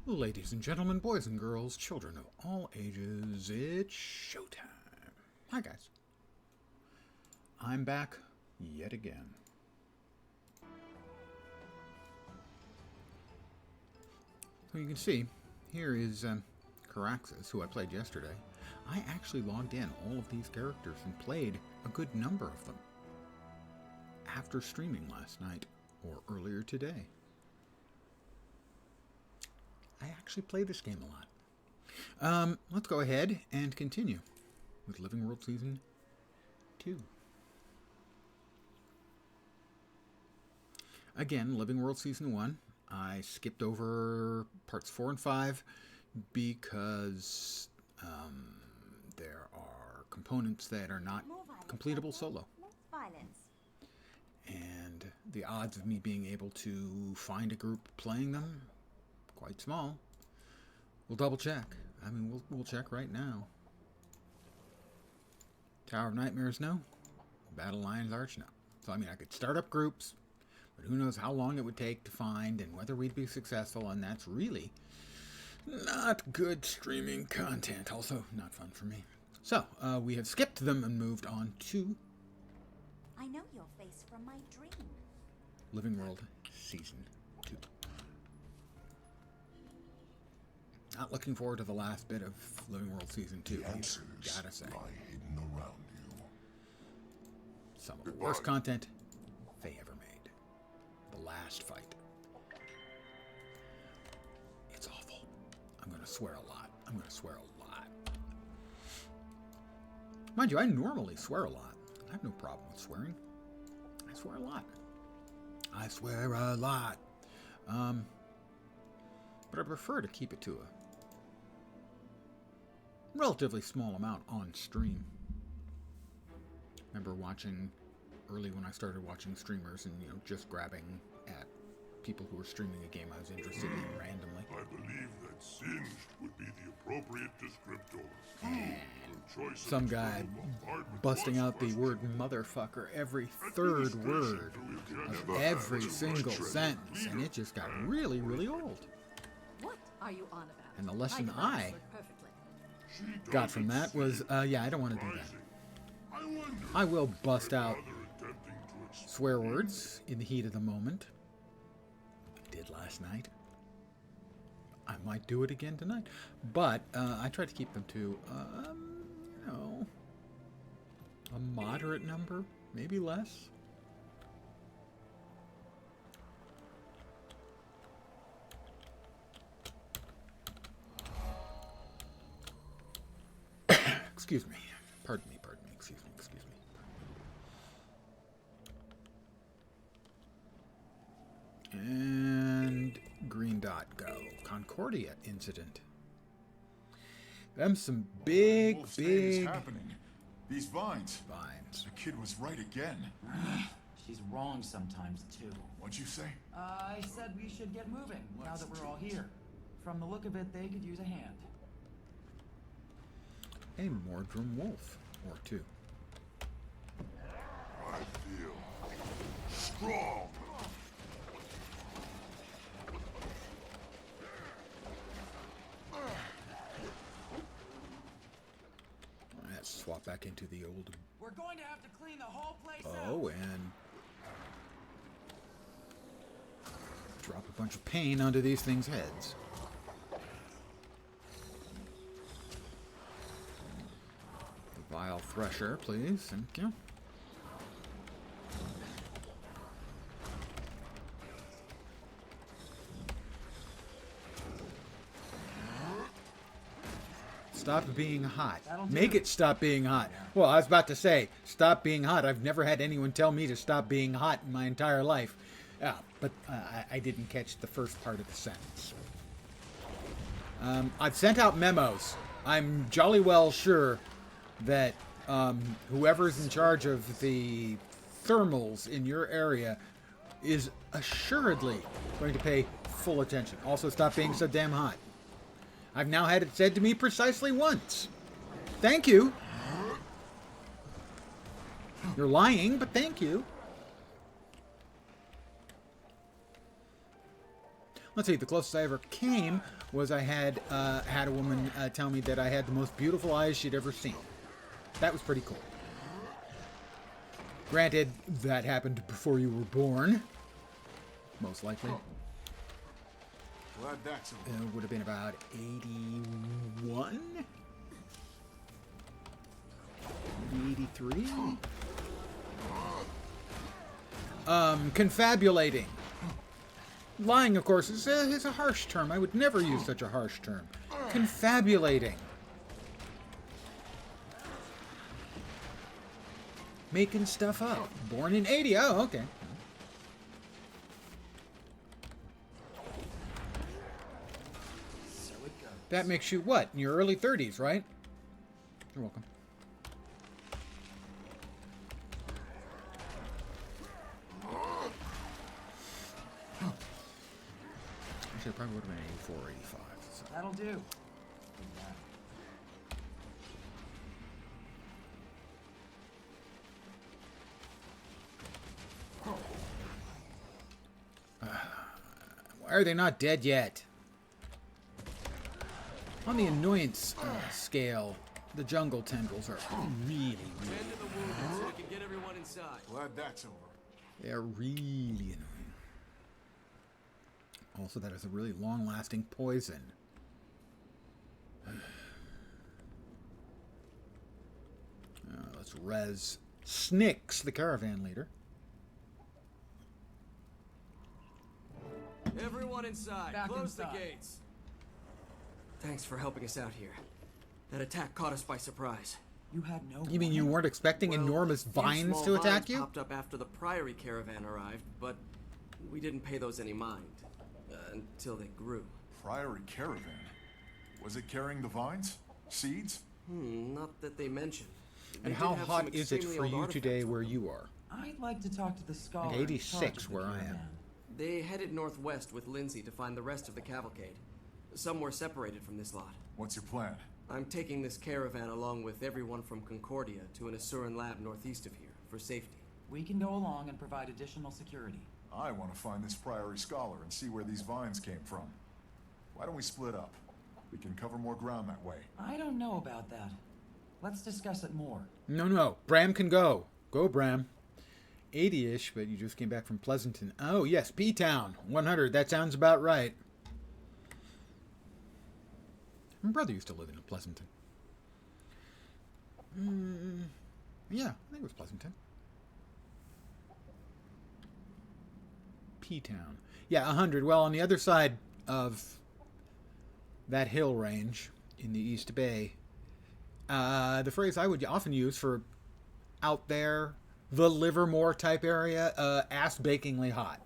Ladies and gentlemen, boys and girls, children of all ages, it's showtime. Hi guys. I'm back yet again. So you can see, here is Caraxes, who I played yesterday. I actually logged in all of these characters and played a good number of them after streaming last night or earlier today. I actually play this game a lot. Let's go ahead and continue with Living World Season 2. Again, Living World Season 1, I skipped over parts 4 and 5 because there are components that are not completable solo. And the odds of me being able to find a group playing them, quite small. We'll double check. I mean, we'll check right now. Tower of Nightmares, no. Battle Lion's Arch, no. So, I mean, I could start up groups, but who knows how long it would take to find and whether we'd be successful, and that's really not good streaming content. Also, not fun for me. So, we have skipped them and moved on to I know your face from my dream. Living World Season 2. Not looking forward to the last bit of Living World Season 2. The answers Gotta say. lie hidden around you. Some of the worst content they ever made. The last fight. It's awful. I'm gonna swear a lot. Mind you, I normally swear a lot. I have no problem with swearing. I swear a lot. But I prefer to keep it to a relatively small amount on stream. Remember watching early when I started watching streamers and, just grabbing at people who were streaming a game I was interested in randomly. I believe that singed would be the appropriate descriptor. And some guy busting out the word motherfucker every third word of every single sentence, and it just got really, really old. What are you on about? And the lesson I got from that was, yeah, I don't want to do that. I will bust out swear words in the heat of the moment. I did last night. I might do it again tonight. But I try to keep them to, a moderate number, maybe less. Excuse me. Pardon me. Excuse me. And green dot go. Concordia incident. Them some big happening. These vines. vines. The kid was right again. She's wrong sometimes, too. What'd you say? I said we should get moving, now that we're all here. From the look of it, they could use a hand. A Mordrum wolf or two. I feel strong. Let's swap back into the old We're going to have to clean the whole place bow and drop a bunch of pain onto these things' heads. The vile thresher, please. Thank you. Stop being hot. Make it stop being hot. Well, I was about to say, stop being hot. I've never had anyone tell me to stop being hot in my entire life. Yeah, but I didn't catch the first part of the sentence. I've sent out memos. I'm jolly well sure that whoever's in charge of the thermals in your area is assuredly going to pay full attention. Also, stop being so damn hot. I've now had it said to me precisely once. Thank you. You're lying, but thank you. Let's see, the closest I ever came was I had a woman tell me that I had the most beautiful eyes she'd ever seen. That was pretty cool. Granted, that happened before you were born. Most likely. Glad that's over. It would have been about 81? Maybe 83? Confabulating. Lying, of course, is a harsh term. I would never use such a harsh term. Confabulating. Making stuff up. Born in 80. Oh, okay. So it goes. That makes you what? In your early 30s, right? You're welcome. Actually, it probably would have been 84 or 85. So. That'll do. Why are they not dead yet? On the annoyance scale, the jungle tendrils are really, Tend to the wounded so we can get everyone inside. Glad that's over. they're really annoying. Also, that is a really long-lasting poison. Let's res Snicks, the caravan leader. Everyone inside. Back Close inside. the gates. Thanks for helping us out here. That attack caught us by surprise. You had no. You mean you warning? weren't expecting enormous a few vines small to attack vines you? Popped up after the Priory caravan arrived, but we didn't pay those any mind until they grew. Priory caravan. Was it carrying the vines? Seeds? Not that they mentioned. They And did how have hot some is it extremely for old you artifacts today with where them. you are? I'd like to talk to the scholar. At in 86 charge of the where I am. caravan. They headed northwest with Lindsay to find the rest of the cavalcade. Some were separated from this lot. What's your plan? I'm taking this caravan along with everyone from Concordia to an Asuran lab northeast of here for safety. We can go along and provide additional security. I want to find this Priory scholar and see where these vines came from. Why don't we split up? We can cover more ground that way. I don't know about that. Let's discuss it more. No. Bram can go. Go, Bram. 80-ish, but you just came back from Pleasanton. Oh, yes, P-Town. 100. That sounds about right. My brother used to live in Pleasanton. Yeah, I think it was Pleasanton. P-Town. Yeah, 100. Well, on the other side of that hill range in the East Bay, the phrase I would often use for out there, the Livermore type area, ass-bakingly hot.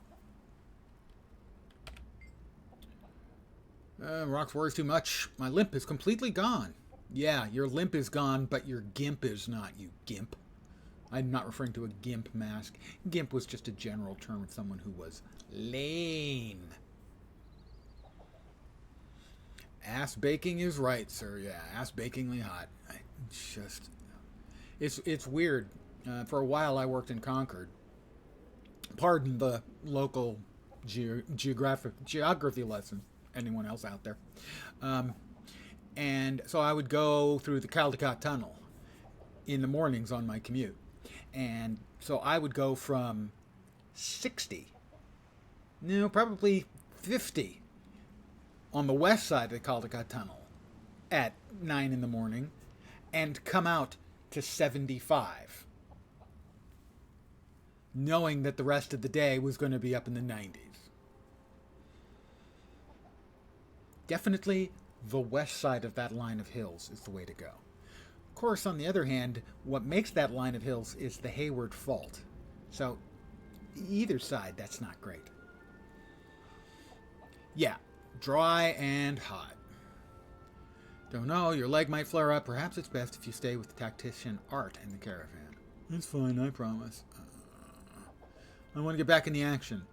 Rocks worries too much. My limp is completely gone. Yeah, your limp is gone, but your gimp is not, you gimp. I'm not referring to a gimp mask. Gimp was just a general term of someone who was lame. Ass baking is right, sir. Yeah, ass bakingly hot. It's weird. For a while, I worked in Concord. Pardon the local geography lesson. Anyone else out there? And so I would go through the Caldecott Tunnel in the mornings on my commute. And so I would go from 60, no, probably 50 on the west side of the Caldecott Tunnel at 9 in the morning and come out to 75, knowing that the rest of the day was going to be up in the 90s. Definitely the west side of that line of hills is the way to go. Of course, on the other hand, what makes that line of hills is the Hayward Fault. So, either side, that's not great. Yeah, dry and hot. Don't know, your leg might flare up. Perhaps it's best if you stay with the tactician Art in the caravan. It's fine, I promise. I want to get back in the action.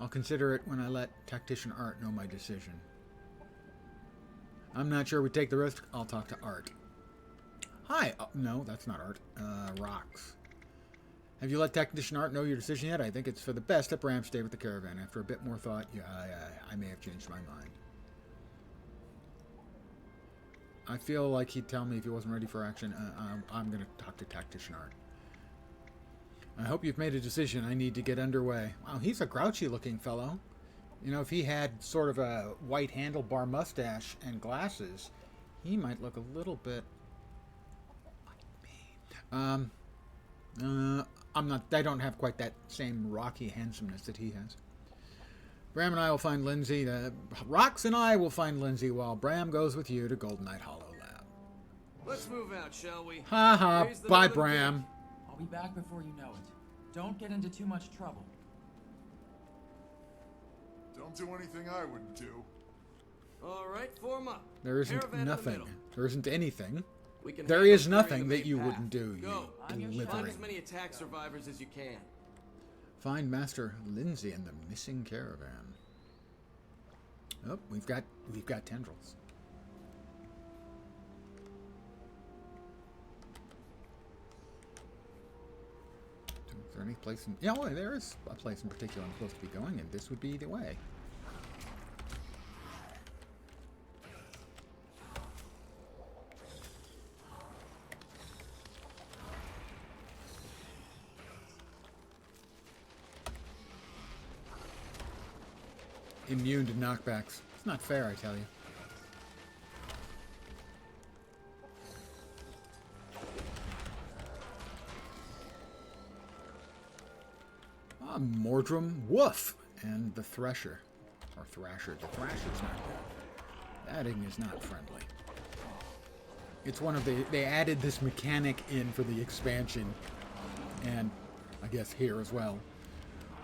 I'll consider it when I let tactician Art know my decision. I'm not sure we take the risk. I'll talk to Art. Hi. Oh, no, that's not Art. Rocks. Have you let Technician Art know your decision yet? I think it's for the best that Bram stay with the caravan. After a bit more thought, yeah, I may have changed my mind. I feel like he'd tell me if he wasn't ready for action. I'm going to talk to Tactician Art. I hope you've made a decision. I need to get underway. Wow, he's a grouchy-looking fellow. You know, if he had sort of a white handlebar mustache and glasses, he might look a little bit like me. I don't have quite that same rocky handsomeness that he has. Bram and I will find Lindsay. Rox and I will find Lindsay while Bram goes with you to Golden Knight Hollow Lab. Let's move out, shall we? Ha ha. Raise the Bye, northern Bram. gate. I'll be back before you know it. Don't get into too much trouble. Don't do anything I wouldn't do. All right, form up. There isn't Caravan in the nothing. middle. There isn't anything. We can There handle is clearing nothing the that main you path. wouldn't do, Go. you I'm your delivering. Find as many attack survivors as you can. Find Master Lindsay and the missing caravan. Oh, we've got tendrils. Is there any place in... Yeah, well, there is a place in particular I'm supposed to be going, and this would be the way. Immune to knockbacks. It's not fair, I tell you. Mordrum, Woof, and the Thresher. Or Thrasher. The Thrasher's not good. That thing is not friendly. It's one of the... They added this mechanic in for the expansion. And I guess here as well.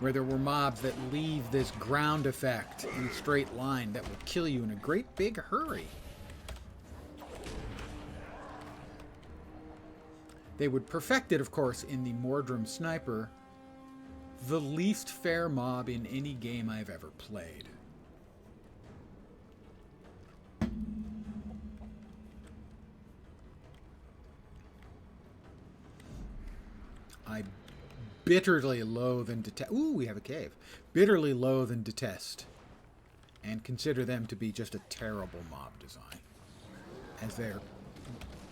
Where there were mobs that leave this ground effect in a straight line that will kill you in a great big hurry. They would perfect it, of course, in the Mordrum Sniper, the least fair mob in any game I've ever played. I bitterly loathe and detest... Ooh, we have a cave. Bitterly loathe and detest. And consider them to be just a terrible mob design. As they're,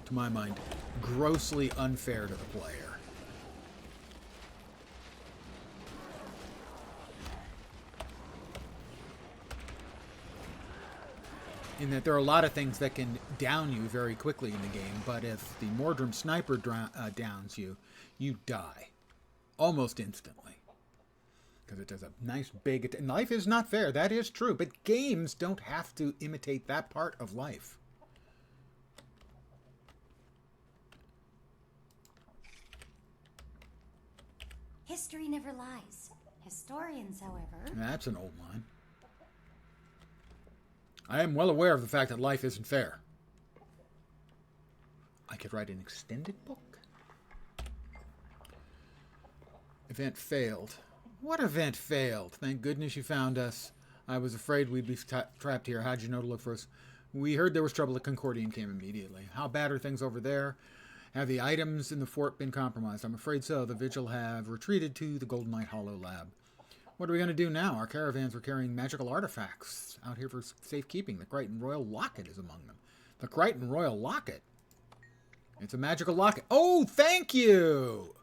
to my mind, grossly unfair to the player. In that there are a lot of things that can down you very quickly in the game, but if the Mordrum Sniper downs you, you die. Almost instantly. Because it does a nice big... And life is not fair, that is true, but games don't have to imitate that part of life. History never lies. Historians, however... That's an old line. I am well aware of the fact that life isn't fair. I could write an extended book. Event failed. What event failed? Thank goodness you found us. I was afraid we'd be trapped here. How'd you know to look for us? We heard there was trouble at Concordia and came immediately. How bad are things over there? Have the items in the fort been compromised? I'm afraid so. The Vigil have retreated to the Golden Knight Hollow Lab. What are we going to do now? Our caravans were carrying magical artifacts out here for safekeeping. The Crichton Royal Locket is among them. The Crichton Royal Locket? It's a magical locket. Oh, thank you!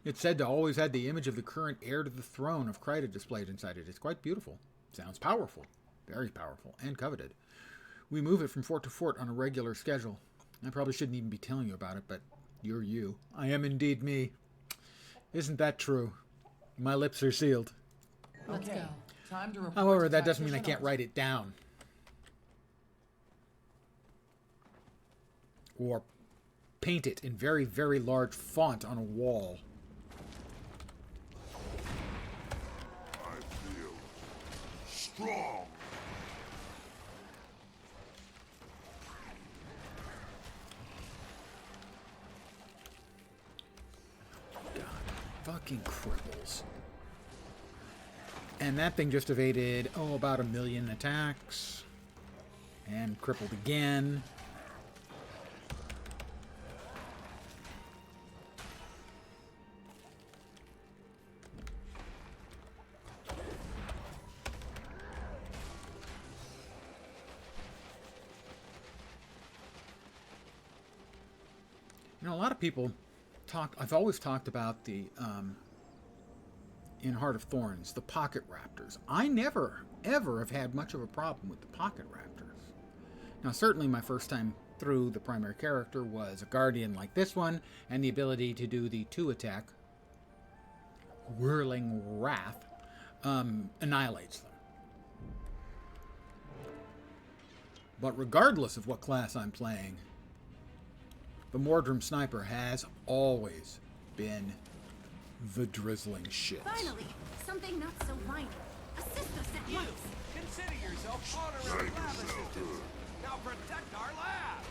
It's said to always have the image of the current heir to the throne of Crichton displayed inside it. It's quite beautiful. Sounds powerful. Very powerful. And coveted. We move it from fort to fort on a regular schedule. I probably shouldn't even be telling you about it, but you're you. I am indeed me. Isn't that true? My lips are sealed. Let's go. Time to report However, to that doesn't mean I Tactician can't write it down. Or paint it in very, very large font on a wall. I feel strong. God, fucking cripples. And that thing just evaded, about 1 million attacks. And crippled again. a lot of people talk. I've always talked about the in Heart of Thorns, the pocket raptors. I never ever have had much of a problem with the pocket raptors. Now, certainly, my first time through the primary character was a guardian like this one, and the ability to do the 2 attack, Whirling Wrath, annihilates them. But regardless of what class I'm playing, the Mordrum Sniper has always been the drizzling shit. Finally, something not so minor. Assist us at once. Consider yourself honorary lab assistants. Now protect our lab.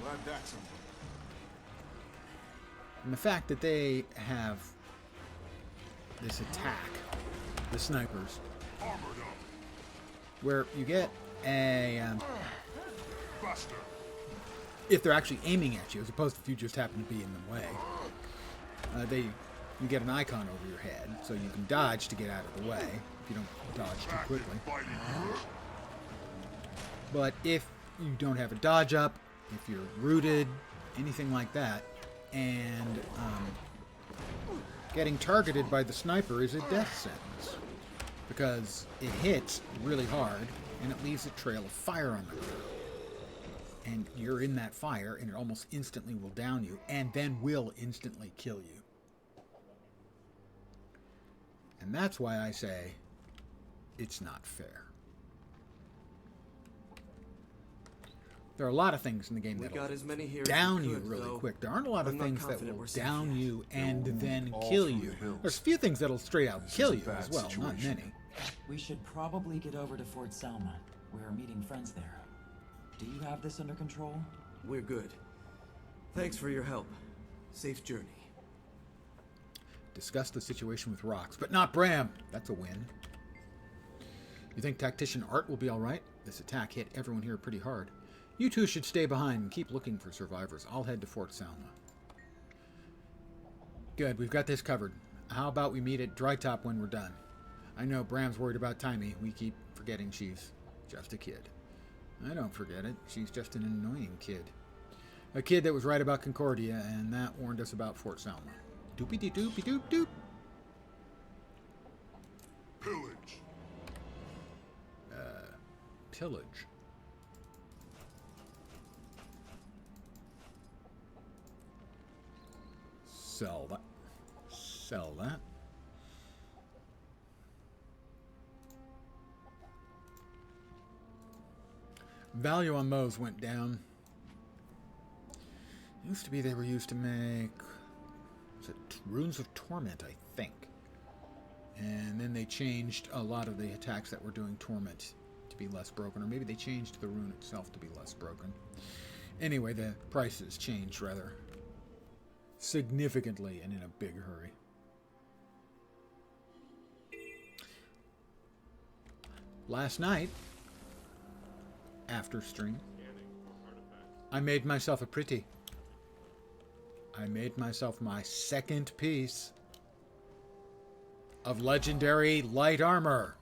Glad that's over. And the fact that they have this attack, the snipers, where you get a Buster. if they're actually aiming at you, as opposed to if you just happen to be in the way, you get an icon over your head, so you can dodge to get out of the way if you don't dodge too quickly. But if you don't have a dodge up, if you're rooted, anything like that, and getting targeted by the sniper is a death sentence, because it hits really hard and it leaves a trail of fire on the ground. And you're in that fire, and it almost instantly will down you, and then will instantly kill you. And that's why I say it's not fair. There are a lot of things in the game that got as many here as down we you could, really though. quick. There aren't a lot of I'm not things that confident will we're safe down yet. you and then all kill through you. the hills. There's a few things that'll straight out This kill is a you bad as well, not situation. many. We should probably get over to Fort Selma. We're meeting friends there. Do you have this under control? We're good. Thanks for your help. Safe journey. Discuss the situation with Rox, but not Bram. That's a win. You think Tactician Art will be alright? This attack hit everyone here pretty hard. You two should stay behind and keep looking for survivors. I'll head to Fort Selma. Good, we've got this covered. How about we meet at Dry Top when we're done? I know Bram's worried about Timey. We keep forgetting she's just a kid. I don't forget it. She's just an annoying kid. A kid that was right about Concordia, and that warned us about Fort Selma. Doopy-dee-doopy-doop-doop. Pillage. Pillage. Sell that. Sell that. Value on those went down. Used to be they were used to make, was it Runes of Torment, I think. And then they changed a lot of the attacks that were doing Torment to be less broken, or maybe they changed the rune itself to be less broken. Anyway, the prices changed rather significantly and in a big hurry. Last night, after stream, I made myself a pretty. I made myself my second piece of legendary light armor.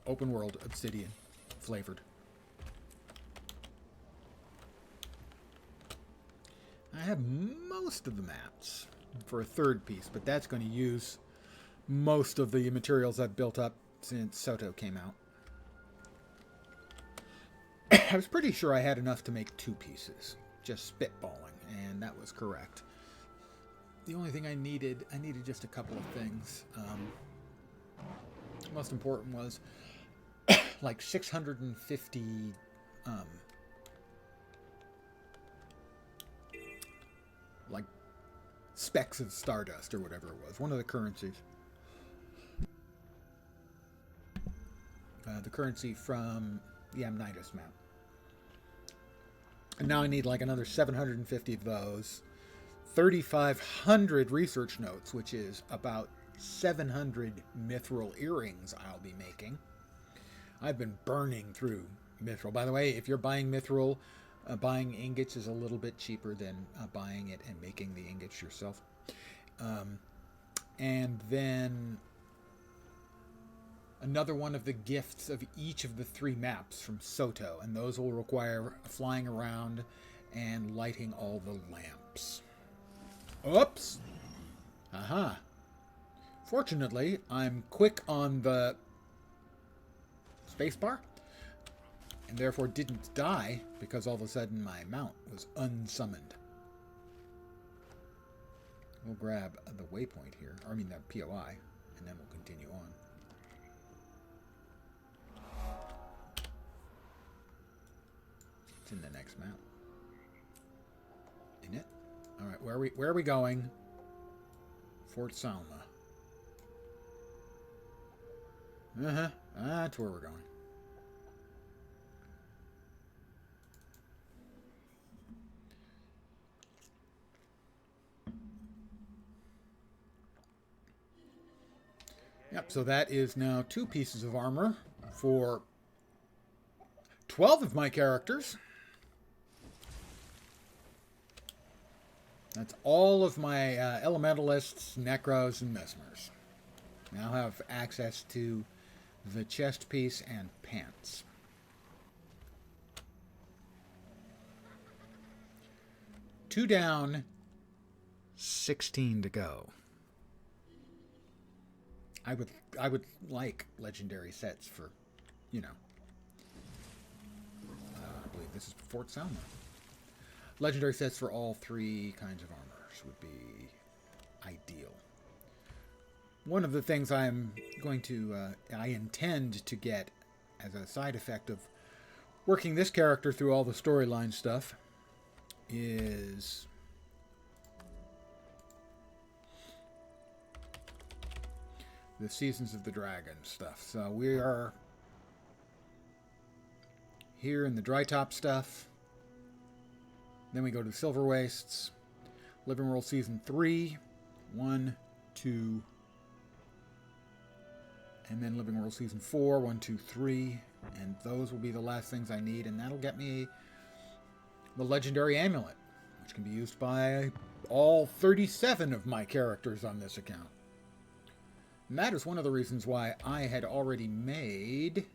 Open world obsidian flavored. I have most of the mats for a third piece, but that's going to use most of the materials I've built up since Soto came out. I was pretty sure I had enough to make 2 pieces, just spitballing, and that was correct. The only thing I needed just a couple of things. Most important was like 650 like specks of stardust or whatever it was, one of the currencies. The currency from the Amnitus map. And now I need like another 750 of those. 3,500 research notes, which is about 700 mithril earrings I'll be making. I've been burning through mithril. By the way, if you're buying mithril, buying ingots is a little bit cheaper than buying it and making the ingots yourself. and then another one of the gifts of each of the 3 maps from Soto, and those will require flying around and lighting all the lamps. Oops! Aha. Fortunately, I'm quick on the spacebar, and therefore didn't die because all of a sudden my mount was unsummoned. We'll grab the waypoint here, or I mean the POI, and then we'll continue on. It's in the next map. Isn't it? Alright, where are we going? Fort Salma. That's where we're going. Yep, so that is now 2 pieces of armor for 12 of my characters. That's all of my elementalists, necros, and mesmers. Now have access to the chest piece and pants. Two down, 16 to go. I would like legendary sets for, you know. I believe this is Fort Salma. Legendary sets for all 3 kinds of armors would be ideal. One of the things I intend to get as a side effect of working this character through all the storyline stuff is the Seasons of the Dragon stuff. So we are here in the dry top stuff. Then we go to Silver Wastes, Living World Season 3, 1, 2, and then Living World Season 4, 1, 2, 3, and those will be the last things I need, and that'll get me the Legendary Amulet, which can be used by all 37 of my characters on this account. And that is one of the reasons why I had already made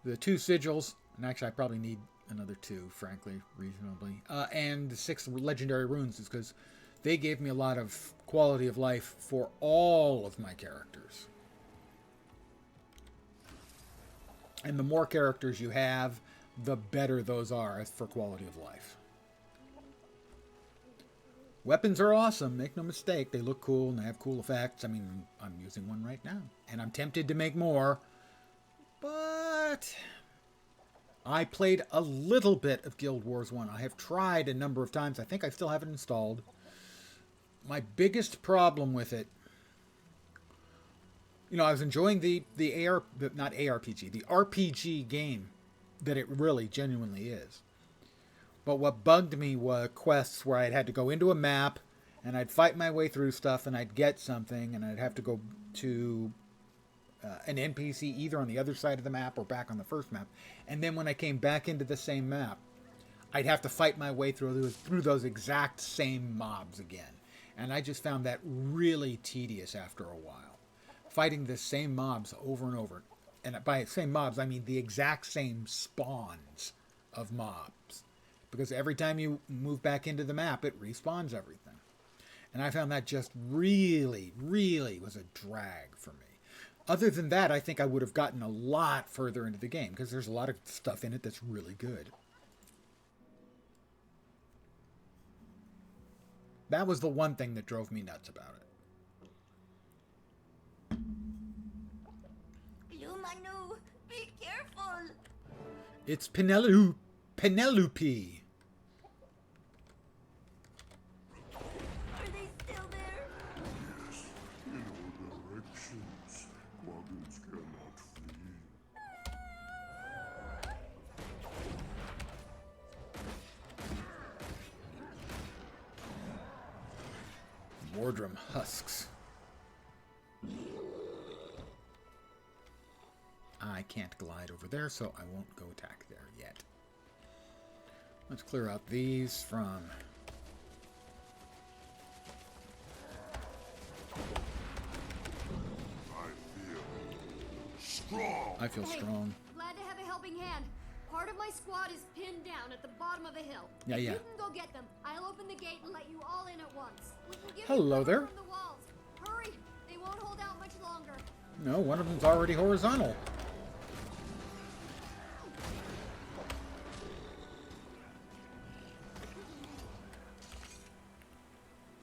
the 2 sigils, and actually I probably need another 2, frankly, reasonably, and the 6 legendary runes, is because they gave me a lot of quality of life for all of my characters. And the more characters you have, the better those are for quality of life. Weapons are awesome, make no mistake. They look cool and they have cool effects. I mean, I'm using one right now. And I'm tempted to make more. But I played a little bit of Guild Wars 1. I have tried a number of times. I think I still have it installed. My biggest problem with it, you know, I was enjoying the RPG game that it really genuinely is. But what bugged me were quests where I'd had to go into a map and I'd fight my way through stuff and I'd get something and I'd have to go to an NPC either on the other side of the map or back on the first map. And then when I came back into the same map, I'd have to fight my way through those exact same mobs again. And I just found that really tedious after a while. Fighting the same mobs over and over. And by same mobs, I mean the exact same spawns of mobs. Because every time you move back into the map, it respawns everything. And I found that just really, really was a drag for me. Other than that, I think I would have gotten a lot further into the game, because there's a lot of stuff in it that's really good. That was the one thing that drove me nuts about it. Lumanu, be careful! It's Penelope. Are they still there? Yes, in all directions. Wagons cannot flee. Wardrum husks. I can't glide over there, so I won't go attack there yet. Let's clear out these from strong. I feel Hey, strong. glad to have a helping hand. Part of my squad is pinned down at the bottom of the hill. Yeah, yeah. You can go get them. I'll open the gate and let you all in at once. We can give Hello you cover there. from the walls. Hurry! They won't hold out much longer. No, one of them's already horizontal.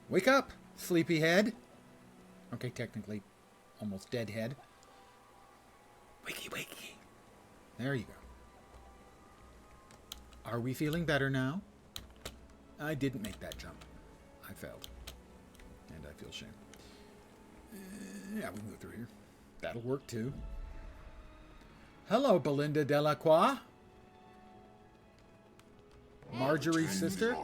Wake up, sleepyhead. Okay, technically, almost dead head. Wakey, wakey. There you go. Are we feeling better now? I didn't make that jump. I failed. And I feel shame. Yeah, we can go through here. That'll work too. Hello, Belinda Delacroix. Marjorie's sister.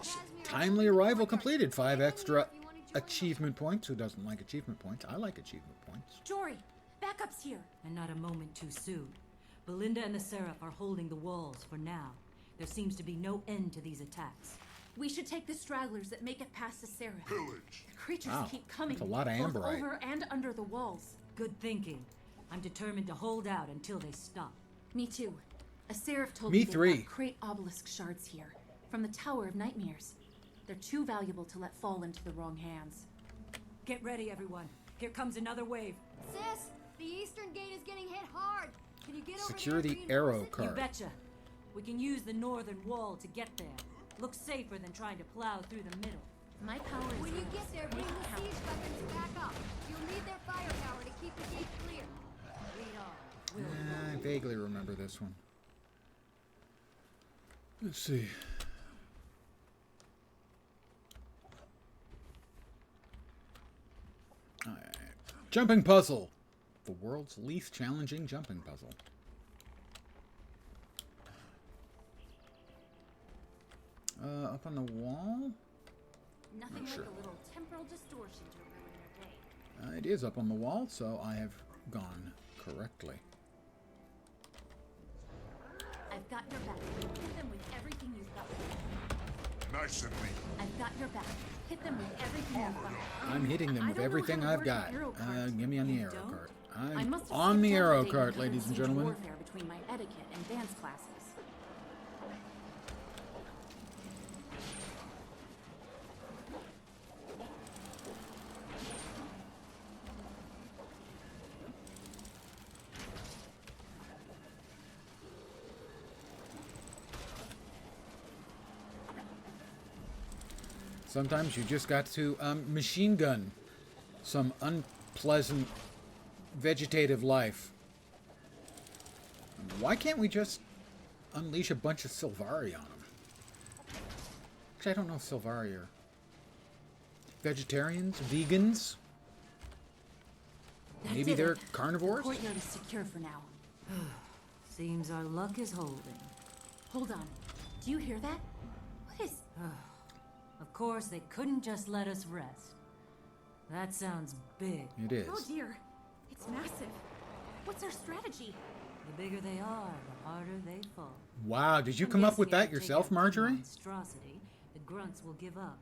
Timely arrival completed. 5 extra achievement points. Who doesn't like achievement points? I like achievement points. Jory, backup's here. And not a moment too soon. Belinda and the Seraph are holding the walls for now. There seems to be no end to these attacks. We should take the stragglers that make it past the Seraph. Pillage. The creatures Wow, keep coming. that's a lot of both amberite. over and under the walls. Good thinking. I'm determined to hold out until they stop. Me too. A Seraph told Me me they've three. got great obelisk shards here, from the Tower of Nightmares. They're too valuable to let fall into the wrong hands. Get ready, everyone. Here comes another wave. Sis, the eastern gate is getting hit hard. Can you get over Secure there the and arrow reinforce it? You card. betcha. We can use the northern wall to get there. Looks safer than trying to plow through the middle. My power is When you yours. Get there, bring Make it the count. siege weapons back up. You'll need their firepower to keep the gate clear. I vaguely remember this one. Let's see. Alright. Jumping puzzle. The world's least challenging jumping puzzle. Up on the wall? Nothing Sure. like a little temporal distortion to ruin your day. It is up on the wall, so I have gone correctly. I've got your back. Hit them with everything you've got. Nice and neat. I've got your back. Hit them with everything you've got. I'm hitting them I with don't know everything how to I've work got. an arrow cart. Give me on the You arrow don't? cart. I I'm must have on the skipped arrow over cart, dating ladies and siege gentlemen. warfare between my etiquette and dance classes. Sometimes you just got to machine gun some unpleasant vegetative life. Why can't we just unleash a bunch of Sylvari on them? Actually, I don't know if Sylvari are vegetarians, vegans. That Maybe did they're it. carnivores? The courtyard is secure for now. Seems our luck is holding. Hold on. Do you hear that? What is... Of course, they couldn't just let us rest. That sounds big. It is. Oh dear. It's massive. What's our strategy? The bigger they are, the harder they fall. Wow, did you I'm come up guessing with if that we take yourself, out the Marjorie? monstrosity, the grunts will give up.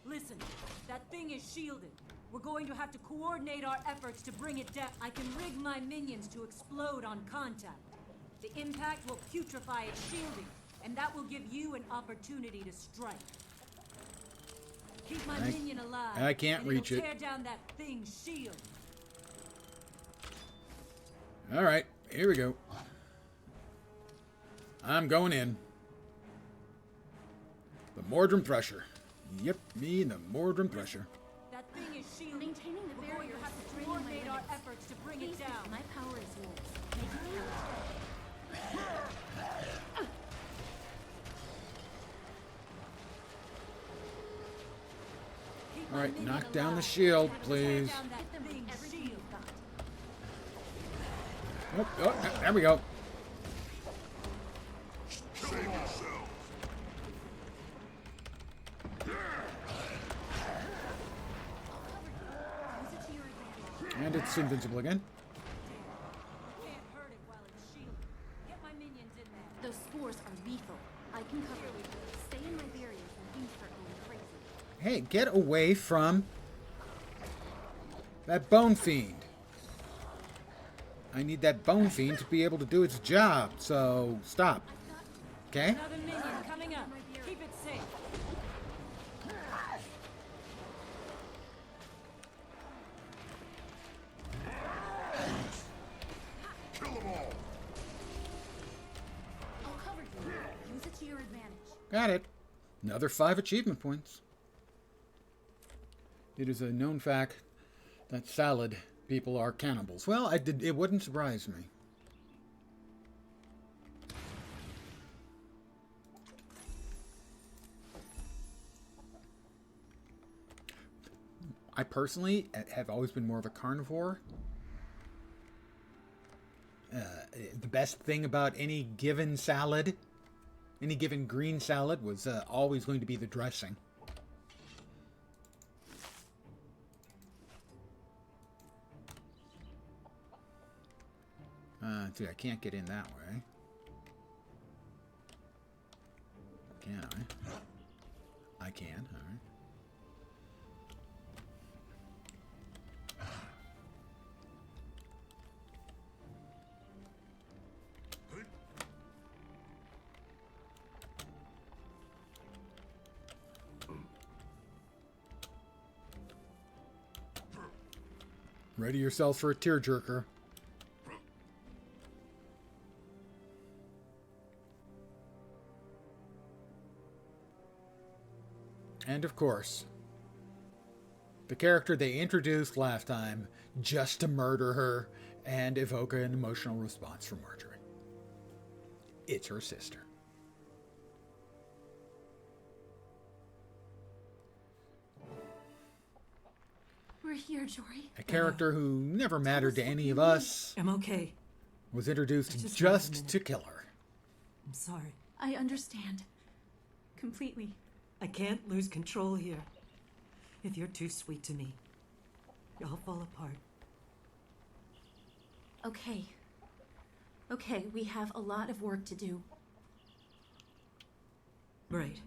Listen, that thing is shielded. We're going to have to coordinate our efforts to bring it down. I can rig my minions to explode on contact. The impact will putrefy its shielding, and that will give you an opportunity to strike. Keep my minion alive. I can't and it'll reach it. Tear down that thing's shield. All right, here we go. I'm going in. The Mordrum Thresher. Yep, me and the Mordrum Thresher. That thing is shielded. Maintaining the We're going barrier to have is to draining my coordinate our limits. efforts to bring Please, it down. my power is yours. Make it count. Keep All my right, minion knock down the alive. shield, Tear please. down that Hit them with thing's everything shield. you've got. Oh, there we go. Save yourselves. Use it to your advantage. And it's invincible again. Can't hurt it while it's shielded. Get my minions in there. Those spores are lethal. I can cover you. Stay in my barriers when things start going crazy. Hey, get away from that bone fiend. I need that bone fiend to be able to do its job, so stop. Okay? Another minion coming up. Keep it safe. Kill them all! I'll cover you. Use it to your advantage. Got it. Another 5 achievement points. It is a known fact that salad people are cannibals. Well, it wouldn't surprise me. I personally have always been more of a carnivore. The best thing about any given salad, any given green salad, was always going to be the dressing. See, I can't get in that way. Can I? I can, alright. Ready yourself for a tearjerker. And of course, the character they introduced last time just to murder her and evoke an emotional response from Marjorie. It's her sister. We're here, Jory. A character who never mattered to any of us I'm okay. was introduced Just just wait a minute. to kill her. I'm sorry. I understand. Completely. I can't lose control here. If you're too sweet to me, I'll fall apart. Okay. Okay, we have a lot of work to do. Right.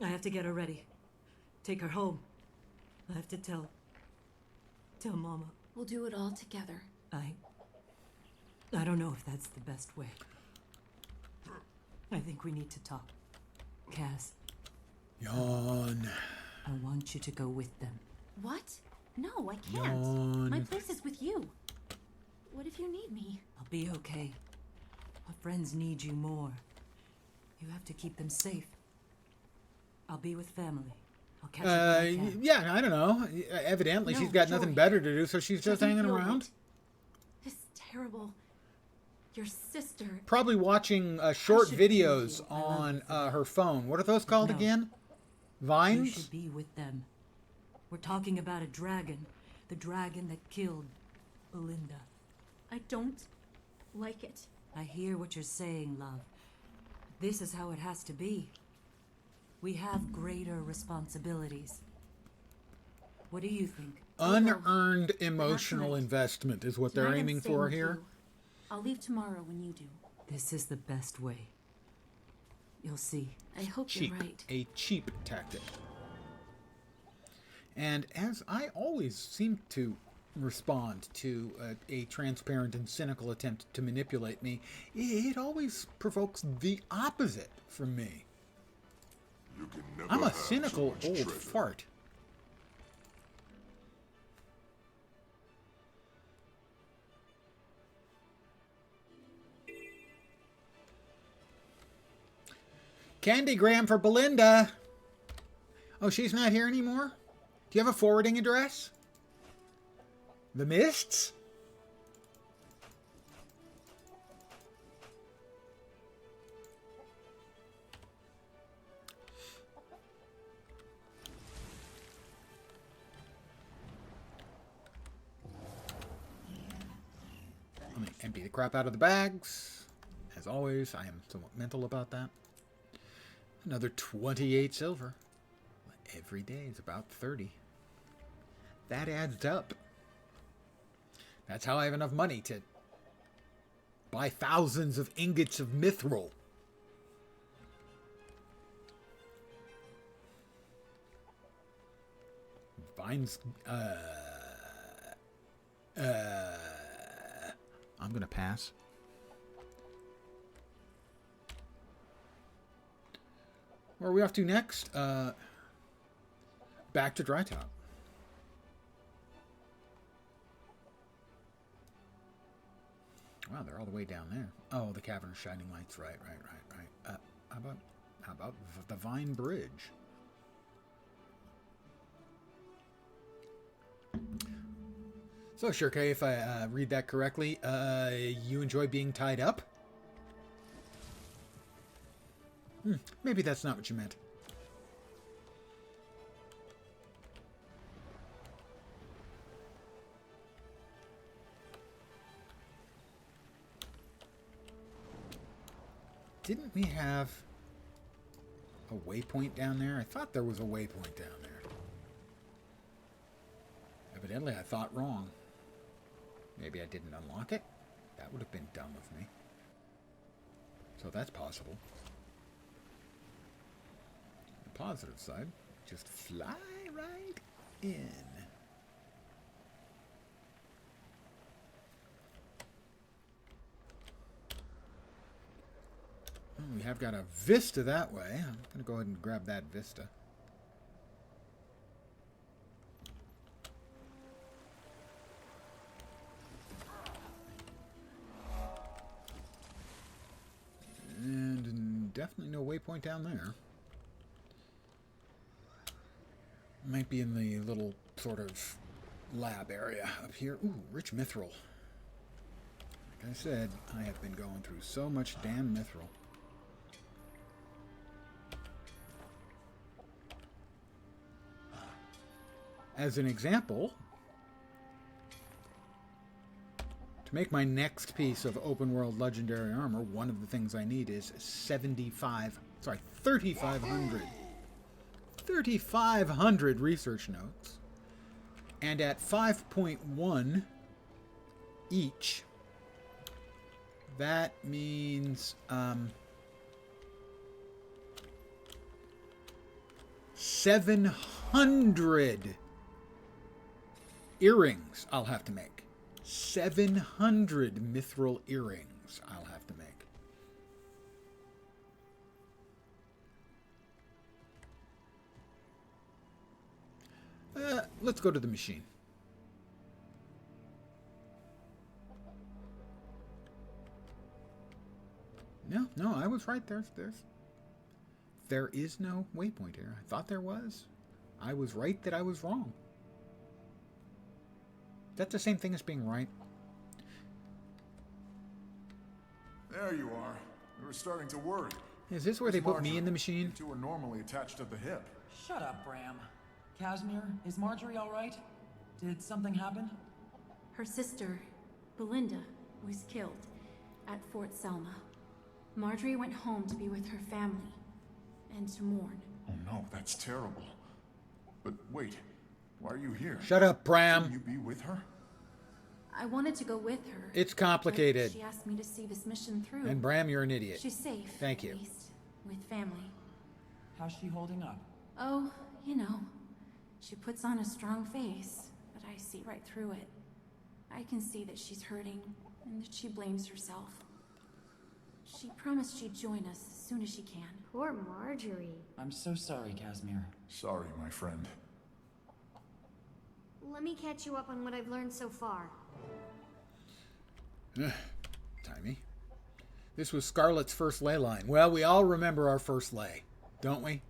I have to get her ready. Take her home. I have to tell Mama. We'll do it all together. I don't know if that's the best way. I think we need to talk. Cass, Yawn. I want you to go with them. What? No, I can't. Yawn. My place is with you. What if you need me? I'll be okay. My friends need you more. You have to keep them safe. I'll be with family. I'll catch up when I can. Yeah, I don't know. Evidently, No, she's got nothing Jory. better to do, so she's just Doesn't hanging feel around. right. This terrible. Your sister. Probably watching short should be with videos you. I love on you for her phone. What are those called No. again? You Vines? should be with them. We're talking about a dragon. The dragon that killed Belinda. I don't like it. I hear what you're saying, love. This is how it has to be. We have greater responsibilities. What do you think? Unearned emotional tonight. investment is what they're Tonight I'm aiming staying for with here. you. I'll leave tomorrow when you do. This is the best way. You'll see. I hope Cheap. you're right. A cheap tactic. And as I always seem to respond to a transparent and cynical attempt to manipulate me, it always provokes the opposite from me. You can never I'm a have too cynical much old treasure. fart. Candygram for Belinda. Oh, she's not here anymore? Do you have a forwarding address? The Mists? Let me empty the crap out of the bags. As always, I am somewhat mental about that. Another 28 silver. Every day is about 30. That adds up. That's how I have enough money to buy thousands of ingots of mithril. Vines, I'm going to pass. Where are we off to next? Back to Dry Top. Wow, they're all the way down there. Oh, the Cavern of Shining Lights. Right. How about the Vine Bridge? So, Shirkei, if I read that correctly, you enjoy being tied up? Maybe that's not what you meant. Didn't we have a waypoint down there? I thought there was a waypoint down there. Evidently, I thought wrong. Maybe I didn't unlock it? That would have been dumb of me. So that's possible. The positive side, just fly right in. Well, we have got a vista that way. I'm going to go ahead and grab that vista. And definitely no waypoint down there. Might be in the little sort of lab area up here. Ooh, rich mithril. Like I said, I have been going through so much damn mithril. As an example, to make my next piece of open world legendary armor, one of the things I need is 3,500 research notes. And at 5.1 each, that means 700 earrings I'll have to make. 700 mithril earrings I'll have to make. Let's go to the machine. No, I was right. There is no waypoint here. I thought there was. I was right that I was wrong. That's the same thing as being right. There you are. We were starting to worry. Is this where they put me in the machine? You two are normally attached at the hip. Shut up, Bram. Casimir, is Marjorie all right? Did something happen? Her sister, Belinda, was killed at Fort Selma. Marjorie went home to be with her family and to mourn. Oh no, that's terrible. But wait, why are you here? Shut up, Bram. Shouldn't you be with her? I wanted to go with her. It's complicated. She asked me to see this mission through. And Bram, you're an idiot. She's safe. Thank you. At least, with family. How's she holding up? Oh, you know. She puts on a strong face, but I see right through it. I can see that she's hurting and that she blames herself. She promised she'd join us as soon as she can. Poor Marjorie. I'm so sorry, Casimir. Sorry, my friend. Let me catch you up on what I've learned so far. Timey. This was Scarlet's first ley line. Well, we all remember our first ley, don't we?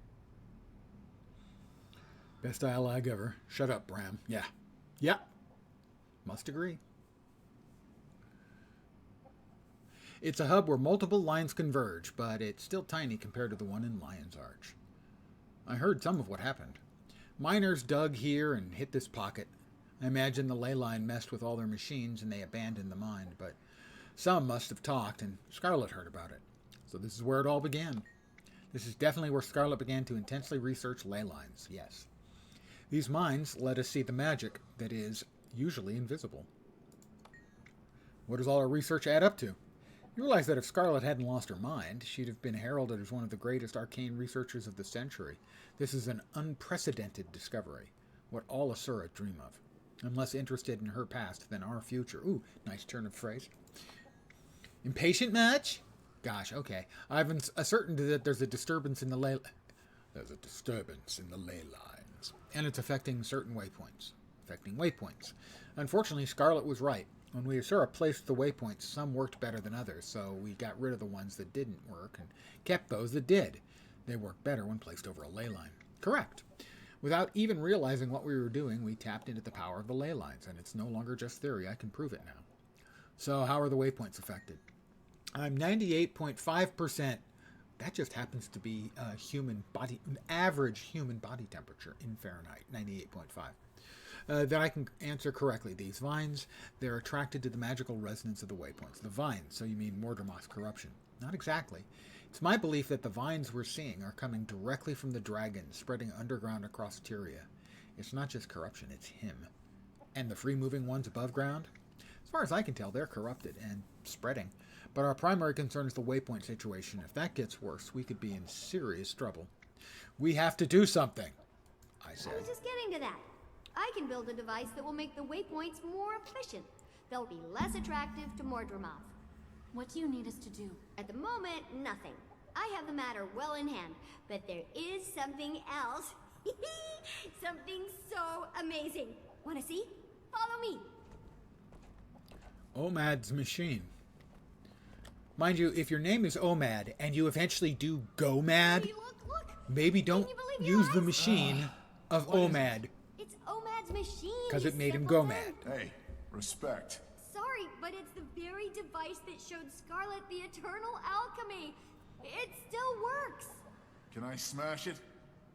Best dialogue ever. Shut up, Bram. Yeah. Yep. Must agree. It's a hub where multiple lines converge, but it's still tiny compared to the one in Lion's Arch. I heard some of what happened. Miners dug here and hit this pocket. I imagine the ley line messed with all their machines and they abandoned the mine, but some must have talked and Scarlet heard about it. So this is where it all began. This is definitely where Scarlet began to intensely research ley lines, yes. These mines let us see the magic that is usually invisible. What does all our research add up to? You realize that if Scarlet hadn't lost her mind, she'd have been heralded as one of the greatest arcane researchers of the century. This is an unprecedented discovery, what all Asura dream of. I'm less interested in her past than our future. Ooh, nice turn of phrase. Impatient much? Gosh, okay. I've ascertained that there's a disturbance in the ley... There's a disturbance in the ley lines. And it's affecting certain waypoints. Unfortunately, Scarlet was right. When we sort of placed the waypoints, some worked better than others, so we got rid of the ones that didn't work and kept those that did. They worked better when placed over a ley line. Correct. Without even realizing what we were doing, we tapped into the power of the ley lines, and it's no longer just theory. I can prove it now. So how are the waypoints affected? I'm 98.5%. That just happens to be an average human body temperature in Fahrenheit, 98.5. That I can answer correctly. These vines, they're attracted to the magical resonance of the waypoints. The vines, so you mean Mordermoth's corruption. Not exactly. It's my belief that the vines we're seeing are coming directly from the dragon, spreading underground across Tyria. It's not just corruption, it's him. And the free-moving ones above ground? As far as I can tell, they're corrupted and spreading. But our primary concern is the waypoint situation. If that gets worse, we could be in serious trouble. We have to do something, I said. I was just getting to that. I can build a device that will make the waypoints more efficient. They'll be less attractive to Mordermoth. What do you need us to do? At the moment, nothing. I have the matter well in hand, but there is something else. Something so amazing. Want to see? Follow me. Omad's machine. Mind you, if your name is Omad and you eventually do go mad, Hey, look. maybe don't Can you believe your use the eyes? machine of Omad It's Omad's machine. because you it made him go simpleton. mad. Hey, respect. Sorry, but it's the very device that showed Scarlet the eternal alchemy. It still works. Can I smash it?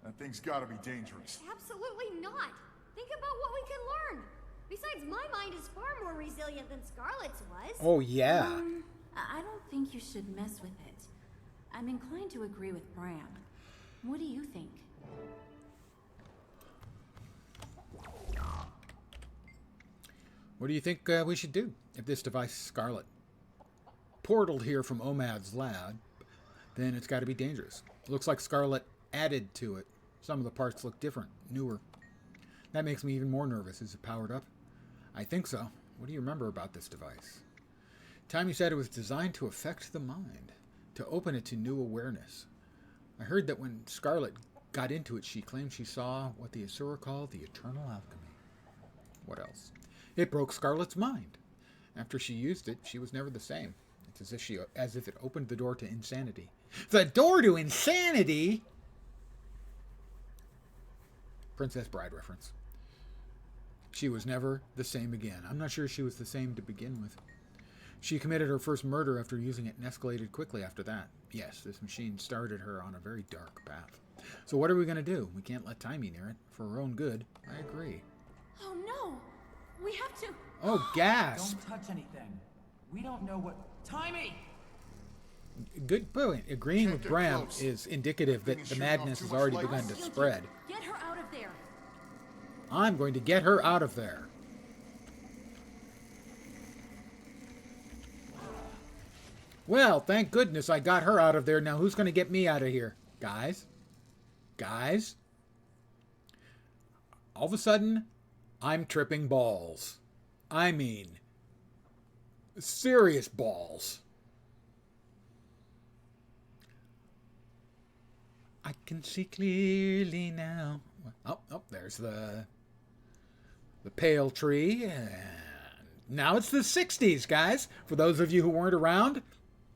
That thing's gotta be dangerous. Absolutely not. Think about what we can learn. Besides, my mind is far more resilient than Scarlet's was. Oh, yeah. I don't think you should mess with it. I'm inclined to agree with Bram. What do you think? What do you think we should do if this device is Scarlet portaled here from Omad's lab? Then it's got to be dangerous. Looks like Scarlet added to it. Some of the parts look different, newer. That makes me even more nervous. Is it powered up? I think so. What do you remember about this device? Tommy said it was designed to affect the mind, to open it to new awareness. I heard that when Scarlet got into it, she claimed she saw what the Asura called the eternal alchemy. What else? It broke Scarlet's mind. After she used it, she was never the same. It's as if it opened the door to insanity. The door to insanity? Princess Bride reference. She was never the same again. I'm not sure she was the same to begin with. She committed her first murder after using it and escalated quickly after that. Yes, this machine started her on a very dark path. So what are we going to do? We can't let Timey near it. For her own good. I agree. Oh no! We have to... Oh, gasp! Don't touch anything. We don't know what... Timey! Good point. Agreeing Can't with get Bram close. is indicative Thing that is the shooting off madness too has much already light. begun to Guilty. spread. Get her out of there! I'm going to get her out of there. Well, thank goodness I got her out of there. Now who's going to get me out of here? Guys? Guys? All of a sudden, I'm tripping balls. I mean, serious balls. I can see clearly now. Oh, there's the pale tree. And now it's the 60s, guys. For those of you who weren't around,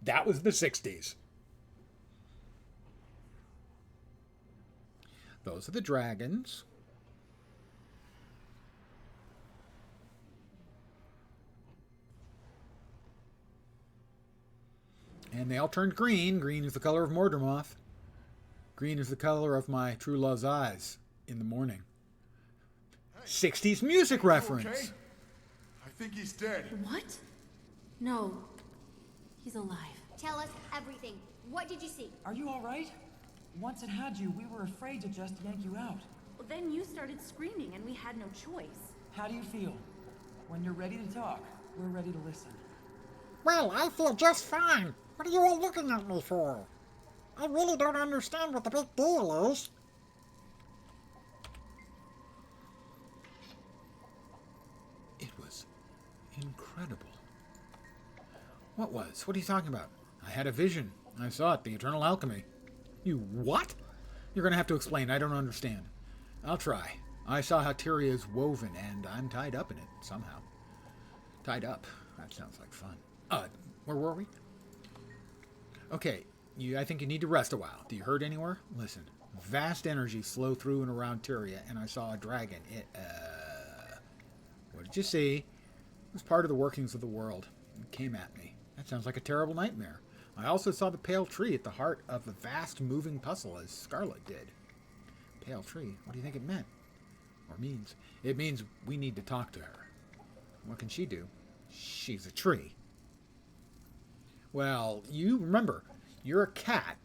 that was the 60s. Those are the dragons. And they all turned green. Green is the color of Mordermoth. Green is the color of my true love's eyes in the morning. 60s music reference. Okay? I think he's dead. What? No. He's alive. Tell us everything. What did you see? Are you alright? Once it had you, we were afraid to just yank you out. Well, then you started screaming and we had no choice. How do you feel? When you're ready to talk, we're ready to listen. Well, I feel just fine. What are you all looking at me for? I really don't understand what the big deal is. It was incredible. What was? What are you talking about? I had a vision. I saw it. The eternal alchemy. You what? You're going to have to explain. I don't understand. I'll try. I saw how Tyria is woven, and I'm tied up in it somehow. Tied up. That sounds like fun. Where were we? Okay, I think you need to rest a while. Do you hurt anywhere? Listen, vast energies flow through and around Tyria, and I saw a dragon. What did you see? It was part of the workings of the world. It came at me. That sounds like a terrible nightmare. I also saw the pale tree at the heart of the vast moving puzzle, as Scarlet did. Pale tree? What do you think it meant? Or means? It means we need to talk to her. What can she do? She's a tree. Well, you remember, you're a cat.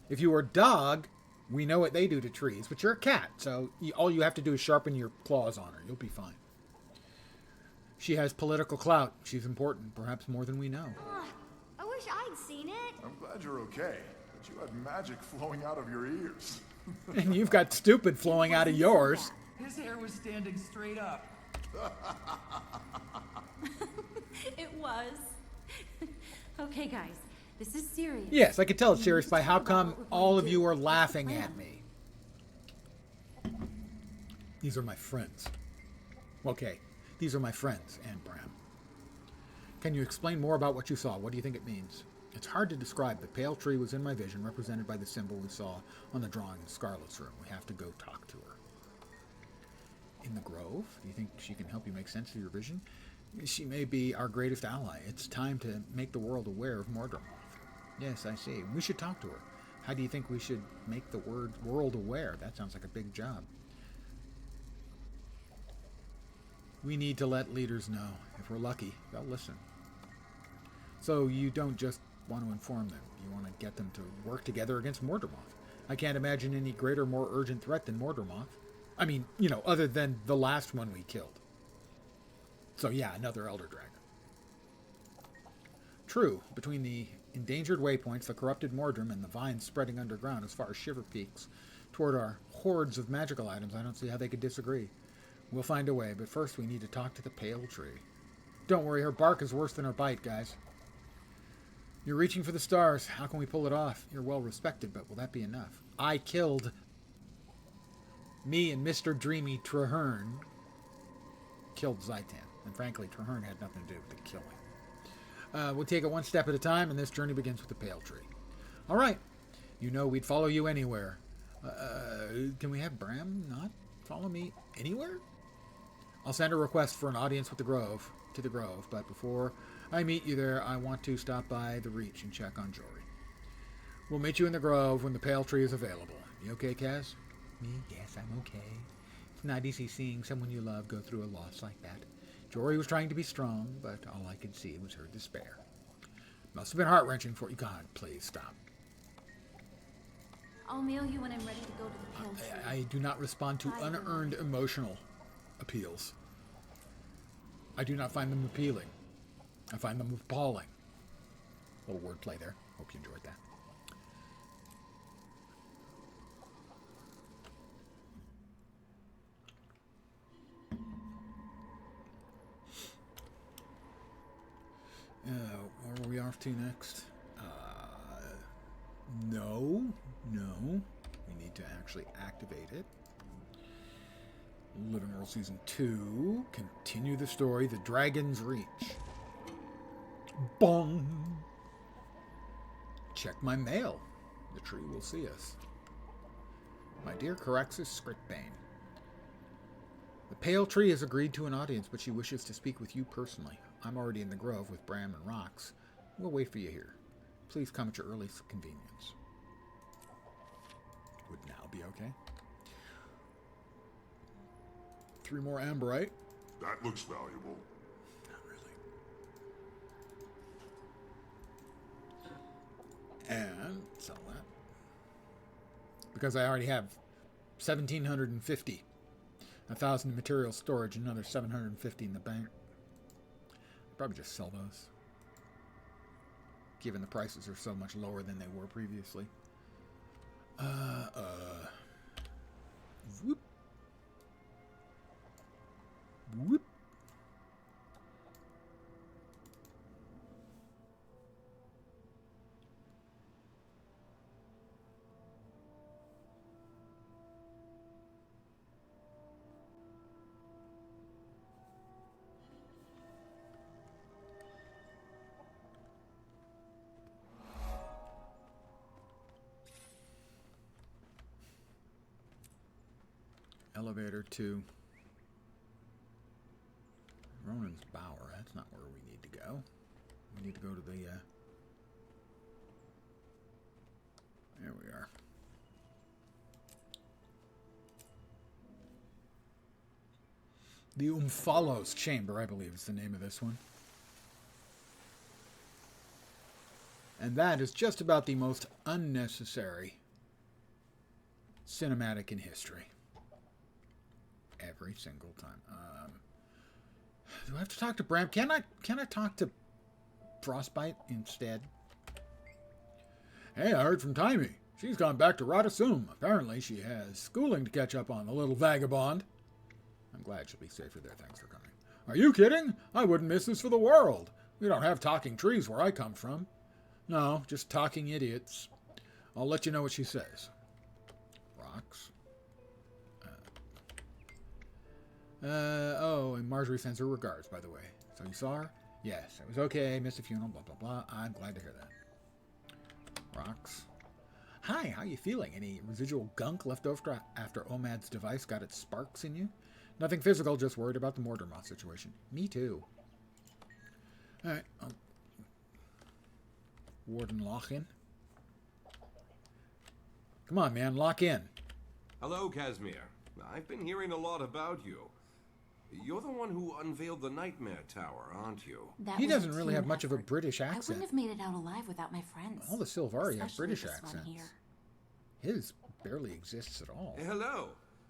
If you were a dog, we know what they do to trees, but you're a cat, so all you have to do is sharpen your claws on her. You'll be fine. She has political clout. She's important, perhaps more than we know. I wish I'd seen it. I'm glad you're okay, but you had magic flowing out of your ears. And you've got stupid flowing out of yours. His hair was standing straight up. It was. Okay, guys, this is serious. Yes, I can tell it's serious by how come all of you are laughing at me. These are my friends. Okay, these are my friends, and Bram. Can you explain more about what you saw? What do you think it means? It's hard to describe. The pale tree was in my vision, represented by the symbol we saw on the drawing in Scarlet's room. We have to go talk to her. In the Grove? Do you think she can help you make sense of your vision? She may be our greatest ally. It's time to make the world aware of Mordremoth. Yes, I see. We should talk to her. How do you think we should make the world aware? That sounds like a big job. We need to let leaders know. If we're lucky, they'll listen. So you don't just want to inform them. You want to get them to work together against Mordremoth. I can't imagine any greater, more urgent threat than Mordremoth. I mean, other than the last one we killed. So yeah, another Elder Dragon. True, between the endangered waypoints, the corrupted Mordrim, and the vines spreading underground as far as Shiver Peaks, toward our hordes of magical items, I don't see how they could disagree. We'll find a way, but first we need to talk to the pale tree. Don't worry, her bark is worse than her bite, guys. You're reaching for the stars. How can we pull it off? You're well respected, but will that be enough? I killed me and Mr. Dreamy Traherne killed Zaitan. And frankly, Traherne had nothing to do with the killing. We'll take it one step at a time, and this journey begins with the pale tree. All right. You know we'd follow you anywhere. Can we have Bram not follow me anywhere? I'll send a request for an audience with the Grove, but before I meet you there, I want to stop by the Reach and check on Jory. We'll meet you in the Grove when the pale tree is available. You okay, Kaz? Me? Yes, I'm okay. It's not easy seeing someone you love go through a loss like that. Jory was trying to be strong, but all I could see was her despair. Must have been heart-wrenching for you. God, please stop. I'll mail you when I'm ready to go to the pale tree. I do not respond to unearned emotional appeals. I do not find them appealing. I find them appalling. Little wordplay there. Hope you enjoyed that. Where are we off to next? No. We need to actually activate it. Living World Season 2. Continue the story. The Dragon's Reach. Bong! Check my mail. The tree will see us. My dear Caraxus Scriptbane. The pale tree has agreed to an audience, but she wishes to speak with you personally. I'm already in the Grove with Bram and Rox. We'll wait for you here. Please come at your earliest convenience. Would now be okay? 3 more amberite. That looks valuable. Not really. And sell that. Because I already have 1,750. 1,000 in material storage, another 750 in the bank. I'll probably just sell those. Given the prices are so much lower than they were previously. Whoop. Whoop. elevator to Ronan's Bower. That's not where we need to go. We need to go to the... there we are. The Umphalos Chamber, I believe, is the name of this one. And that is just about the most unnecessary cinematic in history. Every single time. Do I have to talk to Bram? Can I talk to Frostbite instead? Hey, I heard from Timey. She's gone back to Radasum. Apparently she has schooling to catch up on, the little vagabond. I'm glad she'll be safer there. Thanks for coming. Are you kidding? I wouldn't miss this for the world. We don't have talking trees where I come from. No, just talking idiots. I'll let you know what she says. Rocks. Oh, and Marjorie sends her regards, by the way. So you saw her? Yes, it was okay. Missed the funeral, blah, blah, blah. I'm glad to hear that. Rocks. Hi, how you feeling? Any residual gunk left over after Omad's device got its sparks in you? Nothing physical, just worried about the Mordermoth situation. Me too. Alright. Warden, lock in. Come on, man, lock in. Hello, Casimir. I've been hearing a lot about you. You're the one who unveiled the Nightmare Tower, aren't you? He doesn't really have much of a British accent. I wouldn't have made it out alive without my friends. All the Silvari have British this accents. one here. His barely exists at all. Hello.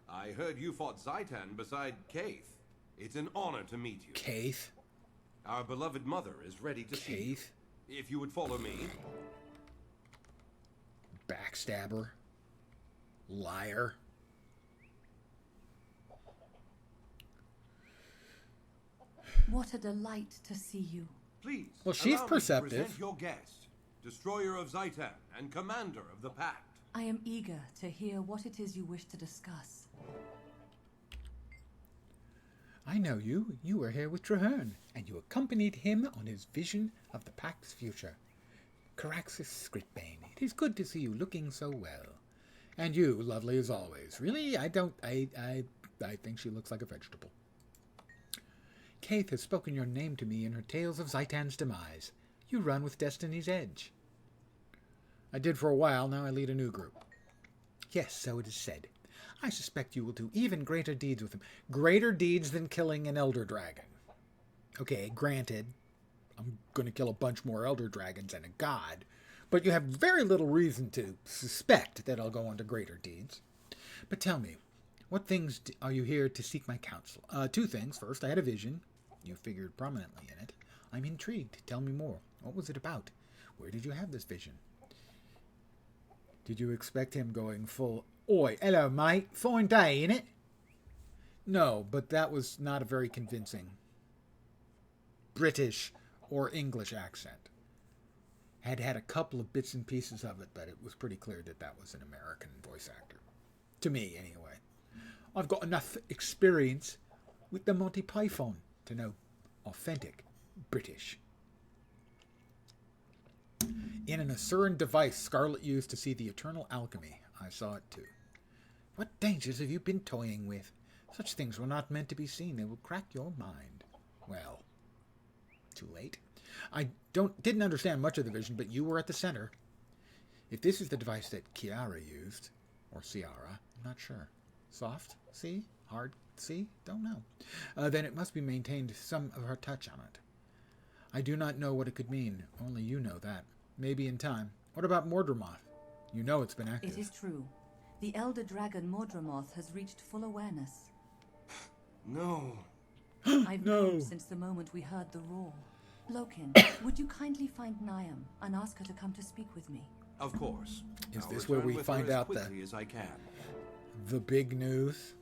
I heard you fought Zaitan beside Kaith. It's an honor to meet you. Kaith? Our beloved mother is ready to see you. If you would follow me. Backstabber. Liar. What a delight to see you. Please. Well, she's allow me to perceptive. present your guest, destroyer of Zaitan and commander of the Pact. I am eager to hear what it is you wish to discuss. I know you. You were here with Traherne, and you accompanied him on his vision of the Pact's future. Caraxes Scriptbane, it is good to see you looking so well. And you, lovely as always. Really, I think she looks like a vegetable. Kaith has spoken your name to me in her tales of Zaitan's demise. You run with Destiny's Edge. I did for a while, now I lead a new group. Yes, so it is said. I suspect you will do even greater deeds with him. Greater deeds than killing an Elder Dragon. Okay, granted, I'm going to kill a bunch more Elder Dragons than a god, but you have very little reason to suspect that I'll go on to greater deeds. But tell me, what things are you here to seek my counsel? Two things. First, I had a vision. You figured prominently in it. I'm intrigued. Tell me more. What was it about? Where did you have this vision? Did you expect him going full, oi, hello mate, fine day, innit? No, but that was not a very convincing British or English accent. Had a couple of bits and pieces of it, but it was pretty clear that that was an American voice actor. To me, anyway. I've got enough experience with the Monty Python to know authentic British. In an Asuran device Scarlet used to see the eternal alchemy, I saw it too. What dangers have you been toying with? Such things were not meant to be seen. They will crack your mind. Well, too late. I didn't understand much of the vision, but you were at the center. If this is the device that Kiara used, or Ciara, I'm not sure. Soft? See? Hard? See? Don't know. Then it must be maintained some of her touch on it. I do not know what it could mean. Only you know that. Maybe in time. What about Mordermoth? You know it's been active. It is true. The Elder Dragon Mordramoth has reached full awareness. No. I've known since the moment we heard the roar. Loken, would you kindly find Niam and ask her to come to speak with me? Of course. Is I'll this where return we with her find as out quickly as I can. the big news?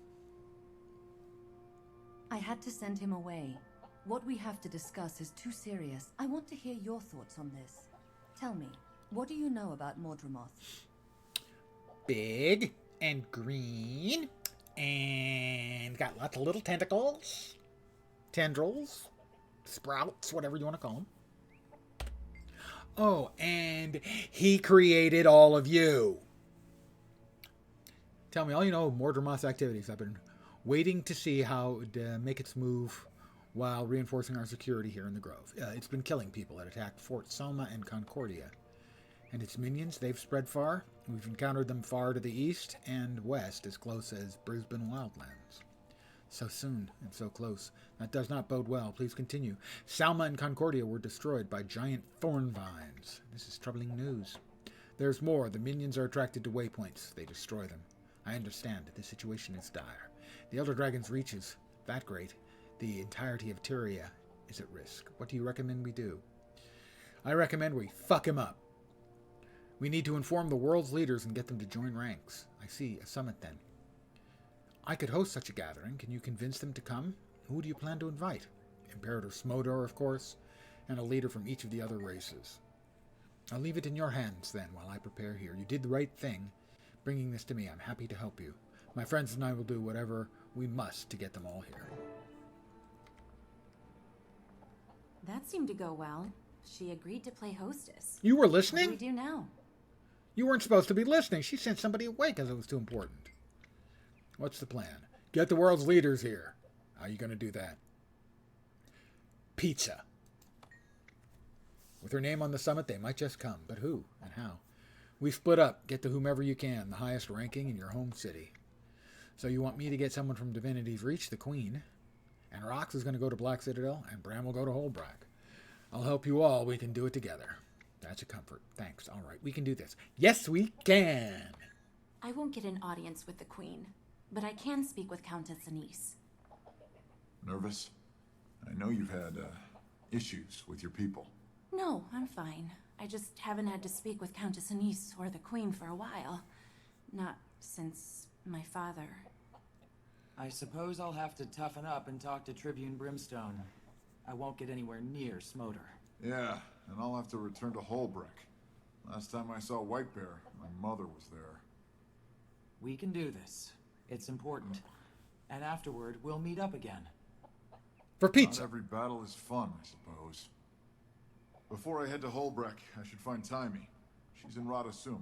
I had to send him away. What we have to discuss is too serious. I want to hear your thoughts on this. Tell me, what do you know about Mordramoth? Big and green and got lots of little tentacles, tendrils, sprouts, whatever you want to call them. Oh, and he created all of you. Tell me all you know of Mordramoth's activities. I've been waiting to see how it would make its move while reinforcing our security here in the Grove. It's been killing people. It attacked Fort Selma and Concordia. And its minions, they've spread far. We've encountered them far to the east and west, as close as Brisbane Wildlands. So soon and so close. That does not bode well. Please continue. Selma and Concordia were destroyed by giant thorn vines. This is troubling news. There's more. The minions are attracted to waypoints. They destroy them. I understand. The situation is dire. The Elder Dragon's reach is that great. The entirety of Tyria is at risk. What do you recommend we do? I recommend we fuck him up. We need to inform the world's leaders and get them to join ranks. I see. A summit then. I could host such a gathering. Can you convince them to come? Who do you plan to invite? Imperator Smodor, of course, and a leader from each of the other races. I'll leave it in your hands, then, while I prepare here. You did the right thing, bringing this to me. I'm happy to help you. My friends and I will do whatever we must to get them all here. That seemed to go well. She agreed to play hostess. You were What listening? do we do now? You weren't supposed to be listening. She sent somebody away because it was too important. What's the plan? Get the world's leaders here. How are you going to do that? Pizza. With her name on the summit, they might just come. But who and how? We split up. Get to whomever you can, the highest ranking in your home city. So you want me to get someone from Divinity's Reach, the Queen, and Rox is going to go to Black Citadel, and Bram will go to Holbrack. I'll help you all. We can do it together. That's a comfort. Thanks. All right, we can do this. Yes, we can. I won't get an audience with the Queen, but I can speak with Countess Anise. Nervous? I know you've had, issues with your people. No, I'm fine. I just haven't had to speak with Countess Anise or the Queen for a while. Not since my father. I suppose I'll have to toughen up and talk to Tribune Brimstone. I won't get anywhere near Smodor. Yeah, and I'll have to return to Holbrook. Last time I saw White Bear, my mother was there. We can do this. It's important. And afterward, we'll meet up again. For pizza. Not every battle is fun, I suppose. Before I head to Holbrook, I should find Taimi. She's in Radasum.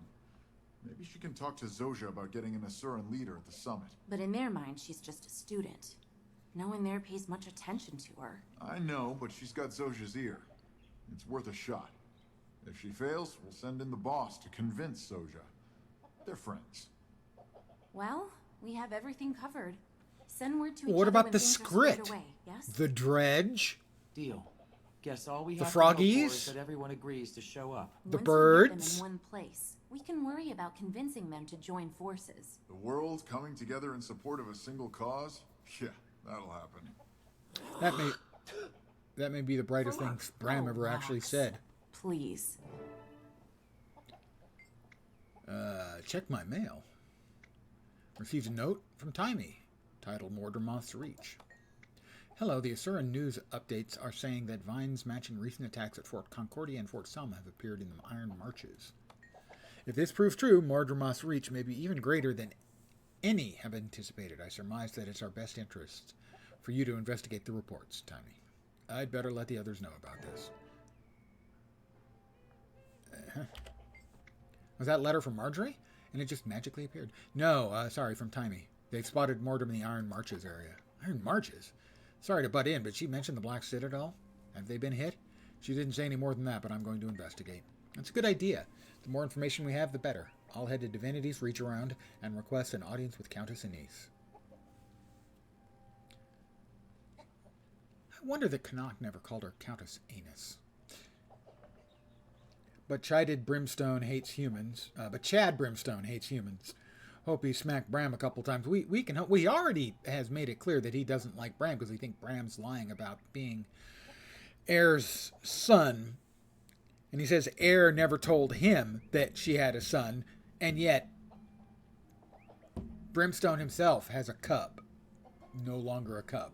Maybe she can talk to Zojja about getting an Asuran leader at the summit. But in their mind, she's just a student. No one there pays much attention to her. I know, but she's got Zojja's ear. It's worth a shot. If she fails, we'll send in the boss to convince Zojja. They're friends. Well, we have everything covered. Send word to each What other about when the things are script? squared away, yes? The dredge? Deal. Guess all we The have to hope for froggies? is that everyone agrees to show up. The Once we get birds? them in one place, we can worry about convincing them to join forces. The world coming together in support of a single cause? Yeah, that'll happen. That may be the brightest thing Bram ever actually said. Please. Check my mail. Received a note from Taimi, titled Mordermoth's Reach. Hello, the Asuran news updates are saying that vines matching recent attacks at Fort Concordia and Fort Selma have appeared in the Iron Marches. If this proves true, Mordermoth's Reach may be even greater than any have anticipated. I surmise that it's our best interest for you to investigate the reports, Taimi. I'd better let the others know about this. Was that letter from Marjorie? And it just magically appeared? No, sorry, from Taimi. They've spotted Mordor in the Iron Marches area. Iron Marches? Sorry to butt in, but she mentioned the Black Citadel. Have they been hit? She didn't say any more than that, but I'm going to investigate. That's a good idea. The more information we have, the better. I'll head to Divinity's Reach Around and request an audience with Countess Anise. I wonder that Canuck never called her Countess Anise. But Chad Brimstone hates humans. Hope he smacked Bram a couple times. We can hope. He already has made it clear that he doesn't like Bram because he thinks Bram's lying about being Air's son. And he says Air never told him that she had a son, and yet Brimstone himself has a cub. No longer a cub.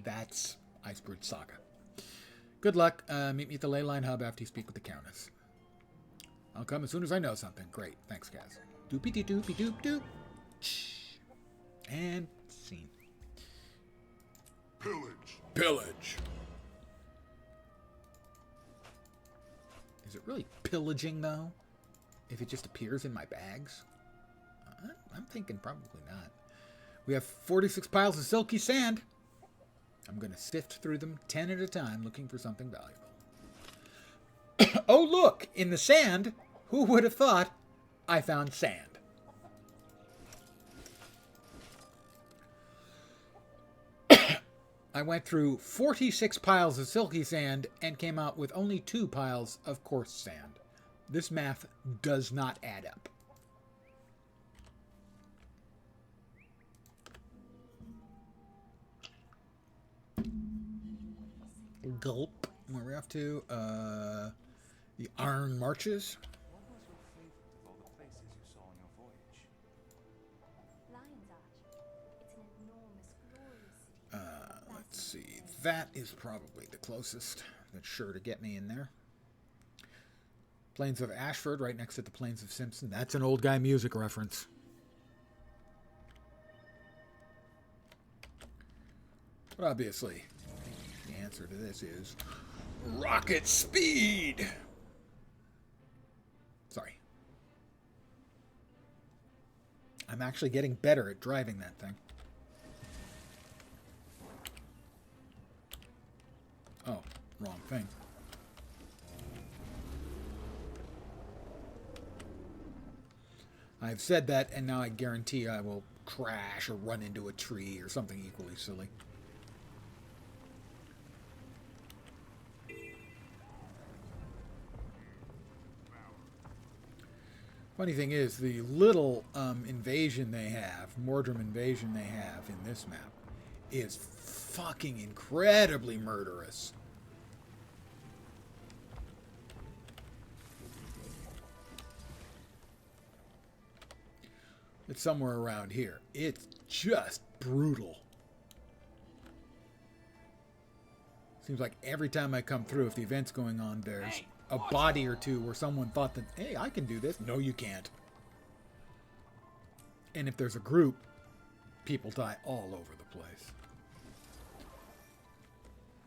That's Icebridge Saga. Good luck. Meet me at the Leyline Hub after you speak with the Countess. I'll come as soon as I know something. Great. Thanks, Kaz. Doopy-doo-doopy-doop-doop. And scene. Pillage. Is it really pillaging, though? If it just appears in my bags? I'm thinking probably not. We have 46 piles of silky sand. I'm going to sift through them 10 at a time, looking for something valuable. Oh, look! In the sand, who would have thought I found sand? I went through 46 piles of silky sand and came out with only 2 piles of coarse sand. This math does not add up. Gulp. Where are we off to? The Iron Marches. What was your favorite of all the places you saw on your voyage? Lion's Arch. It's an enormous, glorious city. Let's see. That is probably the closest. That's sure to get me in there. Plains of Ashford, right next to the Plains of Simpson. That's an old guy music reference. But obviously, the answer to this is rocket speed. Sorry. I'm actually getting better at driving that thing. Oh, wrong thing. I've said that, and now I guarantee I will crash or run into a tree or something equally silly. Funny thing is, the little invasion they have, Mordrum invasion they have in this map, is fucking incredibly murderous. It's somewhere around here. It's just brutal. Seems like every time I come through, if the event's going on, there's a body or two where someone thought that, hey, I can do this. No, you can't. And if there's a group, people die all over the place.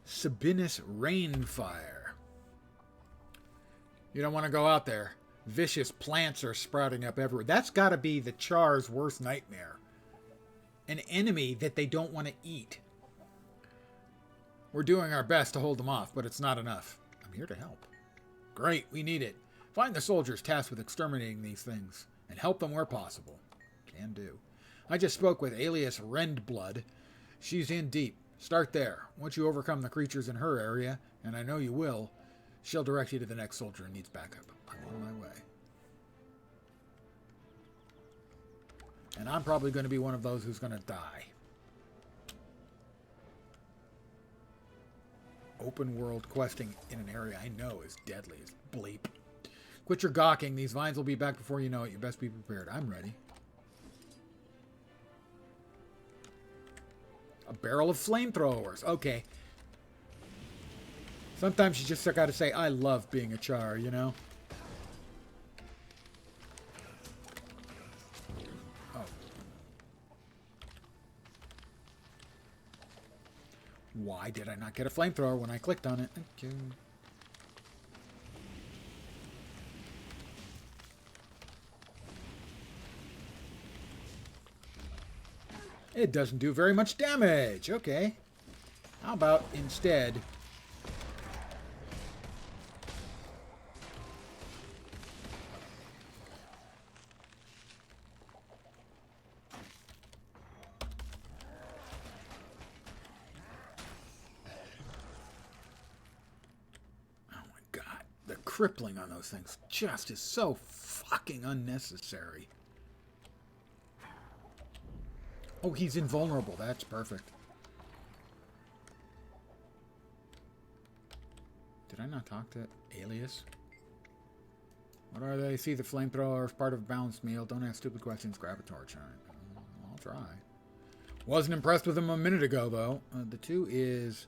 Sabinus Rainfire. You don't want to go out there. Vicious plants are sprouting up everywhere. That's got to be the Char's worst nightmare. An enemy that they don't want to eat. We're doing our best to hold them off, but it's not enough. I'm here to help. Great, we need it. Find the soldiers tasked with exterminating these things, and help them where possible. Can do. I just spoke with Alias Rendblood. She's in deep. Start there. Once you overcome the creatures in her area, and I know you will, she'll direct you to the next soldier who needs backup. I'm on my way. And I'm probably going to be one of those who's going to die. Open world questing in an area I know is deadly as bleep. Quit your gawking. These vines will be back before you know it. You best be prepared. I'm ready. A barrel of flamethrowers. Okay. Sometimes you just got to say, I love being a Char, you know? Oh. Why did I not get a flamethrower when I clicked on it? Thank you. It doesn't do very much damage. Okay. How about instead... crippling on those things just is so fucking unnecessary. Oh, he's invulnerable. That's perfect. Did I not talk to Alias? What are they? See the flamethrower as part of a balanced meal. Don't ask stupid questions. Grab a torch. All right. I'll try. Wasn't impressed with him a minute ago, though. The 2 is...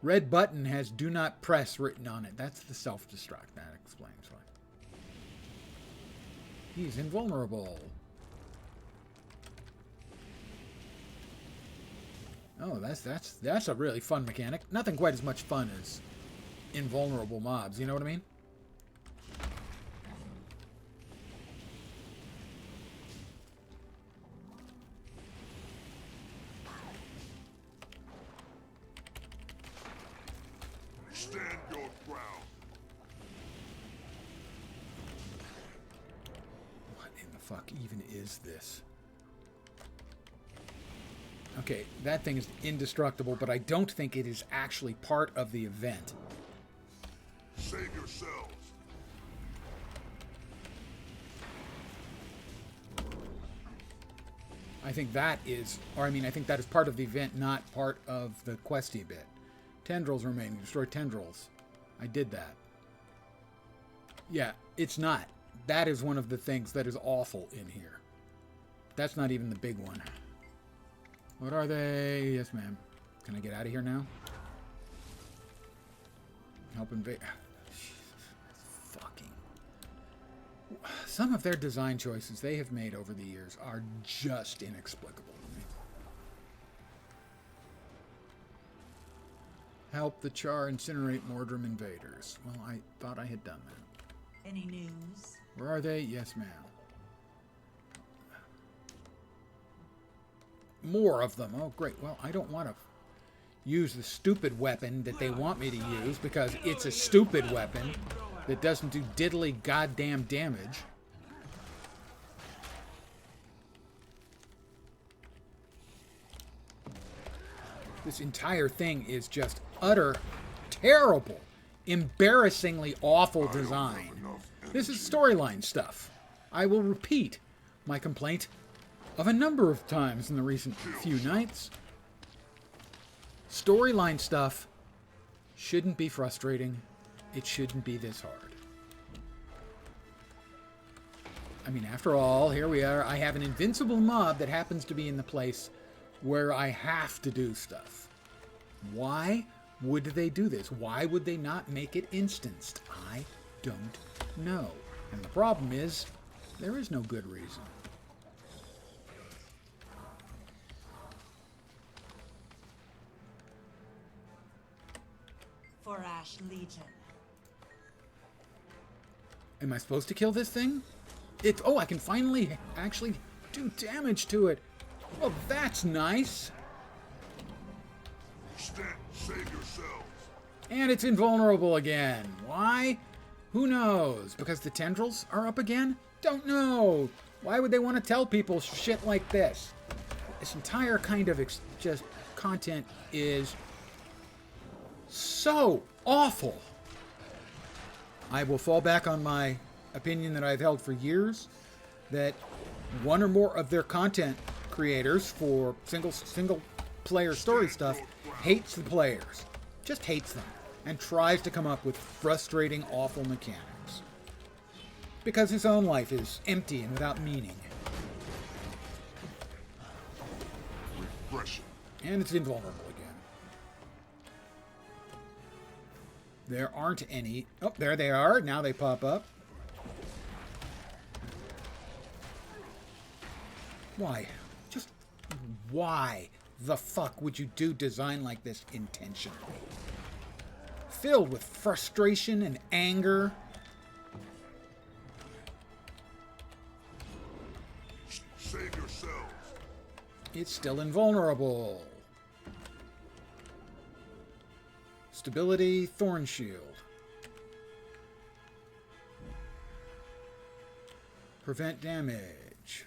Red button has do not press written on it. That's the self-destruct. That explains why. He's invulnerable. Oh, that's a really fun mechanic. Nothing quite as much fun as invulnerable mobs. You know what I mean? ground. What in the fuck even is this? Okay, that thing is indestructible, but I don't think it is actually part of the event. Save yourselves. I think that is, or I mean, I think that is part of the event, not part of the questy bit. Tendrils remaining. Destroy tendrils. I did that. Yeah, it's not. That is one of the things that is awful in here. That's not even the big one. What are they? Yes, ma'am. Can I get out of here now? Help invade. Fucking. Some of their design choices they have made over the years are just inexplicable to me. Help the Char incinerate Mordrum invaders. Well, I thought I had done that. Any news? Where are they? Yes, ma'am. More of them. Oh, great. Well, I don't want to use the stupid weapon that they want me to use because it's a stupid weapon that doesn't do diddly goddamn damage. This entire thing is just utter, terrible, embarrassingly awful design. This is storyline stuff. I will repeat my complaint of a number of times in the recent few nights. Storyline stuff shouldn't be frustrating. It shouldn't be this hard. I mean, after all, here we are. I have an invincible mob that happens to be in the place where I have to do stuff. Why would they do this? Why would they not make it instanced? I don't know. And the problem is, there is no good reason. For Ash Legion. Am I supposed to kill this thing? Oh, I can finally actually do damage to it. Well, that's nice. Save yourselves. And it's invulnerable again. Why? Who knows? Because the tendrils are up again? Don't know. Why would they want to tell people shit like this? This entire kind of just content is so awful. I will fall back on my opinion that I've held for years, that one or more of their content creators for single player story stuff hates the players, just hates them, and tries to come up with frustrating, awful mechanics because his own life is empty and without meaning. Refreshing. And it's invulnerable again. There aren't any. Oh, there they are. Now they pop up. Why? Just why the fuck would you do design like this intentionally? Filled with frustration and anger. Save yourselves. It's still invulnerable. Stability, Thorn Shield. Prevent damage.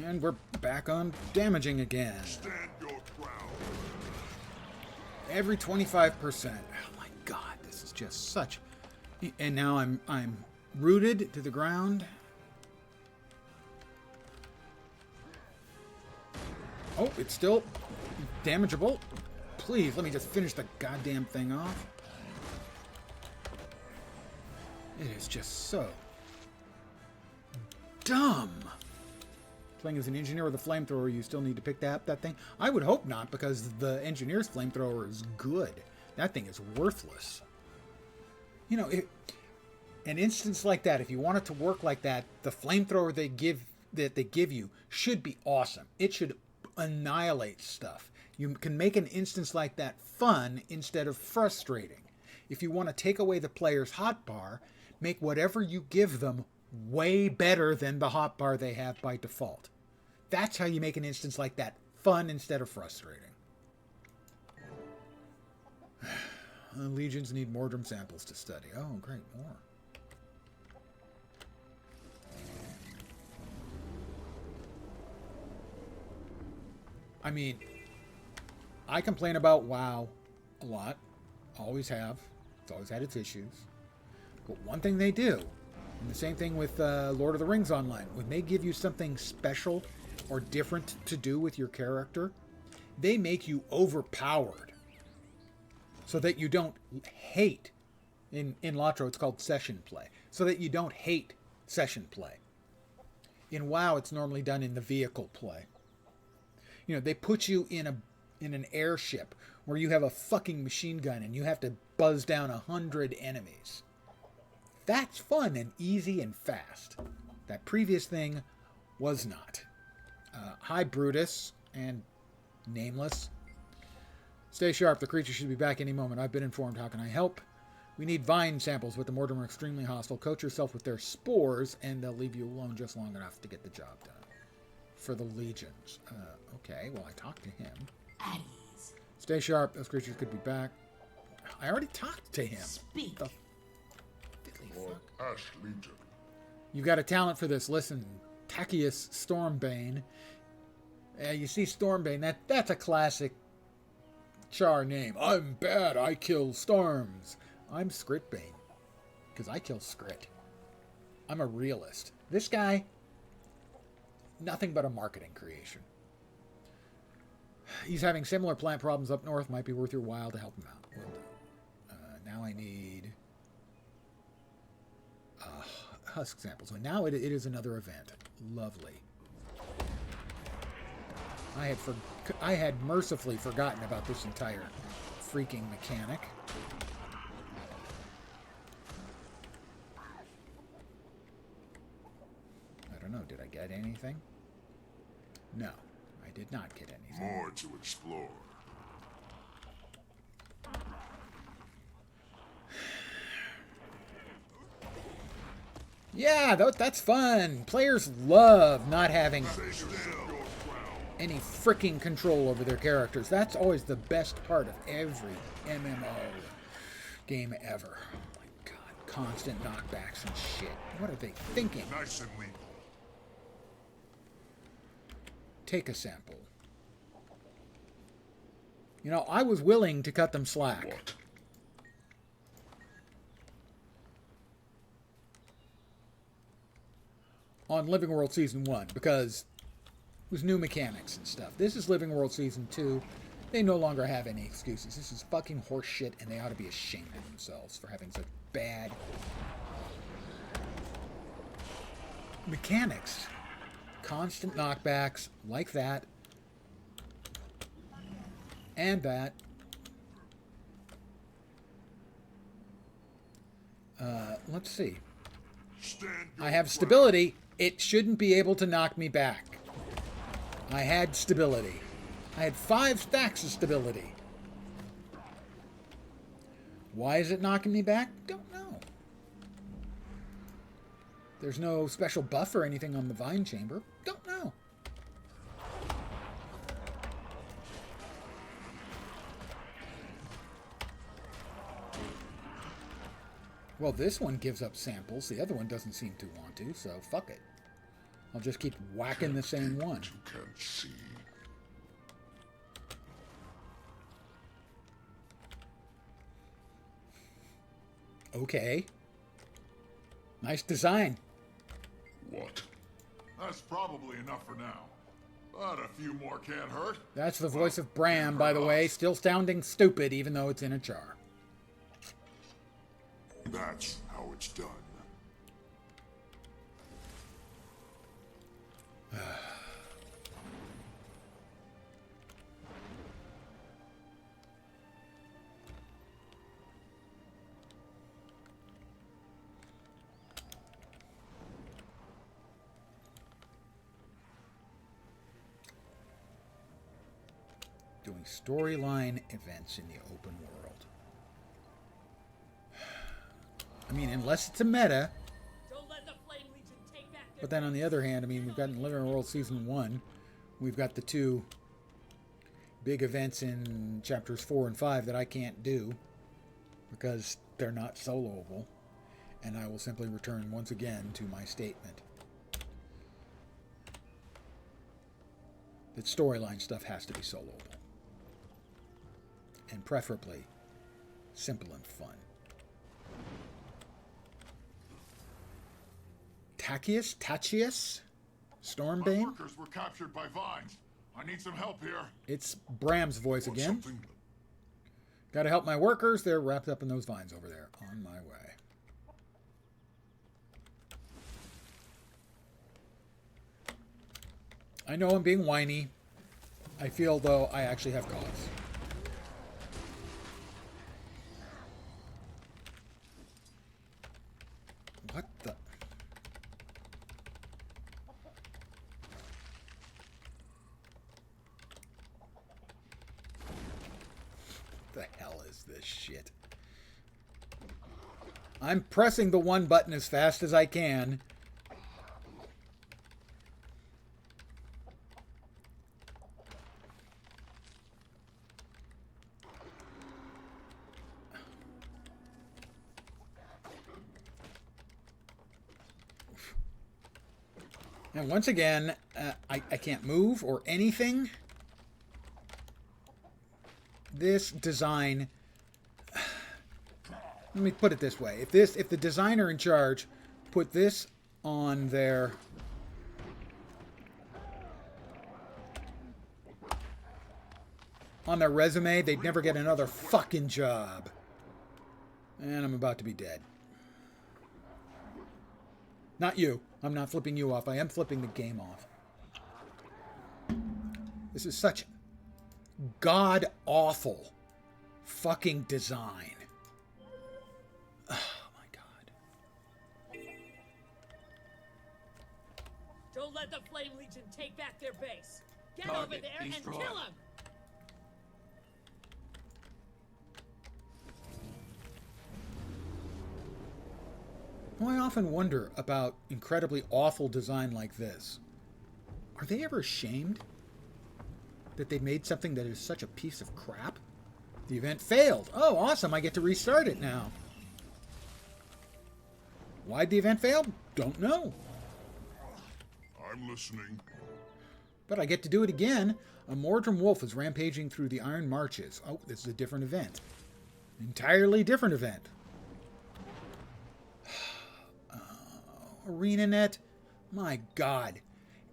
And we're back on damaging again. Stand your ground. Every 25%. Oh my god, this is just such. And now I'm rooted to the ground. Oh, it's still damageable. Please, let me just finish the goddamn thing off. It is just so dumb. Playing as an engineer with a flamethrower, you still need to pick that thing? I would hope not, because the engineer's flamethrower is good. That thing is worthless. You know, an instance like that, if you want it to work like that, the flamethrower they give you should be awesome. It should annihilate stuff. You can make an instance like that fun instead of frustrating. If you want to take away the player's hotbar, make whatever you give them way better than the hotbar they have by default. That's how you make an instance like that fun instead of frustrating. Legions need Mordrum samples to study. Oh, great, more. I mean, I complain about WoW a lot. Always have. It's always had its issues. But one thing they do, and the same thing with Lord of the Rings Online, when they give you something special or different to do with your character, they make you overpowered so that you don't hate. In LATRO, it's called session play. So that you don't hate session play. In WoW, it's normally done in the vehicle play. You know, they put you in an airship where you have a fucking machine gun and you have to buzz down 100 enemies. That's fun and easy and fast. That previous thing was not. Hi, Brutus and Nameless. Stay sharp. The creature should be back any moment. I've been informed. How can I help? We need vine samples, but the Mordrum are extremely hostile. Coat yourself with their spores, and they'll leave you alone just long enough to get the job done. For the legions. Okay, well, I talked to him. At ease. Stay sharp. Those creatures could be back. I already talked to him. Speak. The Lord Ash Legion. You've got a talent for this. Listen, Tacius Stormbane. You see Stormbane, that's a classic Char name. I'm bad, I kill storms. I'm Skritbane, because I kill Skrit. I'm a realist. This guy, nothing but a marketing creation. He's having similar plant problems up north. Might be worth your while to help him out. Now I need husk samples. So now it is another event. Lovely. I had mercifully forgotten about this entire freaking mechanic. I don't know. Did I get anything? No, I did not get anything. More to explore. Yeah, that's fun. Players love not having any freaking control over their characters. That's always the best part of every MMO game ever. Oh my god, constant knockbacks and shit. What are they thinking? Nice and lean. Take a sample. You know, I was willing to cut them slack. What? On Living World Season 1, because it was new mechanics and stuff. This is Living World Season 2. They no longer have any excuses. This is fucking horse shit, and they ought to be ashamed of themselves for having such bad mechanics. Constant knockbacks, like that. And that. Let's see. I have stability. It shouldn't be able to knock me back. I had stability. I had 5 stacks of stability. Why is it knocking me back? Don't know. There's no special buff or anything on the Vine Chamber. Don't know. Well, this one gives up samples. The other one doesn't seem to want to, so fuck it. I'll just keep whacking the same one. You can't see. Okay. Nice design. What? That's probably enough for now. But a few more can't hurt. That's the voice of Bram, by the way, still sounding stupid even though it's in a jar. That's how it's done. Doing storyline events in the open world. I mean, unless it's a meta. But then on the other hand, I mean, we've got in Living World Season 1, we've got the two big events in chapters 4 and 5 that I can't do because they're not soloable, and I will simply return once again to my statement that storyline stuff has to be soloable, and preferably simple and fun. Tachius? Stormbane? My workers were captured by vines. I need some help here. It's Bram's voice again. Gotta help my workers. They're wrapped up in those vines over there. On my way. I know I'm being whiny. I feel, though, I actually have cause. What the... the hell is this shit? I'm pressing the one button as fast as I can. And once again, I can't move or anything. This design, let me put it this way. If the designer in charge put this on their resume, they'd never get another fucking job. And I'm about to be dead. Not you. I'm not flipping you off. I am flipping the game off. This is such god-awful fucking design. Oh, my God. Don't let the Flame Legion take back their base. Get Target over there and destroyed. kill them! Well, I often wonder about incredibly awful design like this. Are they ever ashamed that they made something that is such a piece of crap? The event failed. Oh, awesome. I get to restart it now. Why'd the event fail? Don't know. I'm listening. But I get to do it again. A Mordrum wolf is rampaging through the Iron Marches. Oh, this is a different event. Entirely different event. ArenaNet? My God.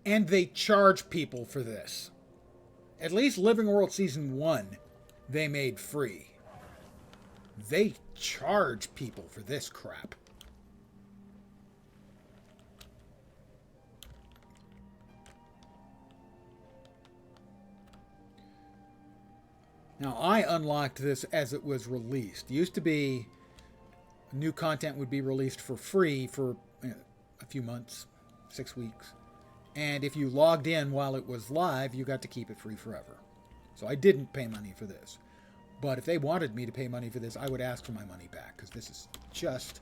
And they charge people for this. At least Living World Season 1, they made free. They charge people for this crap. Now, I unlocked this as it was released. It used to be new content would be released for free for a few months, 6 weeks. And if you logged in while it was live, you got to keep it free forever. So I didn't pay money for this. But if they wanted me to pay money for this, I would ask for my money back, because this is just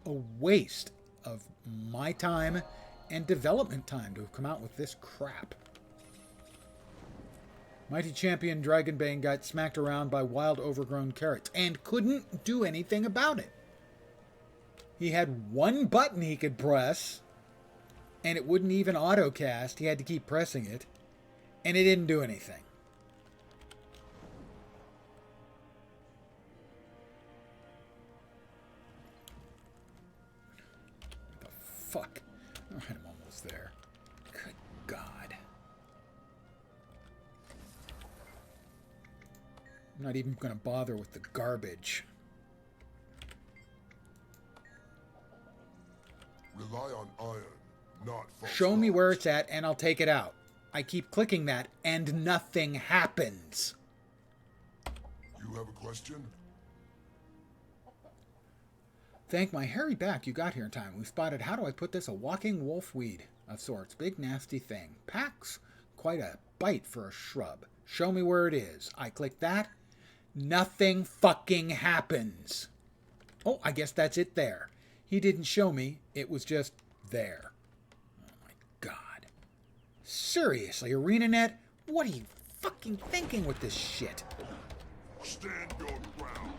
a waste of my time and development time to have come out with this crap. Mighty Champion Dragonbane got smacked around by wild overgrown carrots and couldn't do anything about it. He had one button he could press, and it wouldn't even autocast. He had to keep pressing it, and it didn't do anything. What the fuck? All right, I'm almost there. Good God. I'm not even going to bother with the garbage. Rely on iron, not false. Show me where it's at, and I'll take it out. I keep clicking that, and nothing happens. You have a question? Thank my hairy back you got here in time. We spotted, how do I put this, a walking wolf weed of sorts. Big nasty thing. Packs quite a bite for a shrub. Show me where it is. I click that. Nothing fucking happens. Oh, I guess that's it there. He didn't show me. It was just there. Oh my God. Seriously, ArenaNet? What are you fucking thinking with this shit? Stand your ground.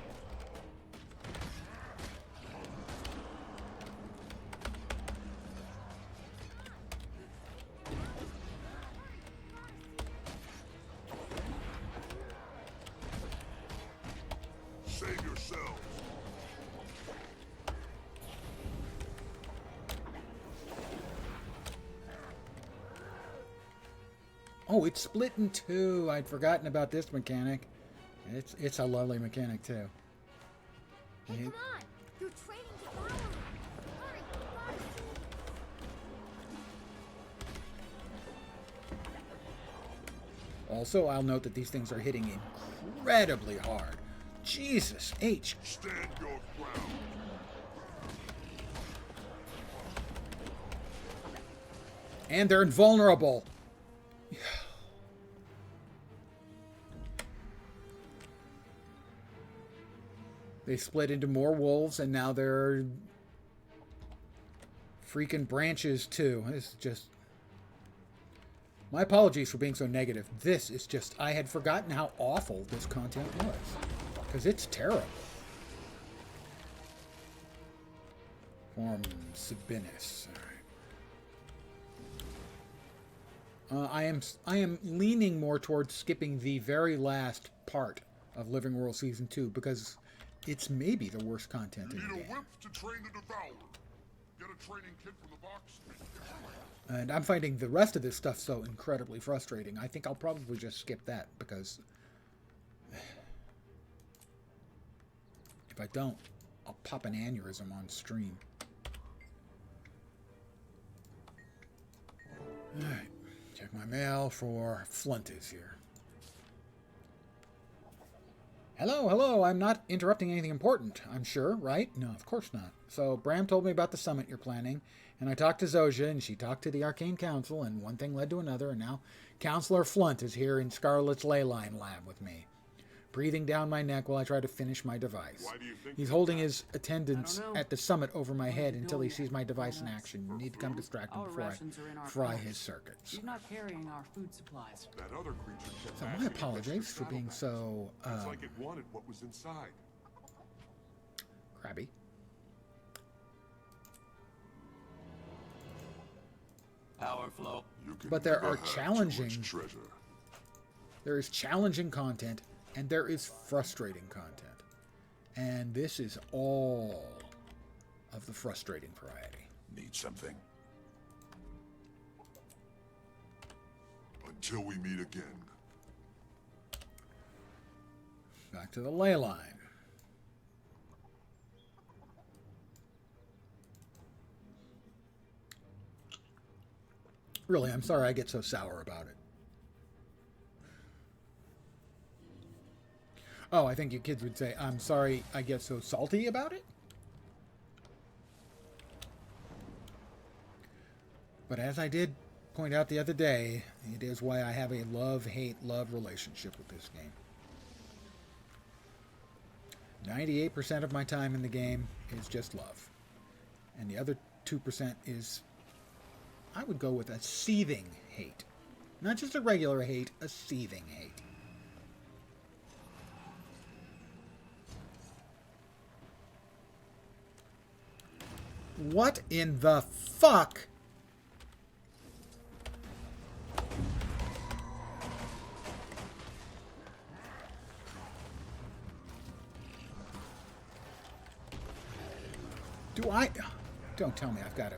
Save yourselves. Oh, it's split in two. I'd forgotten about this mechanic. It's a lovely mechanic too. Hey, come on! You're training to follow me! Hurry, gotta see. Also, I'll note that these things are hitting incredibly hard. Jesus H. Stand your ground. And they're invulnerable. They split into more wolves, and now they're freaking branches too. It's just... My apologies for being so negative. This is just... I had forgotten how awful this content was. Because it's terrible. Form Sabinus. Alright. I am leaning more towards skipping the very last part of Living World Season 2 because it's maybe the worst content in the game. Need a whip to train the Devourer. Get a training kit from the box. And I'm finding the rest of this stuff so incredibly frustrating. I think I'll probably just skip that because if I don't, I'll pop an aneurysm on stream. Alright, check my mail for Flunt is here. Hello, hello, I'm not interrupting anything important, I'm sure, right? No, of course not. So, Bram told me about the summit you're planning, and I talked to Zojia, and she talked to the Arcane Council, and one thing led to another, and now Counselor Flunt is here in Scarlet's Leyline lab with me, breathing down my neck while I try to finish my device. He's holding his attendants at the summit over my head until he sees my device in action. You need to come distract him before I fry his circuits. She's not carrying our food supplies. That other creature kept So my asking apologies for being so It's like it wanted what was inside. crabby. Power flow. But there never are have too challenging... much treasure. There is challenging content, and there is frustrating content. And this is all of the frustrating variety. Need something. Until we meet again. Back to the ley line. Really, I'm sorry I get so sour about it. Oh, I think you kids would say, I'm sorry I get so salty about it. But as I did point out the other day, it is why I have a love-hate-love relationship with this game. 98% of my time in the game is just love. And the other 2% is, I would go with a seething hate. Not just a regular hate, a seething hate. What in the fuck? Do I... Don't tell me I've got to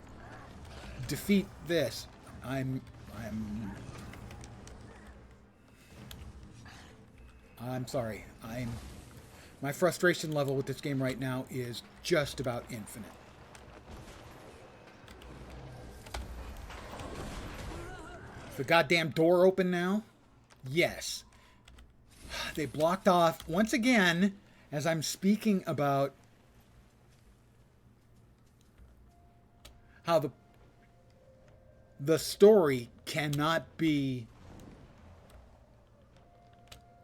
defeat this. I'm sorry. My frustration level with this game right now is just about infinite. Is the goddamn door open now? Yes. They blocked off once again as I'm speaking about how the story cannot be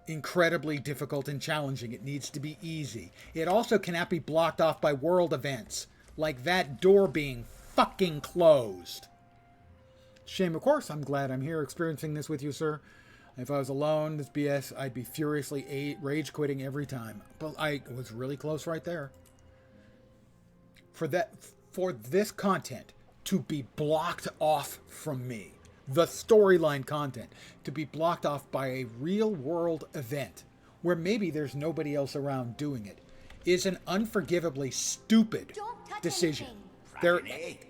incredibly difficult and challenging. It needs to be easy. It also cannot be blocked off by world events, like that door being fucking closed. Shame, of course. I'm glad I'm here experiencing this with you, sir. If I was alone, this BS, I'd be furiously rage quitting every time. But I was really close right there. For this content to be blocked off from me, the storyline content to be blocked off by a real world event where maybe there's nobody else around doing it, is an unforgivably stupid decision. There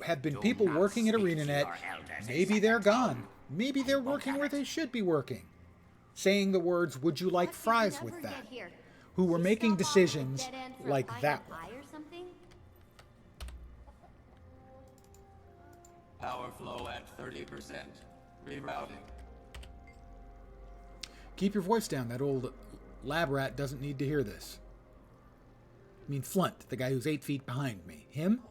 have been people working at ArenaNet. Maybe they're gone. Maybe they're working where they should be working. Saying the words, "Would you like fries with that?" Who were making decisions like that one. Power flow at 30%. Rerouting. Keep your voice down. That old lab rat doesn't need to hear this. I mean, Flunt, the guy who's 8 feet behind me. Him?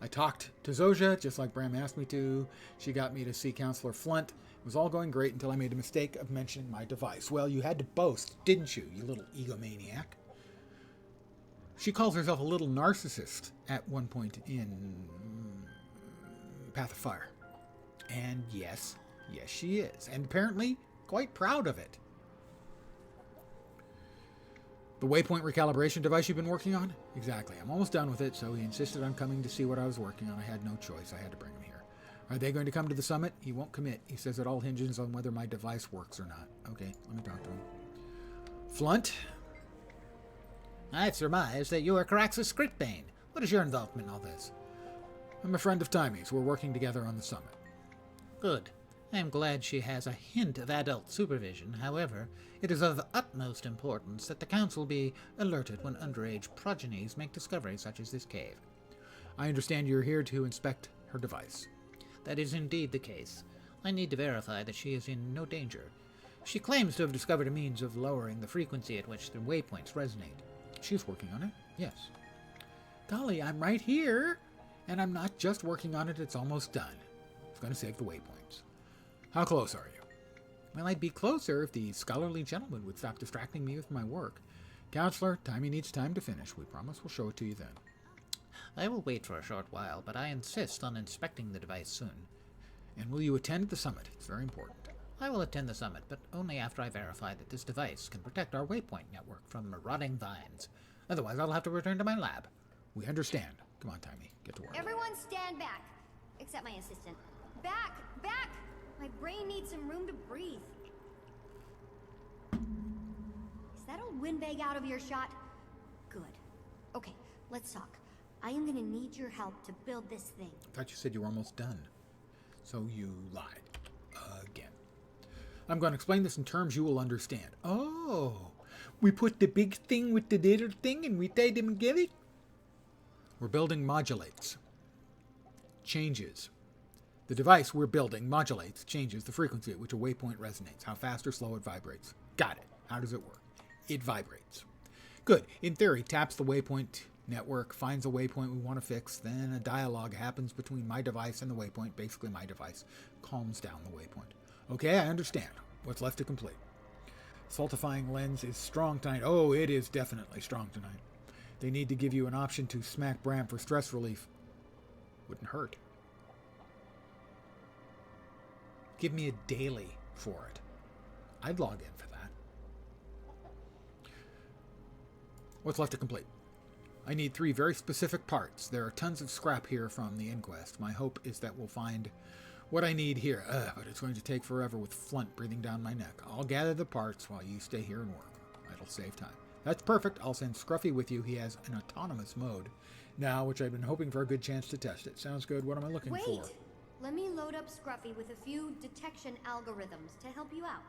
I talked to Zojia, just like Bram asked me to. She got me to see Counselor Flunt. It was all going great until I made a mistake of mentioning my device. Well, you had to boast, didn't you, you little egomaniac? She calls herself a little narcissist at one point in Path of Fire. And yes, she is. And apparently quite proud of it. The waypoint recalibration device you've been working on? Exactly. I'm almost done with it, so he insisted on coming to see what I was working on. I had no choice. I had to bring him here. Are they going to come to the summit? He won't commit. He says it all hinges on whether my device works or not. Okay, let me talk to him. Flunt? I've surmised that you are Carax's Scriptbane. What is your involvement in all this? I'm a friend of Timy's. We're working together on the summit. Good. I am glad she has a hint of adult supervision. However, it is of utmost importance that the Council be alerted when underage progenies make discoveries such as this cave. I understand you're here to inspect her device. That is indeed the case. I need to verify that she is in no danger. She claims to have discovered a means of lowering the frequency at which the waypoints resonate. She's working on it, yes. Golly, I'm right here! And I'm not just working on it, it's almost done. It's going to save the waypoints. How close are you? Well, I'd be closer if the scholarly gentleman would stop distracting me with my work. Counselor, Timey needs time to finish. We promise we'll show it to you then. I will wait for a short while, but I insist on inspecting the device soon. And will you attend the summit? It's very important. I will attend the summit, but only after I verify that this device can protect our waypoint network from marauding vines. Otherwise, I'll have to return to my lab. We understand. Come on, Timey. Get to work. Everyone stand back. Except my assistant. Back! Back! My brain needs some room to breathe. Is that old windbag out of earshot? Good. Okay, let's talk. I am gonna need your help to build this thing. I thought you said you were almost done. So you lied. Again. I'm going to explain this in terms you will understand. Oh, we put the big thing with the little thing and we tied them together? We're building modulates. Changes. The device we're building modulates, changes the frequency at which a waypoint resonates. How fast or slow it vibrates. Got it. How does it work? It vibrates. Good. In theory, taps the waypoint network, finds a waypoint we want to fix, then a dialogue happens between my device and the waypoint. Basically, my device calms down the waypoint. Okay, I understand. What's left to complete? Saltifying lens is strong tonight. Oh, it is definitely strong tonight. They need to give you an option to smack Bram for stress relief. Wouldn't hurt. Give me a daily for it. I'd log in for that. What's left to complete? I need 3 very specific parts. There are tons of scrap here from the inquest. My hope is that we'll find what I need here. But it's going to take forever with Flunt breathing down my neck. I'll gather the parts while you stay here and work. It'll save time. That's perfect. I'll send Scruffy with you. He has an autonomous mode now, which I've been hoping for a good chance to test it. Sounds good. What am I looking for? Wait! Let me load up Scruffy with a few detection algorithms to help you out.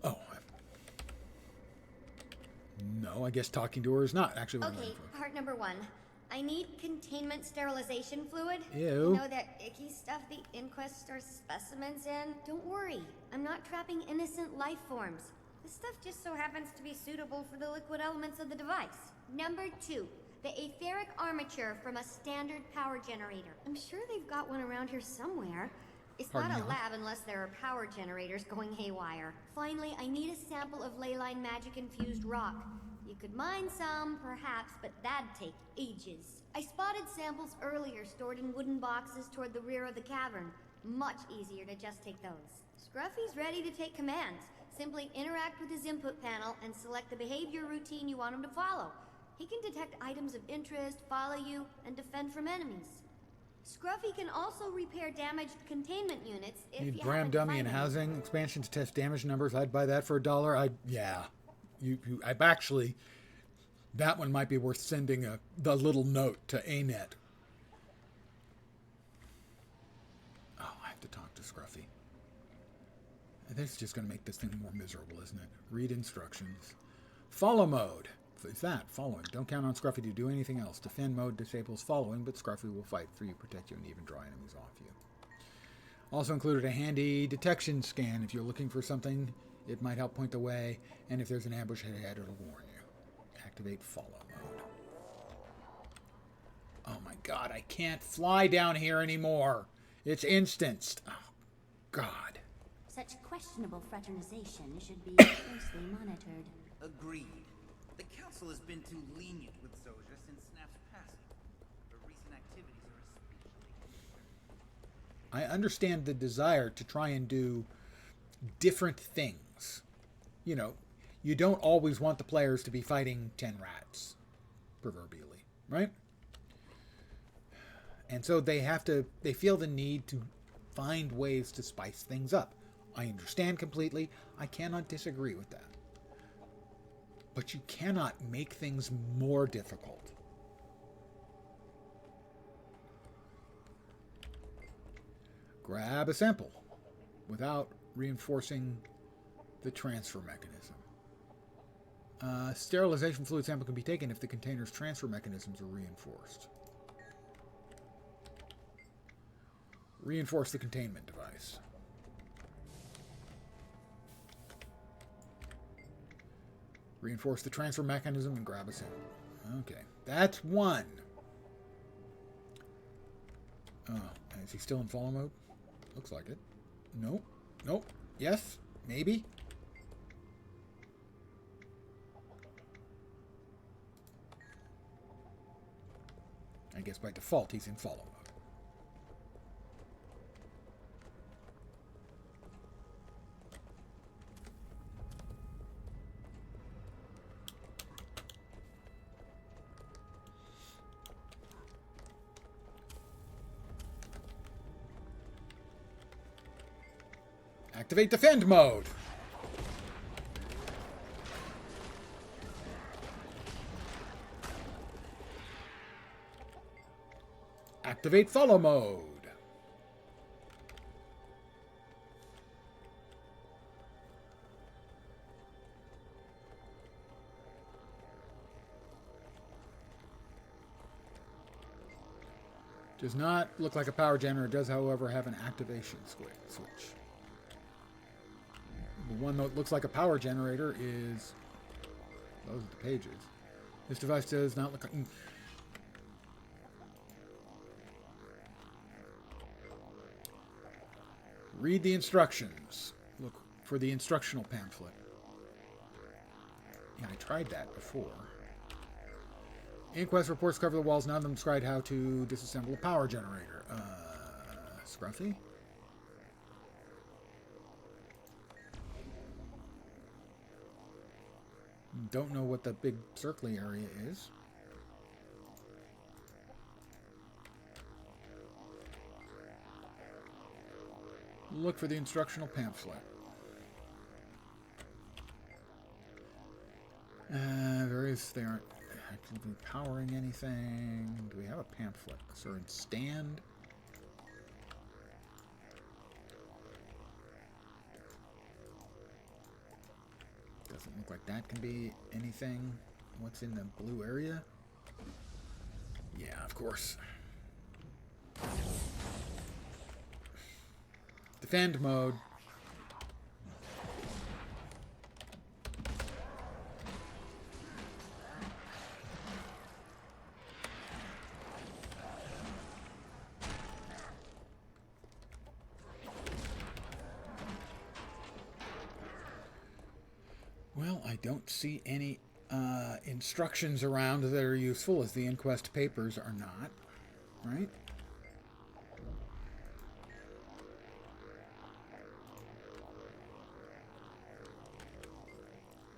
Oh. No, I guess talking to her is not actually what I'm Okay, looking for. part number 1. I need containment sterilization fluid. Ew. You know that icky stuff the inquest stores specimens in? Don't worry, I'm not trapping innocent life forms. This stuff just so happens to be suitable for the liquid elements of the device. Number 2, the etheric armature from a standard power generator. I'm sure they've got one around here somewhere. It's Pardon not me, a lab unless there are power generators going haywire. Finally, I need a sample of leyline magic-infused rock. You could mine some, perhaps, but that'd take ages. I spotted samples earlier stored in wooden boxes toward the rear of the cavern. Much easier to just take those. Scruffy's ready to take commands. Simply interact with his input panel and select the behavior routine you want him to follow. He can detect items of interest, follow you, and defend from enemies. Scruffy can also repair damaged containment units if Need you Bram happen to Dummy find and them. housing expansion to test damage numbers. I'd buy that for $1. Yeah. I've actually, that one might be worth sending the little note to ANET. Oh, I have to talk to Scruffy. This is just going to make this thing more miserable, isn't it? Read instructions. Follow mode. Is that following? Don't count on Scruffy to do anything else. Defend mode disables following, but Scruffy will fight for you, protect you, and even draw enemies off you. Also included a handy detection scan. If you're looking for something, it might help point the way, and if there's an ambush ahead, it'll warn you. Activate follow mode. Oh my god, I can't fly down here anymore. It's instanced. Oh, God. Such questionable fraternization should be closely monitored. Agreed. The Council has been too lenient with Zojja since Snap's passing. Her recent activities are especially concerning. I understand the desire to try and do different things. You know, you don't always want the players to be fighting 10 rats, proverbially, right? And so they feel the need to find ways to spice things up. I understand completely. I cannot disagree with that. But you cannot make things more difficult. Grab a sample without reinforcing the transfer mechanism. Sterilization fluid sample can be taken if the container's transfer mechanisms are reinforced. Reinforce the containment device. Reinforce the transfer mechanism and grab a sample. Okay, that's one. Oh, is he still in follow mode? Looks like it. Nope. Nope. Yes. Maybe. I guess by default he's in follow mode. Activate defend mode. Activate follow mode. Does not look like a power generator. Does, however, have an activation switch. The one that looks like a power generator is... Those are the pages. This device does not look like... Read the instructions. Look for the instructional pamphlet. Yeah, I tried that before. Inquest reports cover the walls. None of them describe how to disassemble a power generator. Scruffy? Don't know what the big circly area is. Look for the instructional pamphlet. They aren't actively powering anything. Do we have a pamphlet? Sir, in stand? Doesn't look like that can be anything. What's in the blue area? Yeah, of course. Defend mode. I don't see any instructions around that are useful, as the inquest papers are not, right?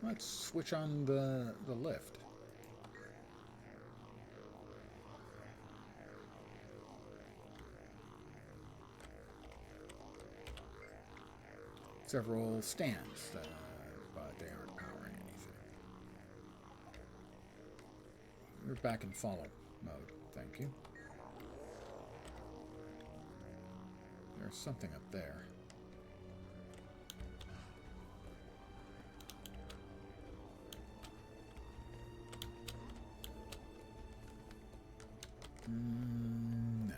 Let's switch on the lift. Several stands, but they aren't powering anything. We're back in follow mode, thank you. There's something up there. No.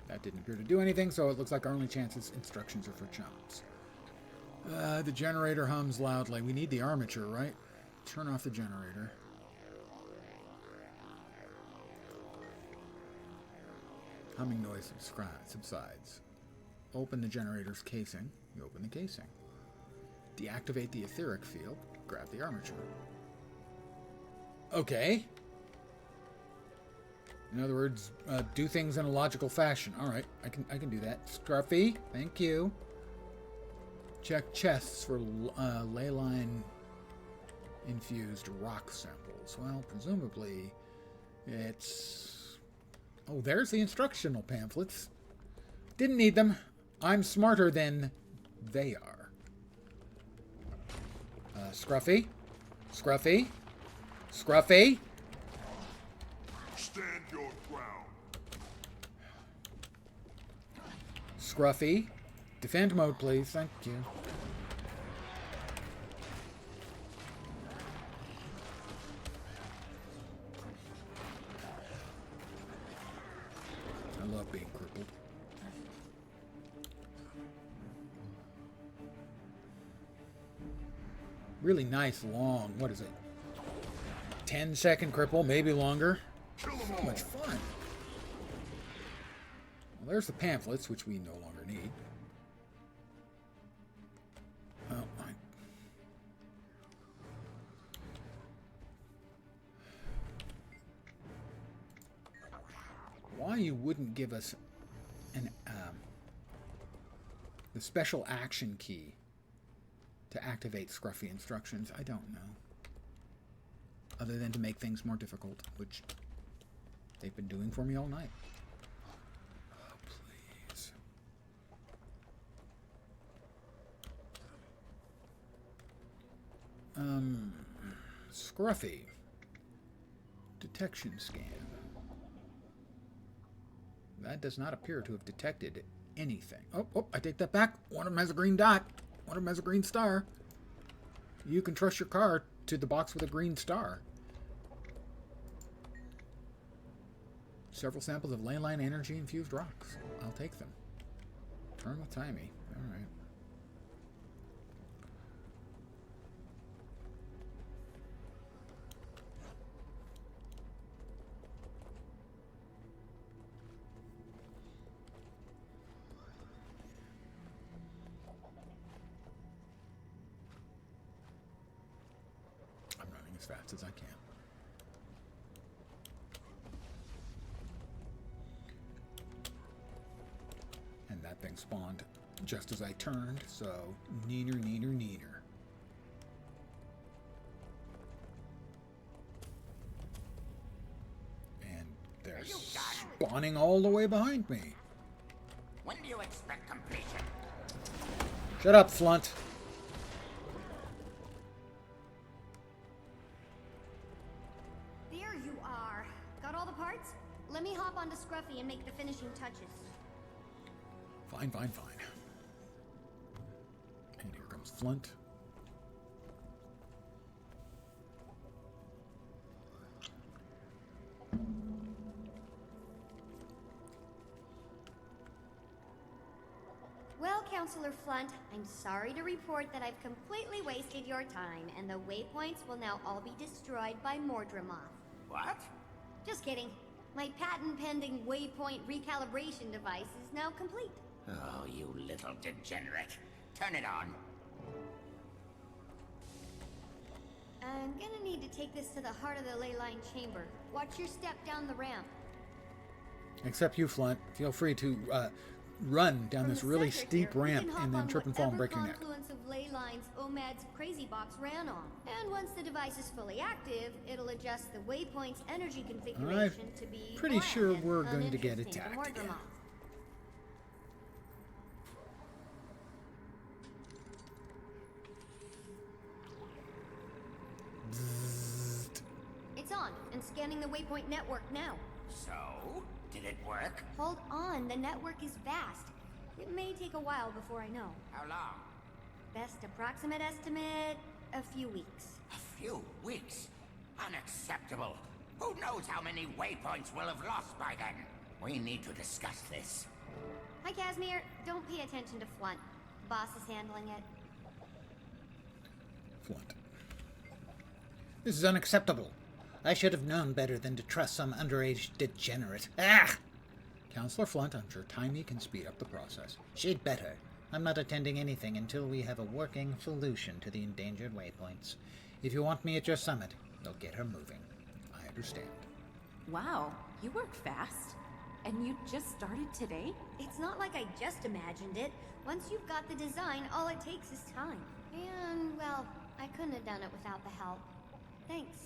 That didn't appear to do anything, so it looks like our only chances instructions are for chumps. The generator hums loudly. We need the armature, right? Turn off the generator. Humming noise subsides. Open the generator's casing. You open the casing. Deactivate the etheric field. Grab the armature. Okay. In other words, do things in a logical fashion. All right, I can do that. Scruffy, thank you. Check chests for ley line infused rock samples. Well, presumably it's... Oh, there's the instructional pamphlets. Didn't need them. I'm smarter than they are. Scruffy? Scruffy? Scruffy? Stand your ground. Scruffy? Defend mode, please. Thank you. I love being crippled. Really nice, long, what is it? 10-second cripple, maybe longer. So much fun. Well, there's the pamphlets, which we no longer need. Oh, why you wouldn't give us an the special action key to activate Scruffy instructions, I don't know. Other than to make things more difficult, which they've been doing for me all night. Oh, please. Scruffy. Detection scan. That does not appear to have detected anything. Oh, I take that back. One of them has a green dot. One of them has a green star. You can trust your car to the box with a green star. Several samples of ley line energy infused rocks. I'll take them. Turn with timey. All right. I'm running as fast as I can. And that thing spawned just as I turned, so neener, neener, neener. And they're spawning all the way behind me. When do you expect completion? Shut up, Flunt. There you are. Got all the parts? Let me hop onto Scruffy and make the finishing touches. Fine, fine, fine. And here comes Flunt. Well, Counselor Flunt, I'm sorry to report that I've completely wasted your time, and the waypoints will now all be destroyed by Mordremoth. What? Just kidding. My patent-pending waypoint recalibration device is now complete. Oh, you little degenerate. Turn it on. I'm gonna need to take this to the heart of the ley line chamber. Watch your step down the ramp. Except you, Flint. Feel free to run down this really steep ramp and then trip and fall and break your neck. Confluence of ley lines OMAD's crazy box ran on. And once the device is fully active, it'll adjust the waypoint's energy configuration to be pretty sure bland we're and going to get uninteresting to attacked again. Mordremoth. It's on and scanning the waypoint network now. So, did it work? Hold on, the network is vast. It may take a while before I know. How long? Best approximate estimate, a few weeks. A few weeks? Unacceptable. Who knows how many waypoints we'll have lost by then? We need to discuss this. Hi, Casimir. Don't pay attention to Flunt. Boss is handling it. Flint. This is unacceptable. I should have known better than to trust some underage degenerate. Ah! Counselor Flint, I'm sure Timey can speed up the process. She'd better. I'm not attending anything until we have a working solution to the endangered waypoints. If you want me at your summit, they'll get her moving. I understand. Wow, you work fast. And you just started today? It's not like I just imagined it. Once you've got the design, all it takes is time. And, well, I couldn't have done it without the help. Thanks.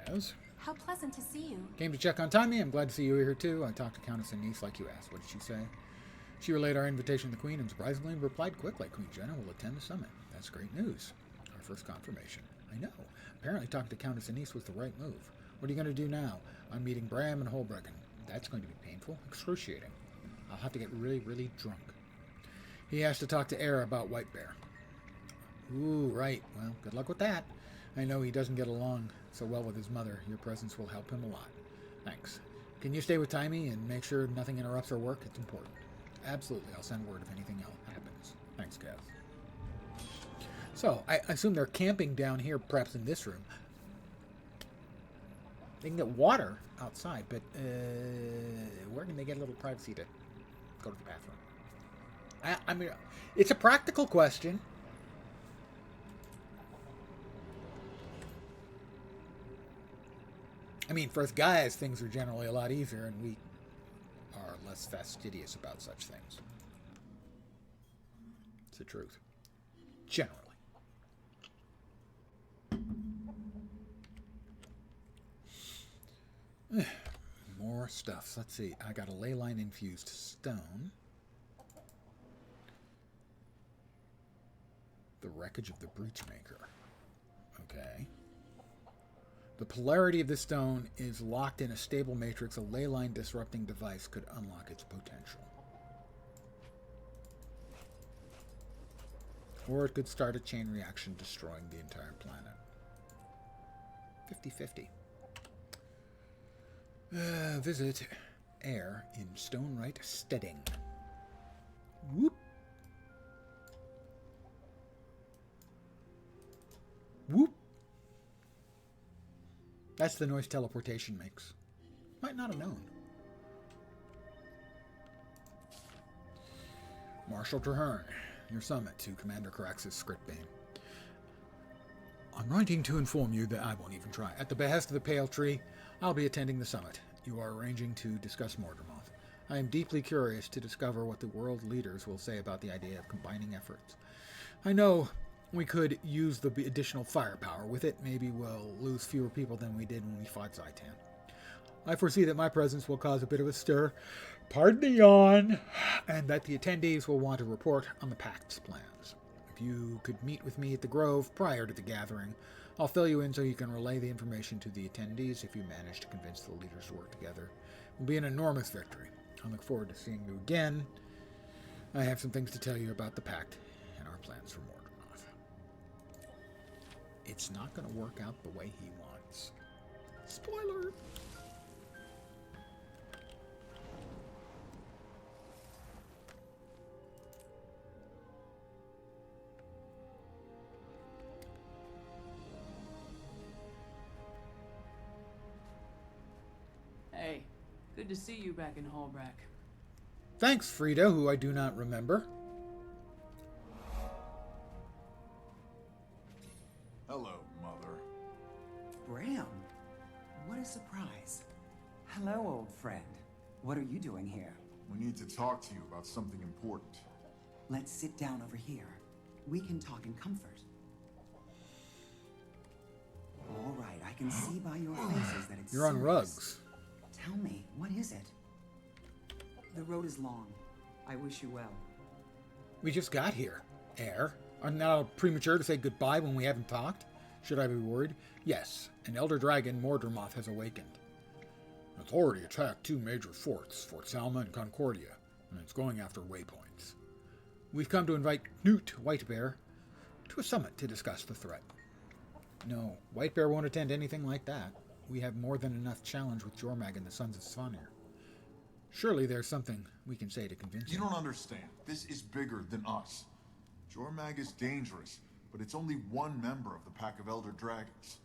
Kaz? How pleasant to see you. Came to check on Timey. I'm glad to see you here, too. I talked to Countess Anise like you asked. What did she say? She relayed our invitation to the Queen and surprisingly replied quickly. Queen Jenna will attend the summit. That's great news. Our first confirmation. I know. Apparently talking to Countess Anise was the right move. What are you going to do now? I'm meeting Bram and Holbrecken. That's going to be painful, excruciating. I'll have to get really, really drunk. He has to talk to Era about White Bear. Ooh, right. Well, good luck with that. I know he doesn't get along so well with his mother. Your presence will help him a lot. Thanks. Can you stay with Timey and make sure nothing interrupts our work? It's important. Absolutely. I'll send word if anything else happens. Thanks, Kaz. So, I assume they're camping down here, perhaps in this room. They can get water outside, but where can they get a little privacy to go to the bathroom? I mean, it's a practical question. I mean, for us guys, things are generally a lot easier, and we are less fastidious about such things. It's the truth. Generally. More stuff. Let's see. I got a ley line infused stone. The wreckage of the Breachmaker. Okay. The polarity of this stone is locked in a stable matrix. A ley line disrupting device could unlock its potential. Or it could start a chain reaction destroying the entire planet. 50-50. Visit Air in Stonewright Steading. Whoop. Whoop. That's the noise teleportation makes. Might not have known. Marshal Traherne, your summit to Commander Carax's Scriptbane. I'm writing to inform you that I won't even try. At the behest of the Pale Tree, I'll be attending the summit. You are arranging to discuss Mordremoth. I am deeply curious to discover what the world leaders will say about the idea of combining efforts. I know we could use the additional firepower. With it, maybe we'll lose fewer people than we did when we fought Zaitan. I foresee that my presence will cause a bit of a stir, pardon the yawn, and that the attendees will want to report on the Pact's plans. If you could meet with me at the Grove prior to the gathering, I'll fill you in so you can relay the information to the attendees. If you manage to convince the leaders to work together, it will be an enormous victory. I look forward to seeing you again. I have some things to tell you about the Pact and our plans for Mordremoth. It's not going to work out the way he wants. Spoiler! Good to see you back in Hallbrack. Thanks, Frida, who I do not remember. Hello, Mother. Graham, what a surprise. Hello, old friend. What are you doing here? We need to talk to you about something important. Let's sit down over here. We can talk in comfort. All right, I can see by your faces that it's You're on serious. rugs. Tell me, what is it? The road is long. I wish you well. We just got here, Heir. Are now premature to say goodbye when we haven't talked? Should I be worried? Yes, an elder dragon, Mordremoth, has awakened. It's already attacked 2 major forts, Fort Salma and Concordia, and it's going after waypoints. We've come to invite Knut Whitebear to a summit to discuss the threat. No, Whitebear won't attend anything like that. We have more than enough challenge with Jormag and the Sons of Svanir. Surely there's something we can say to convince You him. don't understand. This is bigger than us. Jormag is dangerous, but it's only one member of the pack of Elder Dragons.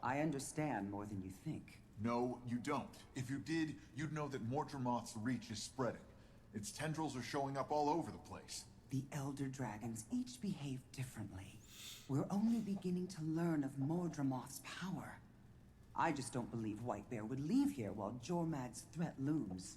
I understand more than you think. No, you don't. If you did, you'd know that Mordremoth's reach is spreading. Its tendrils are showing up all over the place. The Elder Dragons each behave differently. We're only beginning to learn of Mordremoth's power. I just don't believe Whitebear would leave here while Jormag's threat looms.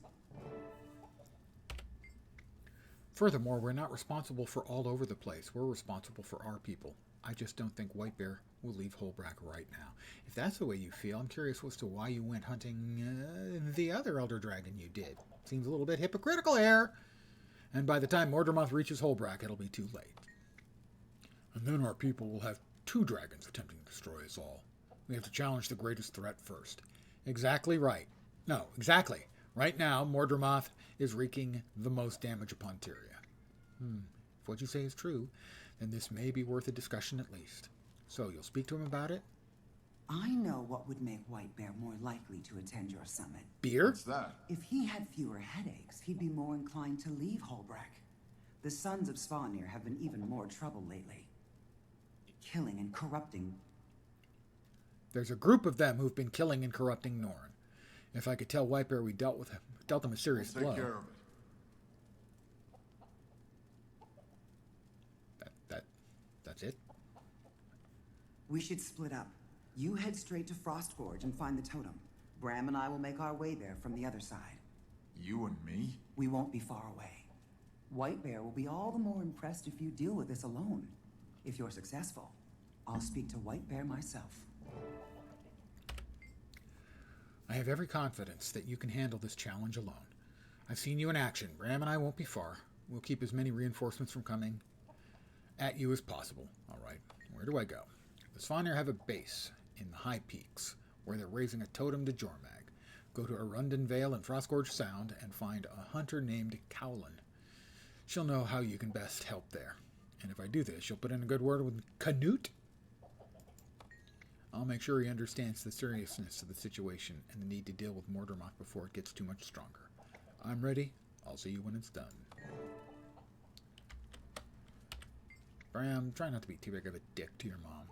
Furthermore, we're not responsible for all over the place. We're responsible for our people. I just don't think Whitebear will leave Holbrack right now. If that's the way you feel, I'm curious as to why you went hunting the other Elder Dragon you did. Seems a little bit hypocritical, Heir. And by the time Mordremoth reaches Holbrack, it'll be too late. And then our people will have 2 dragons attempting to destroy us all. We have to challenge the greatest threat first. Exactly right. No, exactly. Right now, Mordremoth is wreaking the most damage upon Tyria. If what you say is true, then this may be worth a discussion at least. So, you'll speak to him about it? I know what would make Whitebear more likely to attend your summit. Beer? What's that? If he had fewer headaches, he'd be more inclined to leave Holbrack. The Sons of Svanir have been even more trouble lately. Killing and corrupting. There's a group of them who've been killing and corrupting Norn. If I could tell Whitebear we dealt him a serious We'll blow. take care of it. That's it? We should split up. You head straight to Frost Gorge and find the totem. Bram and I will make our way there from the other side. You and me? We won't be far away. Whitebear will be all the more impressed if you deal with this alone. If you're successful, I'll speak to Whitebear myself. I have every confidence that you can handle this challenge alone. I've seen you in action. Bram and I won't be far. We'll keep as many reinforcements from coming at you as possible. All right, where do I go? The Svanir have a base in the high peaks where they're raising a totem to Jormag. Go to Arundel Vale and Frostgorge Sound and find a hunter named Cowlin. She'll know how you can best help there. And if I do this, she'll put in a good word with Knut. I'll make sure he understands the seriousness of the situation and the need to deal with Mordremoth before it gets too much stronger. I'm ready. I'll see you when it's done. Bram, try not to be too big of a dick to your mom.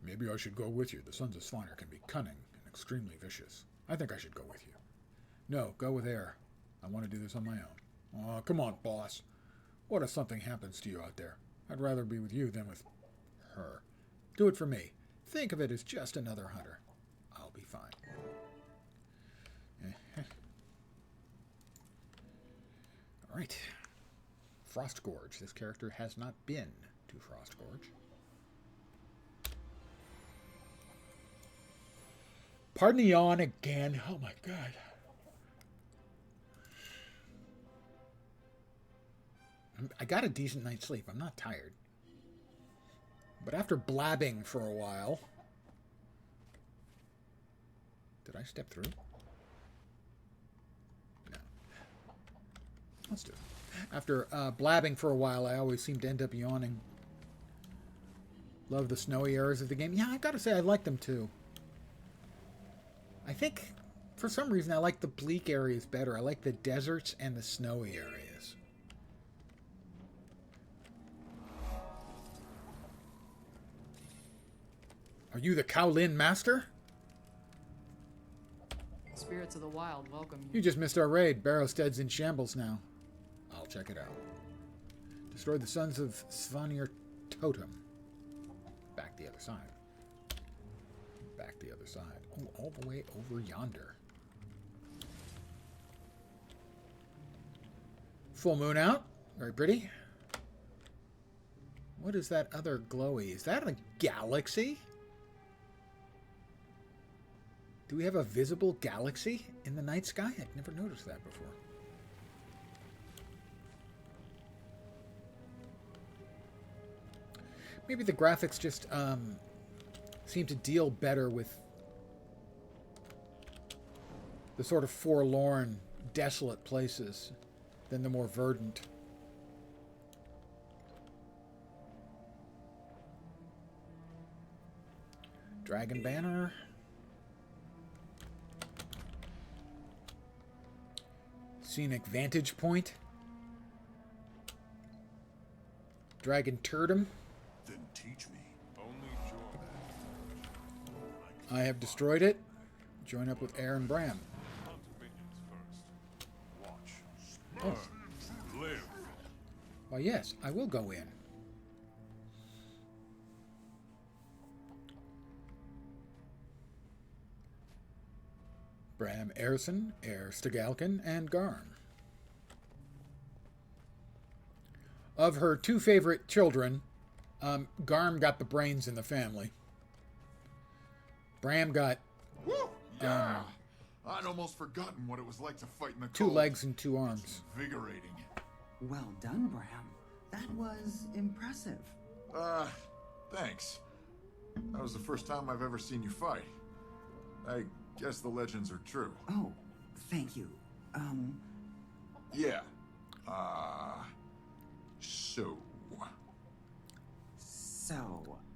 Maybe I should go with you. The Sons of Svanir can be cunning and extremely vicious. I think I should go with you. No, go with Heir. I want to do this on my own. Aw, come on, boss. What if something happens to you out there? I'd rather be with you than with her. Do it for me. Think of it as just another hunter. I'll be fine. All right. Frost Gorge. This character has not been to Frost Gorge. Pardon the yawn again. Oh my god. I got a decent night's sleep. I'm not tired. But after blabbing for a while... Did I step through? No. Let's do it. After blabbing for a while, I always seem to end up yawning. Love the snowy areas of the game. Yeah, I've got to say I like them too. I think, for some reason, I like the bleak areas better. I like the deserts and the snowy areas. Are you the Cowlin Master? Spirits of the wild welcome you. You just missed our raid. Barrowstead's in shambles now. I'll check it out. Destroy the Sons of Svanir Totem. Back the other side. Back the other side. Oh, all the way over yonder. Full moon out. Very pretty. What is that other glowy? Is that a galaxy? Do we have a visible galaxy in the night sky? I've never noticed that before. Maybe the graphics just seem to deal better with the sort of forlorn, desolate places than the more verdant. Dragon Banner. Scenic Vantage Point. Dragon Turdum. Then teach me. I have destroyed it. Join up with Air and Bram. Oh. Live. Why, yes, I will go in. Bram Erison, Air Stegalkin, and Garm. Of her two favorite children, Garm got the brains in the family. Bram got Yeah! I'd almost forgotten what it was like to fight in the two cold. legs and two arms. Invigorating. Well done, Bram. That was impressive. Thanks. That was the first time I've ever seen you fight. I guess the legends are true. Oh, thank you. Yeah. So,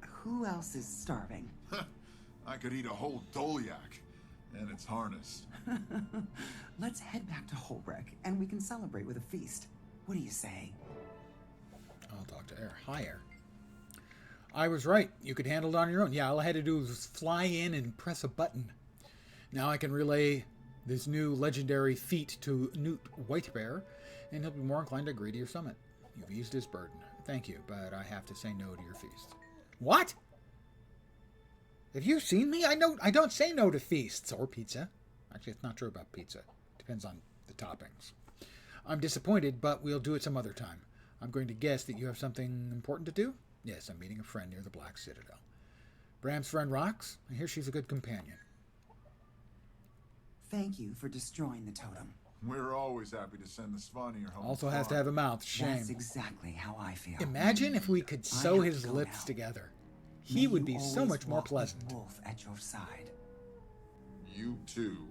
who else is starving? I could eat a whole Dolyak and its harness. Let's head back to Holbrook, and we can celebrate with a feast. What do you say? I'll talk to Air. Hi, Air. I was right. You could handle it on your own. Yeah, all I had to do was fly in and press a button. Now I can relay this new legendary feat to Newt Whitebear, and he'll be more inclined to agree to your summit. You've eased his burden. Thank you, but I have to say no to your feast. What? Have you seen me? I don't say no to feasts or pizza. Actually, it's not true about pizza. Depends on the toppings. I'm disappointed, but we'll do it some other time. I'm going to guess that you have something important to do? Yes, I'm meeting a friend near the Black Citadel. Bram's friend rocks. I hear she's a good companion. Thank you for destroying the totem. We're always happy to send the Svanir home. Also has to have a mouth. Shame. That's exactly how I feel. Imagine if we could sew his lips together. He would be so much more pleasant. Wolf at your side. You too.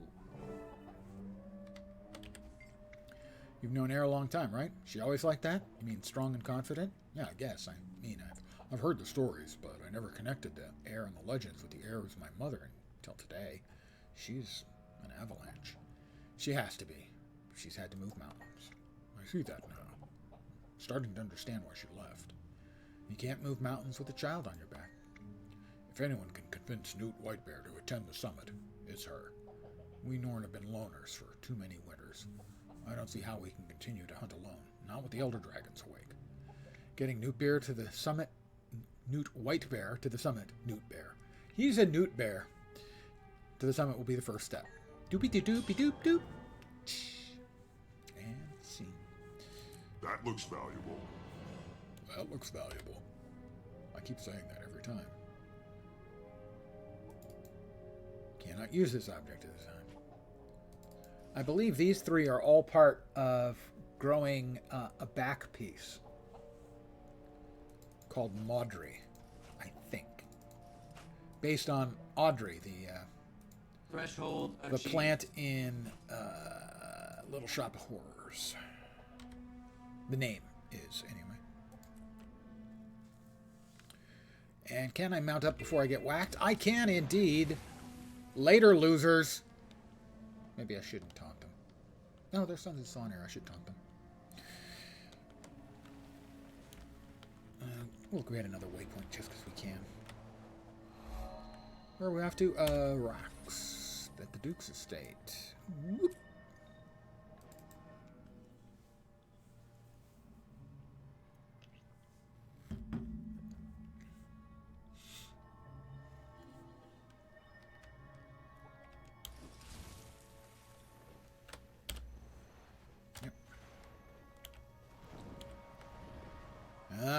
You've known Air a long time, right? She always like that? You mean strong and confident? Yeah, I guess. I mean, I've heard the stories, but I never connected the Air and the legends with the Air who's my mother until today. She's an avalanche. She has to be. She's had to move mountains. I see that now. Starting to understand why she left. You can't move mountains with a child on your back. If anyone can convince Newt Whitebear to attend the summit, it's her. We Norn have been loners for too many winters. I don't see how we can continue to hunt alone, not with the Elder Dragons awake. Getting Newt Bear to the summit, Newt Whitebear to the summit, Newt Bear. He's a Newt Bear. To the summit will be the first step. Doopy-doop-doop-doop. And scene. That looks valuable. That looks valuable. I keep saying that every time. Cannot use this object at this time. I believe these three are all part of growing a back piece called Maudry, I think. Based on Audrey, the Threshold the achieved. plant in Little Shop of Horrors. The name is, anyway. And can I mount up before I get whacked? I can indeed. Later, losers. Maybe I shouldn't taunt them. No, their sons is on air. I should taunt them. We'll create another waypoint just because we can. Where are we off to? Rocks. at the Duke's estate. Whoop.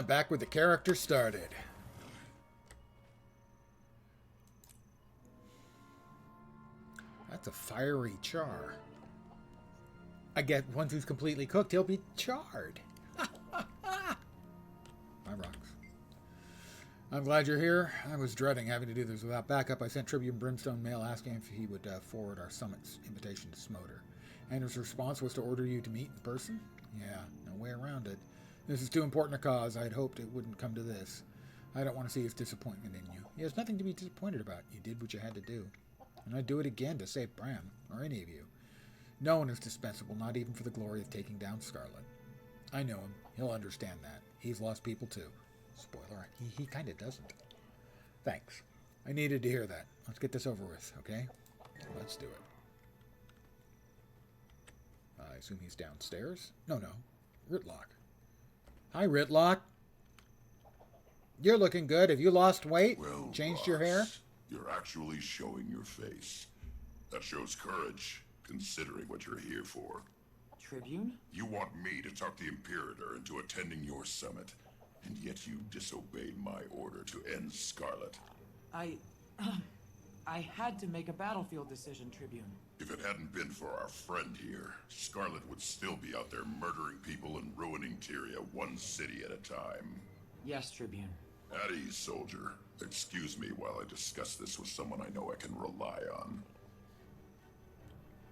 Back where the character started. That's a fiery char. I get once he's completely cooked, he'll be charred. My rocks. I'm glad you're here. I was dreading having to do this without backup. I sent Tribune Brimstone mail asking if he would forward our summit's invitation to Smoter. And his response was to order you to meet in person? Yeah, no way around it. This is too important a cause. I had hoped it wouldn't come to this. I don't want to see his disappointment in you. He has nothing to be disappointed about. You did what you had to do. And I'd do it again to save Bram, or any of you. No one is dispensable, not even for the glory of taking down Scarlet. I know him. He'll understand that. He's lost people too. Spoiler, he kind of doesn't. Thanks. I needed to hear that. Let's get this over with, okay? Let's do it. I assume he's downstairs? No. Ritlock. Hi, Ritlock. You're looking good. Have you lost weight? Well, changed your hair? You're actually showing your face. That shows courage, considering what you're here for. Tribune? You want me to talk the Imperator into attending your summit, and yet you disobeyed my order to end Scarlet. I had to make a battlefield decision, Tribune. If it hadn't been for our friend here, Scarlet would still be out there murdering people and ruining Tyria one city at a time. Yes, Tribune. At ease, soldier. Excuse me while I discuss this with someone I know I can rely on.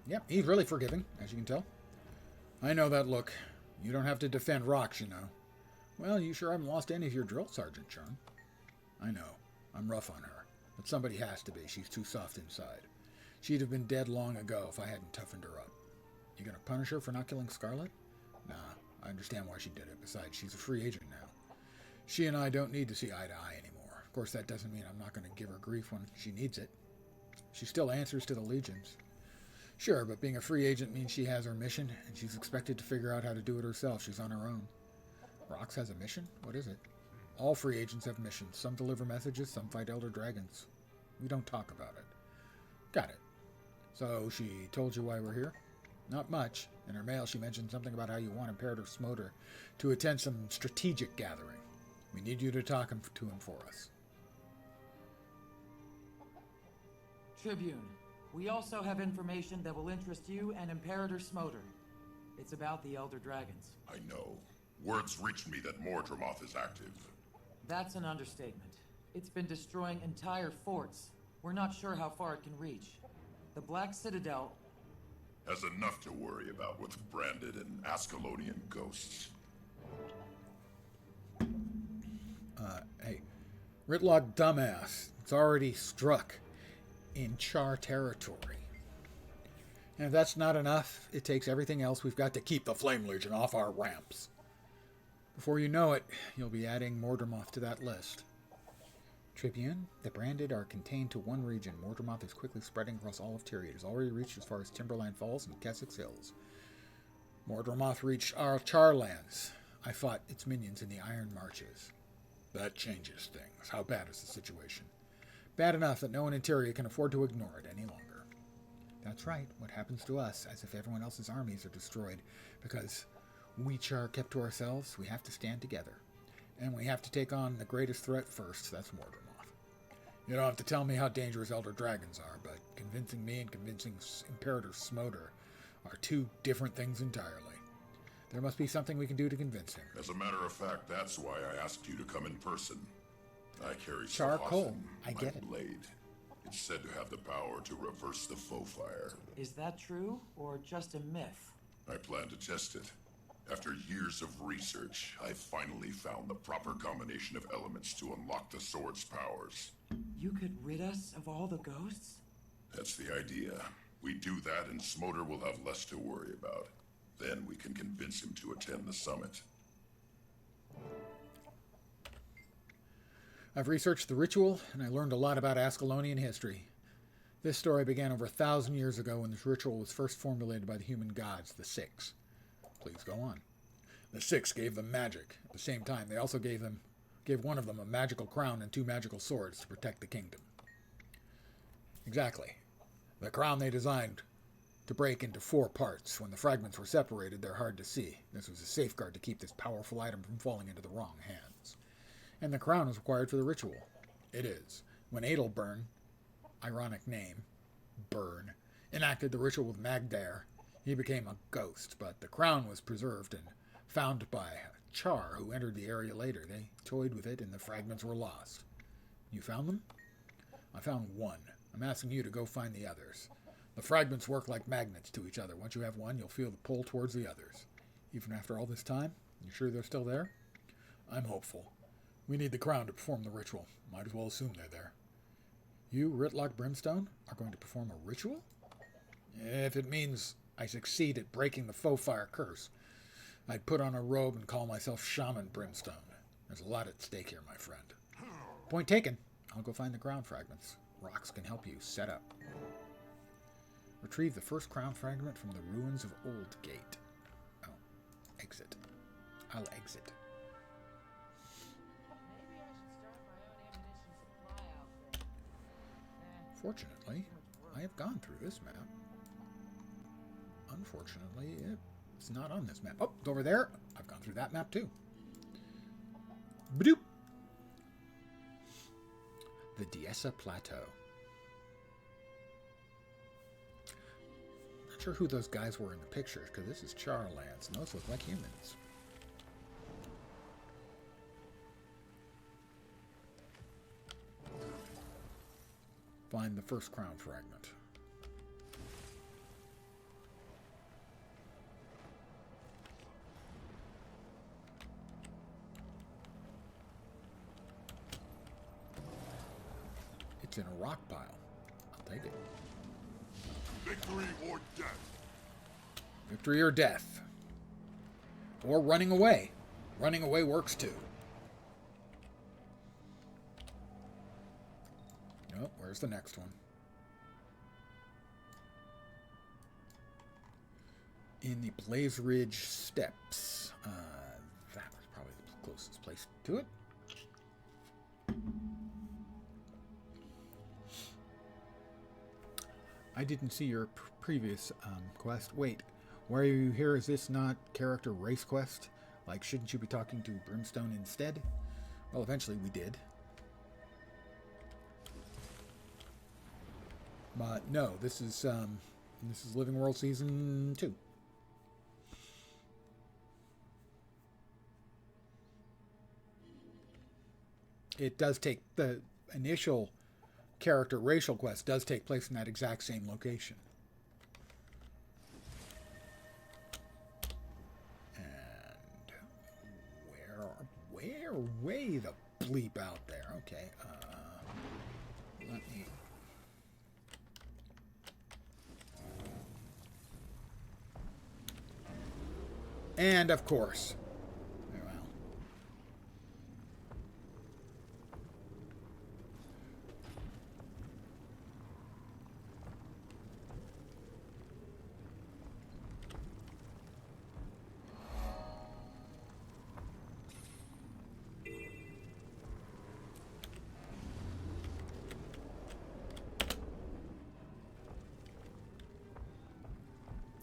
Yep, he's really forgiving, as you can tell. I know that look. You don't have to defend rocks, you know. Well, you sure haven't lost any of your drill sergeant charm. I know. I'm rough on her. But somebody has to be. She's too soft inside. She'd have been dead long ago if I hadn't toughened her up. You gonna punish her for not killing Scarlet? Nah, I understand why she did it. Besides, she's a free agent now. She and I don't need to see eye to eye anymore. Of course, that doesn't mean I'm not gonna give her grief when she needs it. She still answers to the legions. Sure, but being a free agent means she has her mission, and she's expected to figure out how to do it herself. She's on her own. Rox has a mission? What is it? All free agents have missions. Some deliver messages, some fight elder dragons. We don't talk about it. Got it. So she told you why we're here? Not much. In her mail, she mentioned something about how you want Imperator Smoter to attend some strategic gathering. We need you to talk to him for us. Tribune, we also have information that will interest you and Imperator Smoter. It's about the Elder Dragons. I know. Words reached me that Mordremoth is active. That's an understatement. It's been destroying entire forts. We're not sure how far it can reach. The Black Citadel has enough to worry about with branded and Ascalonian ghosts. Hey, Ritlock dumbass. It's already struck in Char territory. And if that's not enough, it takes everything else we've got to keep the Flame Legion off our ramps. Before you know it, you'll be adding Mordremoth to that list. Tribune, the branded are contained to one region. Mordremoth is quickly spreading across all of Tyria. It has already reached as far as Timberline Falls and Kessex Hills. Mordremoth reached our Charlands. I fought its minions in the Iron Marches. That changes things. How bad is the situation? Bad enough that no one in Tyria can afford to ignore it any longer. That's right. What happens to us, as if everyone else's armies are destroyed because we Char kept to ourselves, we have to stand together. And we have to take on the greatest threat first. That's Mordremoth. You don't have to tell me how dangerous Elder Dragons are, but convincing me and convincing Imperator Smoter are two different things entirely. There must be something we can do to convince him. As a matter of fact, that's why I asked you to come in person. I carry charcoal. I get it. Blade. It's said to have the power to reverse the foe fire. Is that true, or just a myth? I plan to test it. After years of research, I finally found the proper combination of elements to unlock the sword's powers. You could rid us of all the ghosts? That's the idea. We do that and Smoter will have less to worry about. Then we can convince him to attend the summit. I've researched the ritual, and I learned a lot about Ascalonian history. This story began over 1,000 years ago when this ritual was first formulated by the human gods, the Six. Please go on. The Six gave them magic. At the same time, they also gave one of them a magical crown and 2 magical swords to protect the kingdom. Exactly. The crown they designed to break into 4 parts. When the fragments were separated, they're hard to see. This was a safeguard to keep this powerful item from falling into the wrong hands. And the crown is required for the ritual. It is. When Adelburn, ironic name, Burn, enacted the ritual with Magdair, he became a ghost, but the crown was preserved and found by a Char who entered the area later. They toyed with it and the fragments were lost. You found them? I found one. I'm asking you to go find the others. The fragments work like magnets to each other. Once you have one, you'll feel the pull towards the others. Even after all this time? You sure they're still there? I'm hopeful. We need the crown to perform the ritual. Might as well assume they're there. You, Ritlock Brimstone, are going to perform a ritual? If it means I succeed at breaking the faux fire curse, I'd put on a robe and call myself Shaman Brimstone. There's a lot at stake here, my friend. Point taken. I'll go find the crown fragments. Rocks can help you set up. Retrieve the first crown fragment from the ruins of Old Gate. Oh, exit. I'll exit. Fortunately, I have gone through this map. Unfortunately, it's not on this map. Oh, it's over there. I've gone through that map too. Badoop. The Diessa Plateau. Not sure who those guys were in the pictures, because this is Charlands, and those look like humans. Find the first crown fragment. It's in a rock pile. I'll take it. Victory or death. Victory or death. Or running away. Running away works too. Oh, where's the next one? In the Blaze Ridge Steps. That was probably the closest place to it. I didn't see your previous quest. Wait, why are you here? Is this not character race quest? Like, shouldn't you be talking to Brimstone instead? Well, eventually we did. But no, this is Living World Season 2. It does take the initial character racial quest does take place in that exact same location. And where way the bleep out there? Okay, let me. And of course, well,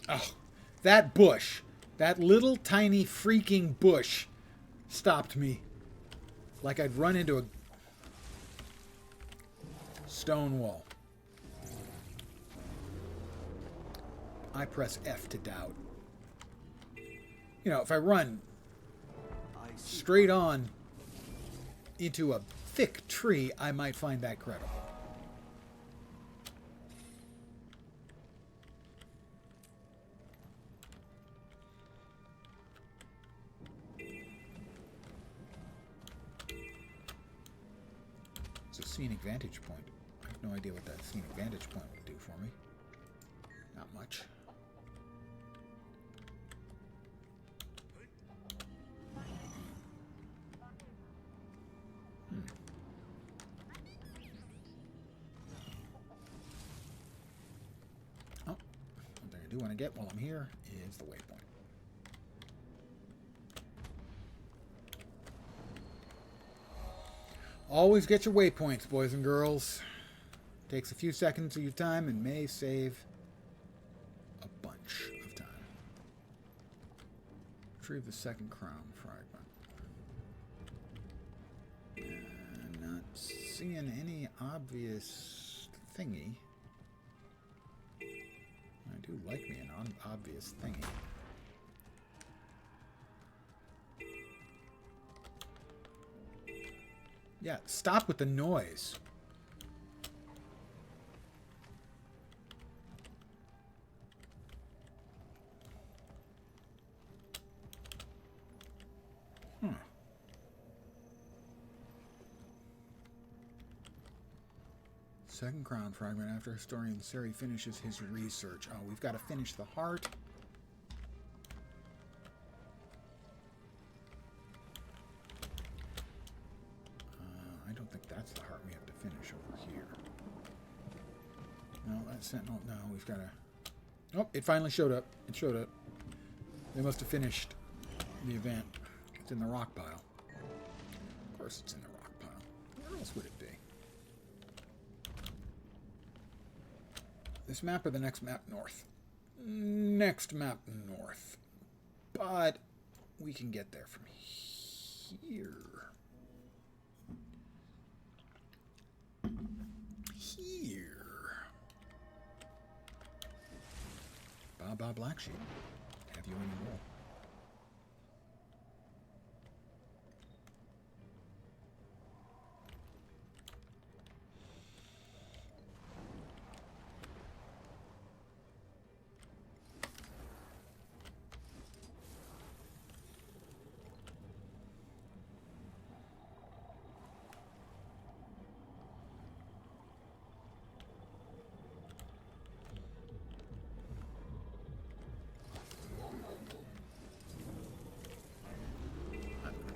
oh, that bush. That little tiny freaking bush stopped me. Like I'd run into a stone wall. I press F to doubt. You know, if I run straight on into a thick tree, I might find that credible. Scenic vantage point. I have no idea what that scenic vantage point would do for me. Not much. do want to get while I'm here is the waypoint. Always get your waypoints, boys and girls. Takes a few seconds of your time and may save a bunch of time. Retrieve the second crown fragment. Not seeing any obvious thingy. I do like me an obvious thingy. Yeah, stop with the noise. Second crown fragment after historian Seri finishes his research. Oh, we've got to finish the heart. I don't think that's the heart we have to finish over here. No, that's sentinel. No, we've got to... Oh, it finally showed up. It showed up. They must have finished the event. It's in the rock pile. Of course it's in the rock pile. Where else would it be? This map or the next map north? Next map north. But we can get there from here. Baba Black Sheep. Have you any more?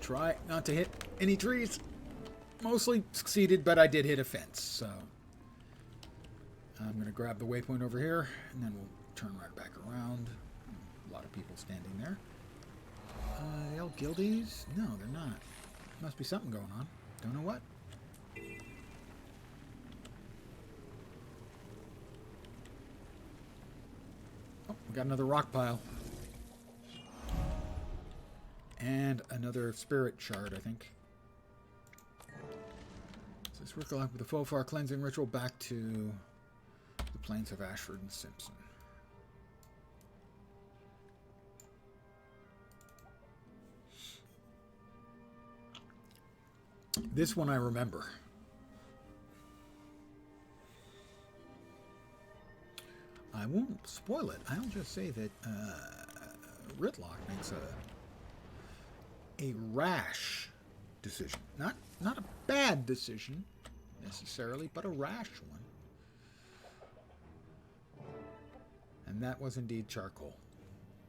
Try not to hit any trees. Mostly succeeded, but I did hit a fence, so I'm going to grab the waypoint over here, and then we'll turn right back around. A lot of people standing there. El Guildies? No, they're not. Must be something going on. Don't know what. Oh, we got another rock pile. And another spirit shard, I think. So let's recollect with the Fofar cleansing ritual back to the plains of Ashford and Simpson. This one I remember. I won't spoil it. I'll just say that Ritlock makes a rash decision. Not a bad decision, necessarily, but a rash one. And that was indeed charcoal.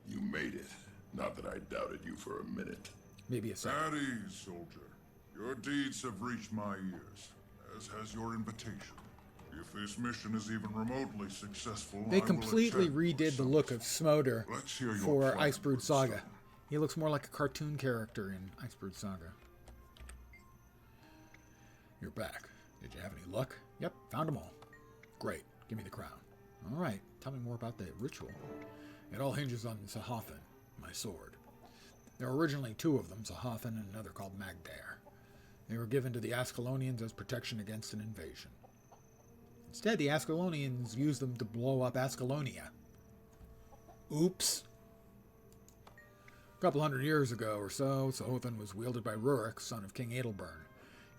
You made it. Not that I doubted you for a minute. Maybe a second. At ease, soldier. Your deeds have reached my ears, as has your invitation. If this mission is even remotely successful, They completely redid the look of Smoder for Icebrood Saga. He looks more like a cartoon character in Icebrood Saga. You're back. Did you have any luck? Yep, found them all. Great. Give me the crown. All right. Tell me more about the ritual. It all hinges on Sahathan, my sword. There were originally two of them, Sahathan and another called Magdair. They were given to the Ascalonians as protection against an invasion. Instead, the Ascalonians used them to blow up Ascalonia. Oops. A couple hundred years ago or so, Sahathan was wielded by Rurik, son of King Adelburn.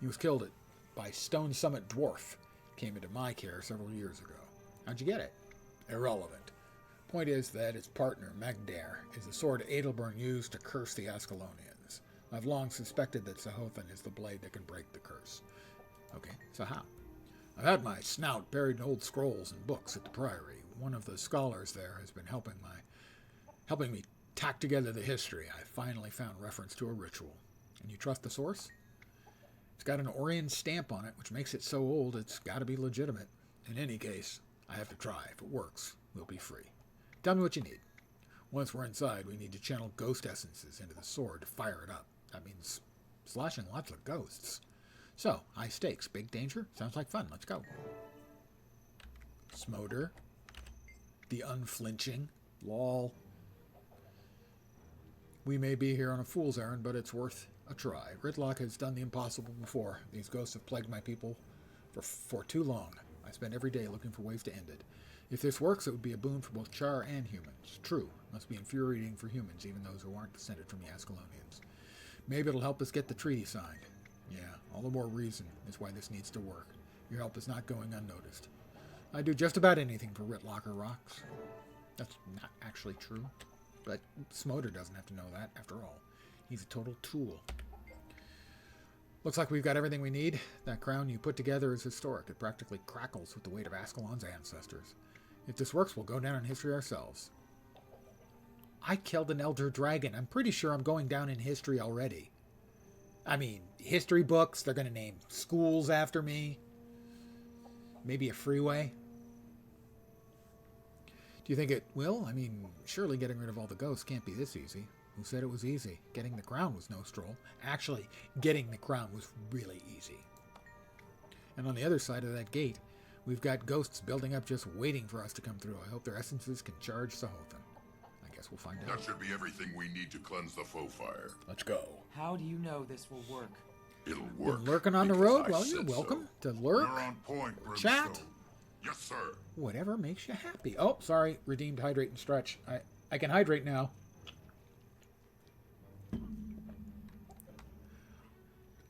He was killed by Stone Summit Dwarf. Came into my care several years ago. How'd you get it? Irrelevant. Point is that its partner, Magdair, is the sword Adelburn used to curse the Ascalonians. I've long suspected that Sahathan is the blade that can break the curse. Okay, so how? I've had my snout buried in old scrolls and books at the Priory. One of the scholars there has been helping me tack together the history. I finally found reference to a ritual. And you trust the source? It's got an Orion stamp on it, which makes it so old it's got to be legitimate. In any case, I have to try. If it works, we'll be free. Tell me what you need. Once we're inside, we need to channel ghost essences into the sword to fire it up. That means slashing lots of ghosts. So, high stakes, big danger? Sounds like fun. Let's go. Smoter. The unflinching. Lol. We may be here on a fool's errand, but it's worth a try. Gridlock has done the impossible before. These ghosts have plagued my people for too long. I spend every day looking for ways to end it. If this works, it would be a boon for both Char and humans. True. Must be infuriating for humans, even those who aren't descended from the Ascalonians. Maybe it'll help us get the treaty signed. Yeah, all the more reason is why this needs to work. Your help is not going unnoticed. I do just about anything for Ritlocker Rocks. That's not actually true. But Smoter doesn't have to know that, after all. He's a total tool. Looks like we've got everything we need. That crown you put together is historic. It practically crackles with the weight of Ascalon's ancestors. If this works, we'll go down in history ourselves. I killed an Elder Dragon. I'm pretty sure I'm going down in history already. I mean, history books, they're going to name schools after me. Maybe a freeway. Do you think it will? I mean, surely getting rid of all the ghosts can't be this easy. Who said it was easy? Getting the crown was no stroll. Actually, getting the crown was really easy. And on the other side of that gate, we've got ghosts building up just waiting for us to come through. I hope their essences can charge Sahothan. I guess we'll find out. That should be everything we need to cleanse the foe fire. Let's go. How do you know this will work? It'll work. Been lurking on the road? Well, you're welcome to lurk. You're on point, Chat. Yes, sir. Whatever makes you happy. Oh, sorry. Redeemed hydrate and stretch. I can hydrate now.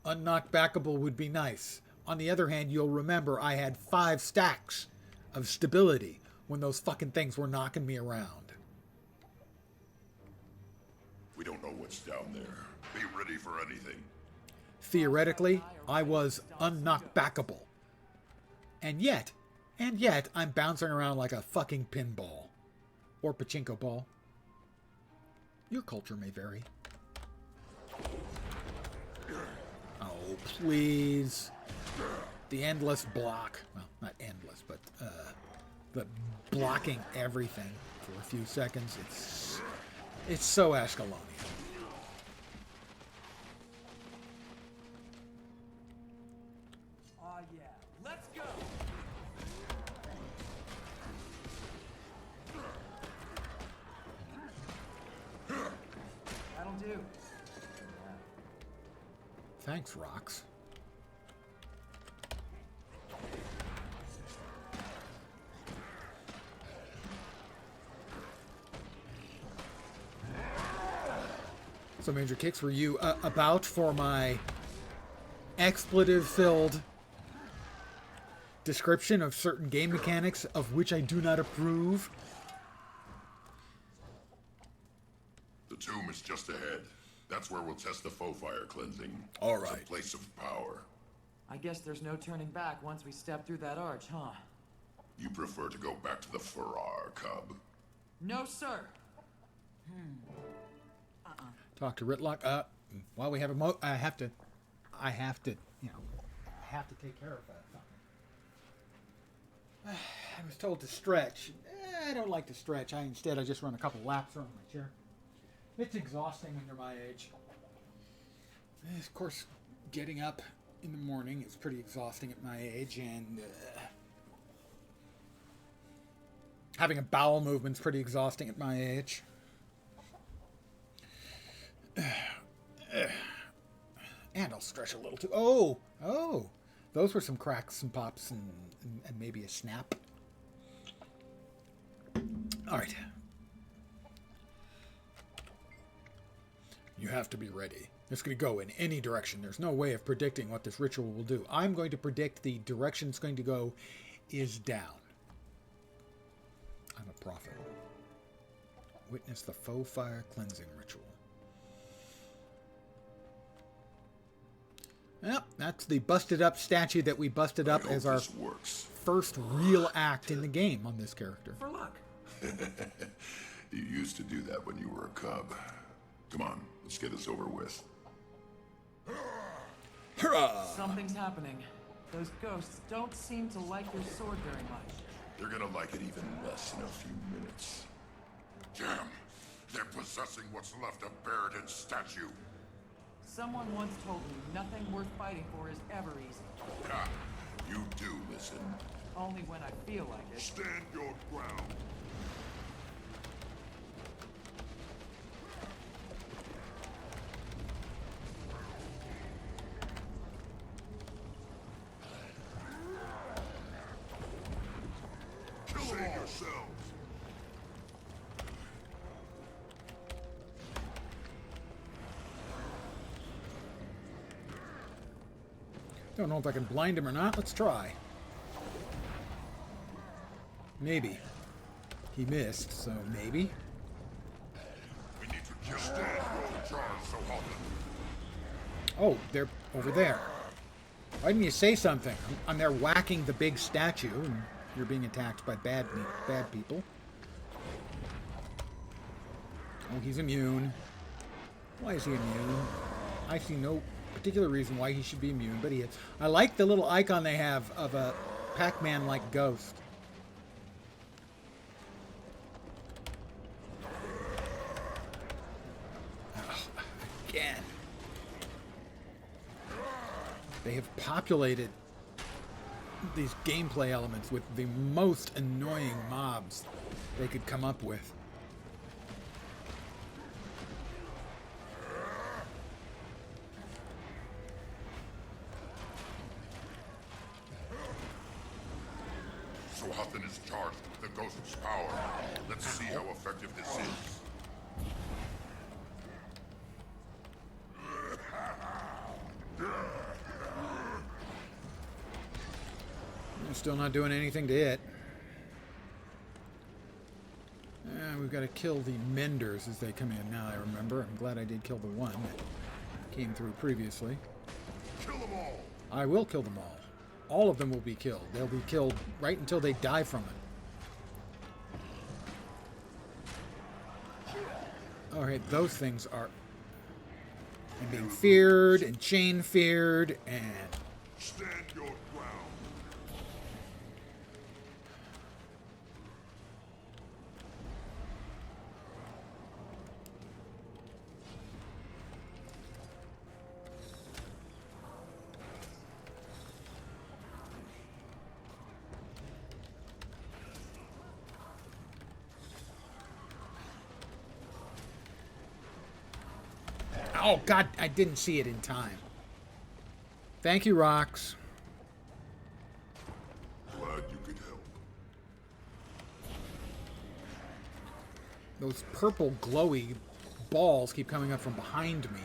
Unknockbackable would be nice. On the other hand, you'll remember I had 5 stacks of stability when those fucking things were knocking me around. We don't know what's down there. Be ready for anything. Theoretically, I was unknockbackable. And yet, I'm bouncing around like a fucking pinball. Or pachinko ball. Your culture may vary. Oh, please. The endless block. Well, not endless, but the blocking everything for a few seconds. It's so Ascalonian. Yeah. Let's go. That'll do. Thanks, Rocks. So, Major Kicks, were you about for my expletive-filled description of certain game mechanics of which I do not approve? The tomb is just ahead. That's where we'll test the foe fire cleansing. All It's right. a place of power. I guess there's no turning back once we step through that arch, huh? You prefer to go back to the Farrar, Cub? No, sir. Talk to Ritlock. While we have a I have to, I have to take care of that. I was told to stretch. I don't like to stretch. Instead, I just run a couple laps around my chair. It's exhausting when you're my age. Of course, getting up in the morning is pretty exhausting at my age, and having a bowel movement's pretty exhausting at my age. And I'll stretch a little too. Oh, those were some cracks and pops and maybe a snap. All right. You have to be ready. It's going to go in any direction. There's no way of predicting what this ritual will do. I'm going to predict the direction it's going to go is down. I'm a prophet. Witness the faux fire cleansing ritual. Well, that's the busted up statue that we busted up as our first real act in the game on this character. For luck. You used to do that when you were a cub. Come on, let's get this over with. Hurrah! Something's happening. Those ghosts don't seem to like your sword very much. They're gonna like it even less in a few minutes. Damn! They're possessing what's left of Baradin's statue. Someone once told me nothing worth fighting for is ever easy. Ha! You do listen. Only when I feel like it. Stand your ground. Kill them yourselves. Don't know if I can blind him or not. Let's try. Maybe. He missed, so maybe. We need to just stand your charge so often. Oh, they're over there. Why didn't you say something? I'm there whacking the big statue, and you're being attacked by bad people. Oh, he's immune. Why is he immune? I see no particular reason why he should be immune, but he is. I like the little icon they have of a Pac-Man-like ghost. Oh, again. They have populated these gameplay elements with the most annoying mobs they could come up with. Sohathan is charged with the ghost's power. Let's see how effective this is. I'm still not doing anything to it. We've got to kill the menders as they come in. Now I remember. I'm glad I did kill the one that came through previously. Kill them all. I will kill them all. All of them will be killed. They'll be killed right until they die from it. Alright, those things are being feared and chain feared and... Stand your ground. Oh, God, I didn't see it in time. Thank you, Rox. Glad you could help. Those purple glowy balls keep coming up from behind me.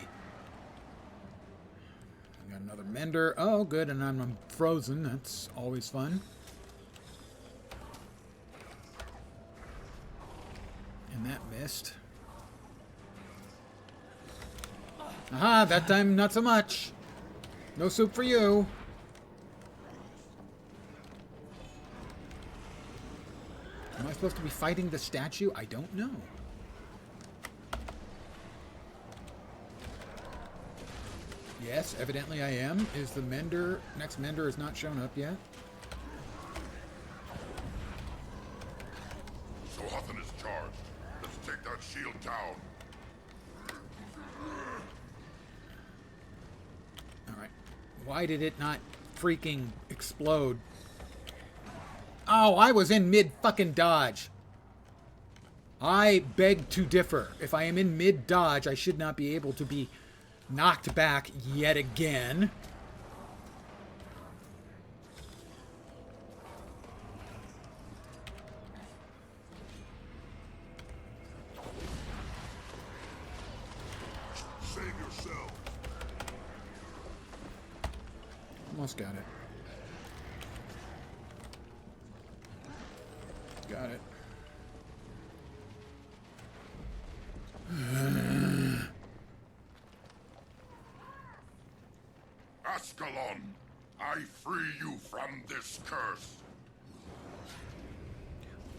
I got another mender. Oh, good, and I'm frozen. That's always fun. And that missed. Aha, that time not so much. No soup for you. Am I supposed to be fighting the statue? I don't know. Yes, evidently I am. Is the mender... Next mender has not shown up yet. Sohathan is charged. Let's take that shield down. Alright. Why did it not freaking explode? Oh, I was in mid-fucking dodge. I beg to differ. If I am in mid-dodge, I should not be able to be knocked back yet again. Save yourself. Almost got it. Got it. Ascalon, I free you from this curse.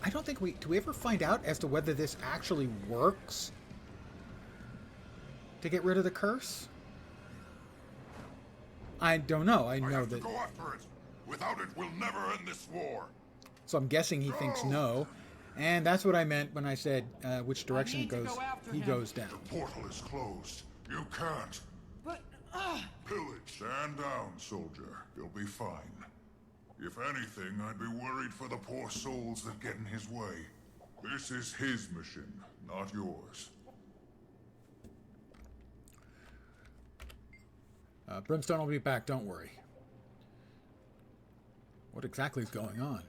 I don't think do we ever find out as to whether this actually works to get rid of the curse? I don't know. I know that. Go after it. Without it, we'll never end this war. So I'm guessing he thinks no. And that's what I meant when I said which direction it need to goes. go after He him. goes down. The portal is closed. You can't. But, Pillage. Stand down, soldier. You'll be fine. If anything, I'd be worried for the poor souls that get in his way. This is his mission, not yours. Brimstone will be back, don't worry. What exactly is going on?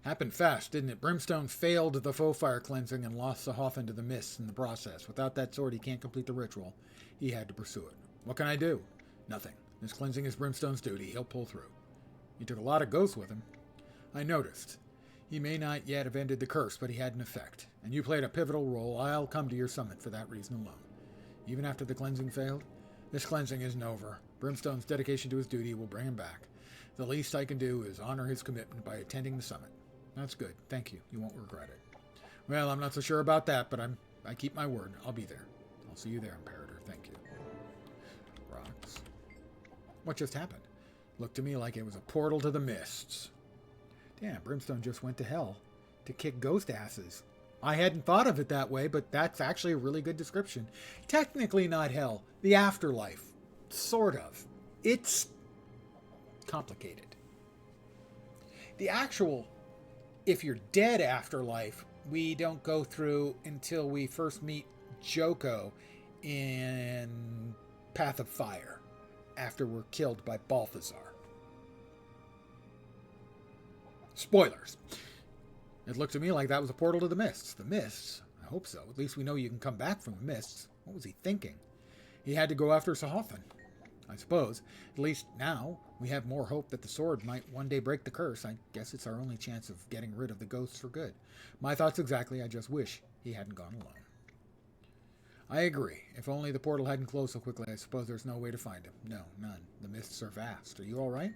Happened fast, didn't it? Brimstone failed the foe fire cleansing and lost Sahoff into the mists in the process. Without that sword, he can't complete the ritual. He had to pursue it. What can I do? Nothing. This cleansing is Brimstone's duty. He'll pull through. He took a lot of ghosts with him. I noticed. He may not yet have ended the curse, but he had an effect. And you played a pivotal role. I'll come to your summit for that reason alone. Even after the cleansing failed, this cleansing isn't over. Brimstone's dedication to his duty will bring him back. The least I can do is honor his commitment by attending the summit. That's good. Thank you. You won't regret it. Well, I'm not so sure about that, but I keep my word. I'll be there. I'll see you there, Imperator. Thank you. Rocks. What just happened? Looked to me like it was a portal to the mists. Damn, Brimstone just went to hell to kick ghost asses. I hadn't thought of it that way, but that's actually a really good description. Technically not hell. The afterlife. Sort of. It's complicated. The actual, if you're dead afterlife, we don't go through until we first meet Joko in Path of Fire, after we're killed by Balthazar. Spoilers. It looked to me like that was a portal to the mists. The mists? I hope so. At least we know you can come back from the mists. What was he thinking? He had to go after Sahoffin. I suppose. At least now, we have more hope that the sword might one day break the curse. I guess it's our only chance of getting rid of the ghosts for good. My thoughts exactly. I just wish he hadn't gone alone. I agree. If only the portal hadn't closed so quickly, I suppose there's no way to find him. No, none. The mists are vast. Are you all right?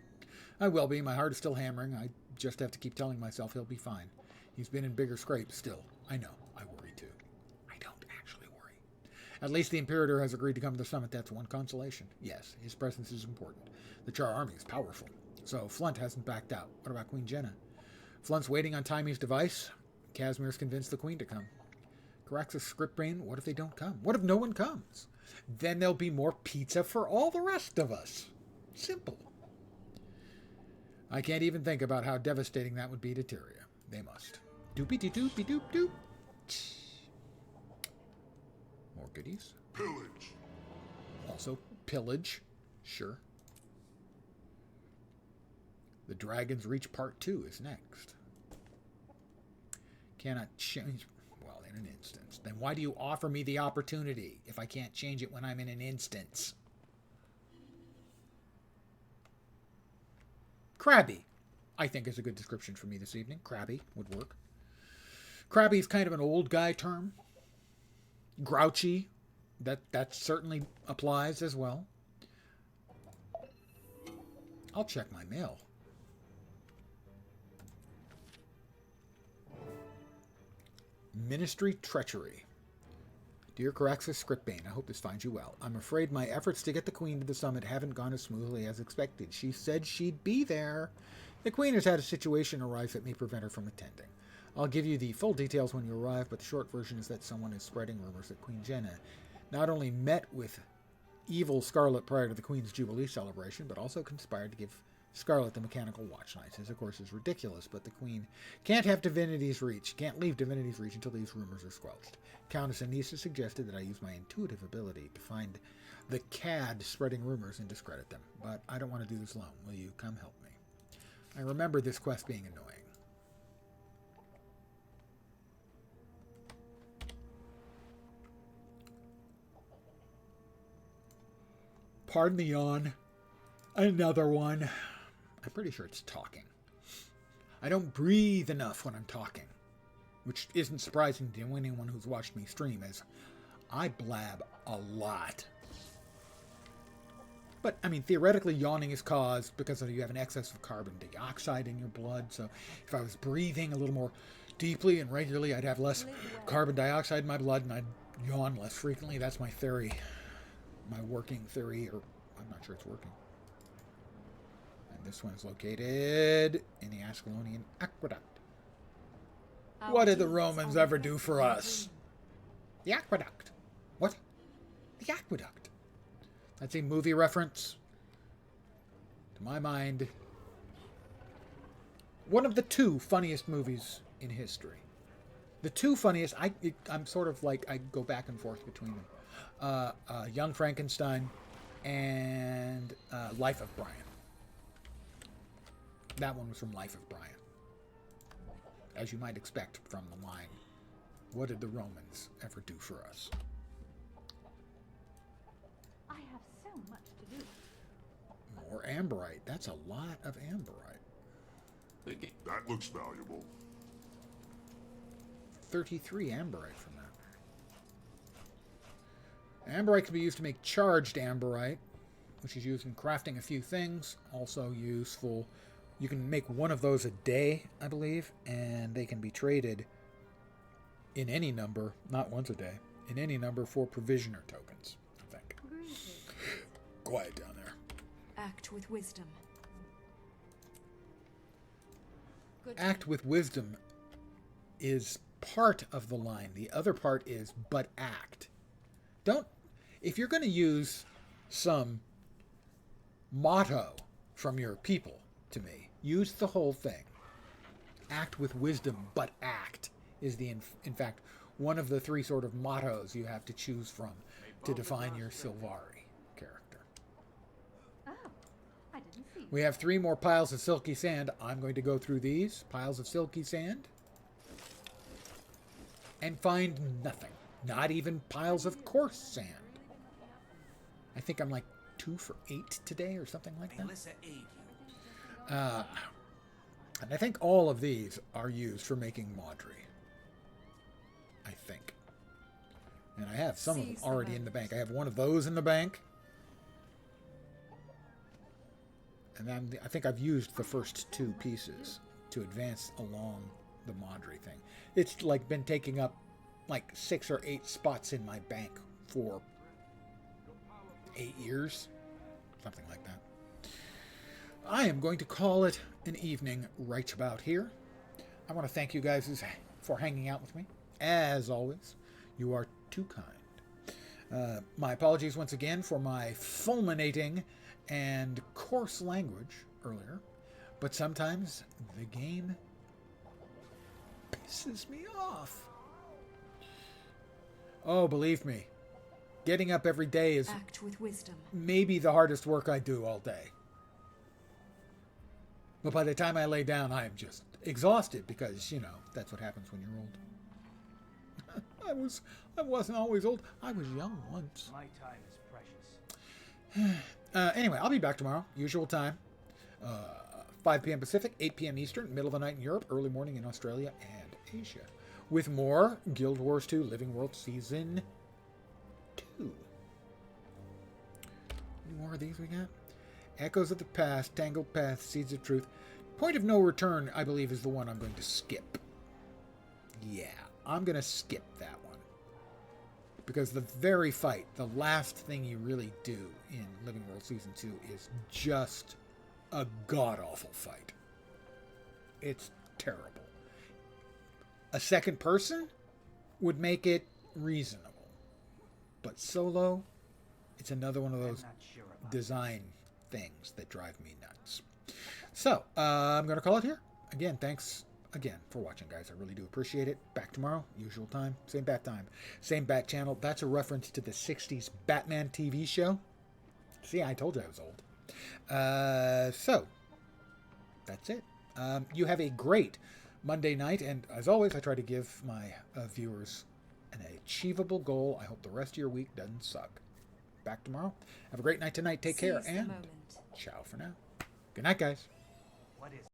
I will be. My heart is still hammering. I just have to keep telling myself he'll be fine. He's been in bigger scrapes still. I know. I worry too. I don't actually worry. At least the Imperator has agreed to come to the summit. That's one consolation. Yes, his presence is important. The Char army is powerful. So Flunt hasn't backed out. What about Queen Jenna? Flunt's waiting on Timy's device. Casimir's convinced the Queen to come. Carax's script brain, what if they don't come? What if no one comes? Then there'll be more pizza for all the rest of us. Simple. I can't even think about how devastating that would be to Tyria. They must. Doopy-dee-doopy-doop-doop. More goodies. Pillage. Also, pillage. Sure. The Dragon's Reach Part 2 is next. Cannot change... Well, in an instance. Then why do you offer me the opportunity if I can't change it when I'm in an instance? Crabby, I think, is a good description for me this evening. Crabby would work. Crabby is kind of an old guy term. Grouchy, that certainly applies as well. I'll check my mail. Ministry Treachery. Dear Caraxus Scriptbane, I hope this finds you well. I'm afraid my efforts to get the Queen to the summit haven't gone as smoothly as expected. She said she'd be there. The Queen has had a situation arise that may prevent her from attending. I'll give you the full details when you arrive, but the short version is that someone is spreading rumors that Queen Jenna not only met with evil Scarlet prior to the Queen's Jubilee celebration, but also conspired to give Scarlet the mechanical watch nights. This, of course, is ridiculous, but the Queen can't have Divinity's Reach, can't leave Divinity's Reach until these rumors are squelched. Countess Anissa suggested that I use my intuitive ability to find the cad spreading rumors and discredit them, but I don't want to do this alone. Will you come help me? I remember this quest being annoying. Pardon the yawn. Another one. I'm pretty sure it's talking. I don't breathe enough when I'm talking, which isn't surprising to anyone who's watched me stream, as I blab a lot. But, I mean, theoretically, yawning is caused because you have an excess of carbon dioxide in your blood, so if I was breathing a little more deeply and regularly, I'd have less carbon dioxide in my blood, and I'd yawn less frequently. That's my theory. My working theory, or I'm not sure it's working. And this one is located in the Ascalonian Aqueduct. What did the Romans ever do for us? The aqueduct. What? The aqueduct. That's a movie reference. To my mind, one of the two funniest movies in history. The two funniest, I'm sort of like, I go back and forth between them. Young Frankenstein and Life of Brian. That one was from Life of Brian. As you might expect from the line, what did the Romans ever do for us? I have so much to do. More amberite. That's a lot of amberite. That looks valuable. 33 amberite from that. Amberite can be used to make charged amberite, which is used in crafting a few things. Also useful. You can make one of those a day, I believe, and they can be traded in any number, not once a day, in any number for provisioner tokens, I think. Quiet down there. Act with wisdom. Act with wisdom is part of the line. The other part is but act. If you're going to use some motto from your people to me, use the whole thing. Act with wisdom, but act is in fact, one of the three sort of mottos you have to choose from to define your Sylvari character. Oh, I didn't see. We have 3 more piles of silky sand. I'm going to go through these piles of silky sand and find nothing. Not even piles of coarse sand. I think I'm like 2 for 8 today or something like that. And I think all of these are used for making Maudry. I think. And I have some of them already in the bank. I have one of those in the bank. And then I think I've used the first 2 pieces to advance along the Maudry thing. It's like been taking up like 6 or 8 spots in my bank for 8 years. Something like that. I am going to call it an evening right about here. I want to thank you guys for hanging out with me. As always, you are too kind. My apologies once again for my fulminating and coarse language earlier, but sometimes the game pisses me off. Oh, believe me, getting up every day is Act with wisdom. Maybe the hardest work I do all day. But by the time I lay down, I am just exhausted because, you know, that's what happens when you're old. I wasn't always old. I was young once. My time is precious. Anyway, I'll be back tomorrow, usual time. 5 p.m. Pacific, 8 p.m. Eastern, middle of the night in Europe, early morning in Australia and Asia. With more Guild Wars 2 Living World Season 2. Any more of these we got? Echoes of the Past, Tangled Path, Seeds of Truth. Point of No Return, I believe, is the one I'm going to skip. Yeah, I'm going to skip that one. Because the very fight, the last thing you really do in Living World Season 2 is just a god-awful fight. It's terrible. A second person would make it reasonable. But solo, it's another one of those design things that drive me nuts. So, I'm going to call it here. Again, thanks again for watching, guys. I really do appreciate it. Back tomorrow, usual time, same bat time, same bat channel. That's a reference to the 60s Batman TV show. See, I told you I was old. So, that's it. You have a great Monday night, and as always, I try to give my viewers an achievable goal. I hope the rest of your week doesn't suck. Back tomorrow. Have a great night tonight. Take care, and ciao for now. Good night, guys. What is